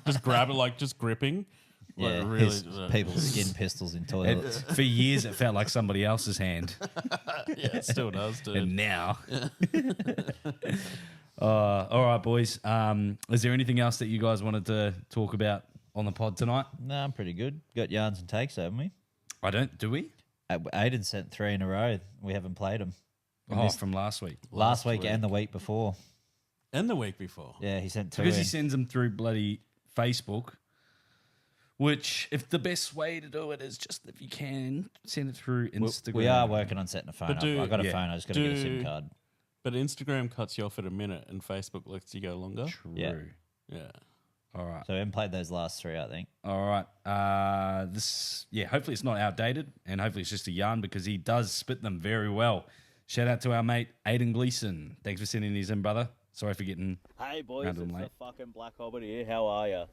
Just grab it, like just gripping. Yeah, like, really, people's skin pistols in toilets. For years, it felt like somebody else's hand. Yeah, it still does, dude. And now. All right, boys. Is there anything else that you guys wanted to talk about on the pod tonight? No, I'm pretty good. Got yarns and takes, haven't we? I don't. Do we? Aiden sent 3 in a row. We haven't played them. From last week. Last week and the week before. And the week before. Yeah, he sent 2 Because in. he sends them through bloody Facebook. Which, if the best way to do it is just if you can send it through Instagram. We are working on setting a phone up. I got a phone. I just got to get a SIM card. But Instagram cuts you off at a minute, and Facebook lets you go longer. True. Yeah. Yeah. All right. So we haven't played those last 3, I think. All right. Hopefully it's not outdated, and hopefully it's just a yarn because he does spit them very well. Shout out to our mate Aiden Gleeson. Thanks for sending these in, brother. Sorry for getting. Hey boys, round to it's them the late. fucking Black Hobbit here. How are you?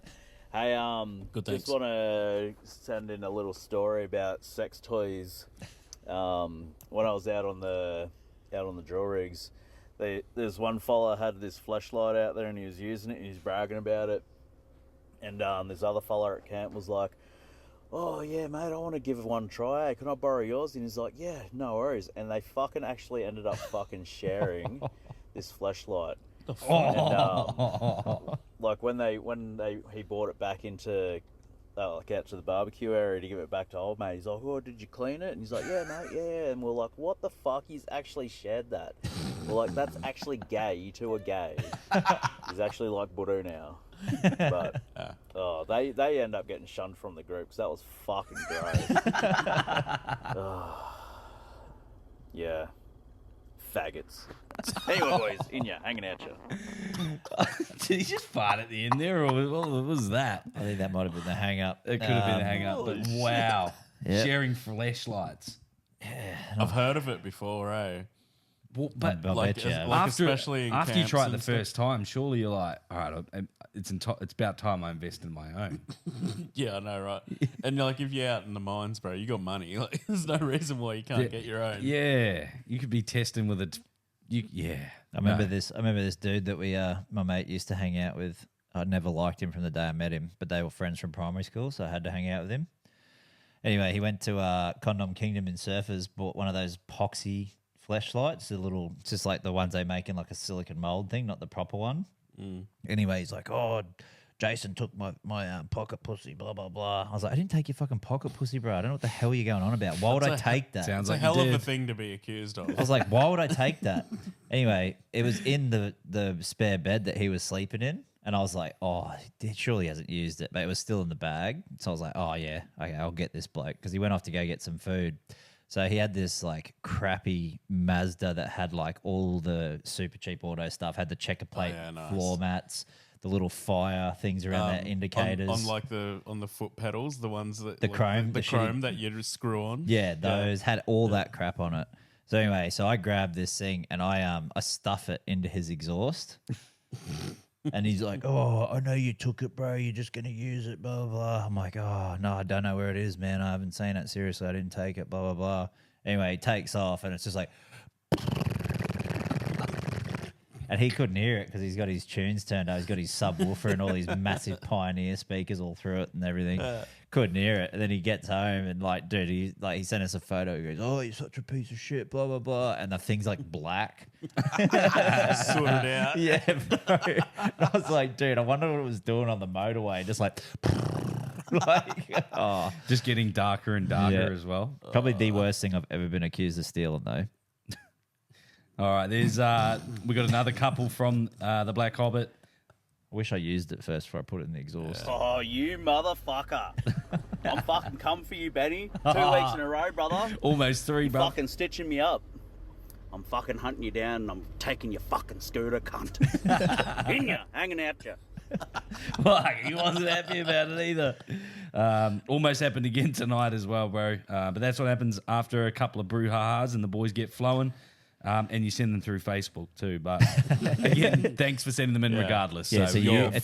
Hey, Good, thanks. just want to send in a little story about sex toys. When I was out on the drill rigs, there's one fella had this flashlight out there and he was using it and he was bragging about it. And this other fella at camp was like, "Oh yeah, mate, I want to give one a try. Hey, can I borrow yours?" And he's like, "Yeah, no worries." And they fucking actually ended up fucking sharing this flashlight. And, like when he brought it back into like out to the barbecue area to give it back to old mate, he's like, "Oh, did you clean it?" And he's like, "Yeah, mate, yeah." And we're like, "What the fuck? He's actually shared that." We're like, "That's actually gay. You two are gay." He's actually like Buddha now. But they end up getting shunned from the group because that was fucking gross. Yeah. Faggots. Anyway, boys, in ya, hanging out ya. Did he just fart at the end there, or what was that? I think that might have been the hang up. It could have been a hang up, but wow. Yeah. Sharing flashlights. I've heard of it before, eh? Well, but I'll like, bet you have. like after especially in after you camps try it and the stuff. first time, surely you're like, all right, it's about time I invest in my own. Yeah, I know, right? And like, if you're out in the mines, bro, you got money. Like, there's no reason why you can't get your own. Yeah, you could be testing with it. I remember this dude that my mate used to hang out with. I never liked him from the day I met him, but they were friends from primary school, so I had to hang out with him. Anyway, he went to Condom Kingdom in Surfers, bought one of those poxy fleshlights, it's just like the ones they make in like a silicon mold thing, not the proper one. Anyway, he's like, oh, Jason took my pocket pussy, blah, blah, blah. I was like, I didn't take your fucking pocket pussy, bro. I don't know what the hell you're going on about. Why would I take that? Sounds It's a like hell you of a did. thing to be accused of. I was like, why would I take that? Anyway, it was in the spare bed that he was sleeping in. And I was like, oh, he surely hasn't used it. But it was still in the bag. So I was like, oh, yeah, okay, I'll get this bloke. Because he went off to go get some food. So he had this like crappy Mazda that had like all the super cheap auto stuff, had the checker plate nice. floor mats, the little fire things around the indicators. on the foot pedals, the ones that The like, chrome, the the chrome shitty- that you just screw on. Yeah, those had all that crap on it. So anyway, I grabbed this thing and I stuff it into his exhaust. And he's like, oh, I know you took it, bro. You're just going to use it, blah, blah, blah. I'm like, oh, no, I don't know where it is, man. I haven't seen it. Seriously, I didn't take it, blah, blah, blah. Anyway, he takes off and it's just like... And he couldn't hear it because he's got his tunes turned up. He's got his subwoofer and all these massive Pioneer speakers all through it and everything. Couldn't hear it. And then he gets home and like, dude, he sent us a photo. He goes, oh, you're such a piece of shit, blah, blah, blah. And the thing's like black. Sorted out. Yeah, bro. And I was like, dude, I wonder what it was doing on the motorway. Just like, oh. Just getting darker and darker Yeah. as well. Probably the worst thing I've ever been accused of stealing, though. All right, there's we got another couple from the Black Hobbit. I wish I used it first before I put it in the exhaust. Oh, you motherfucker. I'm fucking come for you, Benny. 2 weeks in a row, brother. Almost 3, bro. Fucking stitching me up. I'm fucking hunting you down and I'm taking your fucking scooter, cunt. In ya, hanging out ya. Fuck, he wasn't happy about it either. Almost happened again tonight as well, bro. But that's what happens after a couple of brouhahas and the boys get flowing. And you send them through Facebook too. But again, thanks for sending them in regardless. Yeah, so so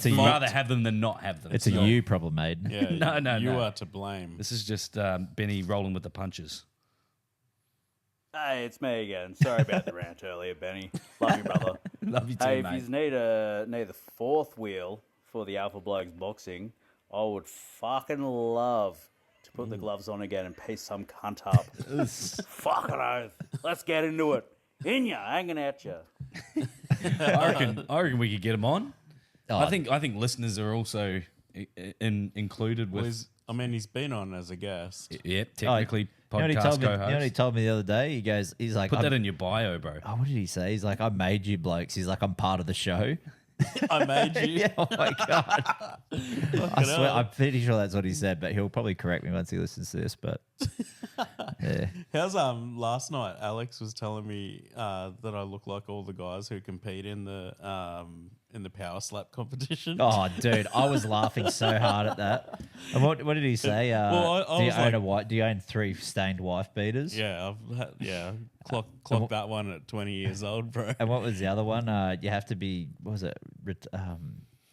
you'd rather have them than not have them. It's a you problem, mate. Yeah, No, you no. are to blame. This is just Benny rolling with the punches. Hey, it's me again. Sorry about the rant earlier, Benny. Love you, brother. Love you too, Hey, if mate. you need the fourth wheel for the Alpha Blokes boxing, I would fucking love to put the gloves on again and piece some cunt up. Fucking oath. Let's get into it. In ya, hanging at ya. I reckon we could get him on. Oh. I think listeners are also included Well, with. he's been on as a guest. Yep, technically You know what he podcast told me? co-host. You know what he told me the other day? He's like, Put that in your bio, bro. oh, what did he say? He's like, I made you blokes. He's like, I'm part of the show. I made you. Yeah, oh my god! I swear, I'm pretty sure that's what he said, but he'll probably correct me once he listens to this. But yeah, How's last night? Alex was telling me that I look like all the guys who compete in the power slap competition. oh dude, I was laughing so hard at that. And what did he say? Well, I do you was own like- Do you own 3 stained wife beaters? Yeah, clocked that one at 20 years old, bro. And what was the other one? You have to be. What was it?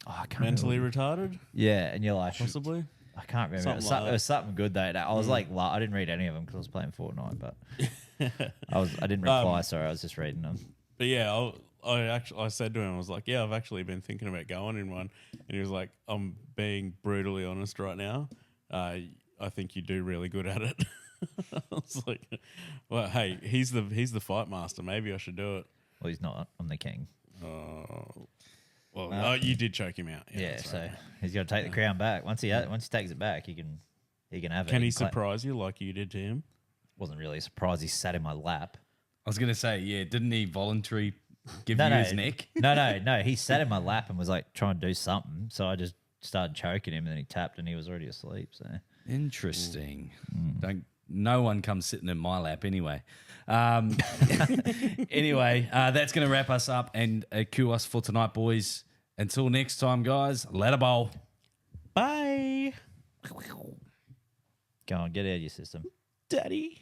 I can't Mentally remember. retarded, Yeah, and you're like, possibly. I can't remember. Something like It was something good though. I was like, I didn't read any of them because I was playing Fortnite, but I didn't reply. Sorry, I was just reading them. But yeah, I said to him, I was like, yeah, I've actually been thinking about going in one, and he was like, I'm being brutally honest right now. I think you do really good at it. I was like, well, hey, he's the fight master. Maybe I should do it. Well, he's not. I'm the king. Well, you did choke him out. Yeah, that's so right. he's got to take the crown back. Once he takes it back, he can have it. Can he can surprise you like you did to him? Wasn't really a surprise. He sat in my lap. I was gonna say, yeah, didn't he voluntarily give you No, his neck? No. He sat in my lap and was like trying to do something. So I just started choking him, and then he tapped, and he was already asleep. So Interesting. No one comes sitting in my lap anyway. Anyway, that's going to wrap us up and cue us for tonight, boys. Until next time, guys, let bowl. Bye. go on, get out of your system. Daddy.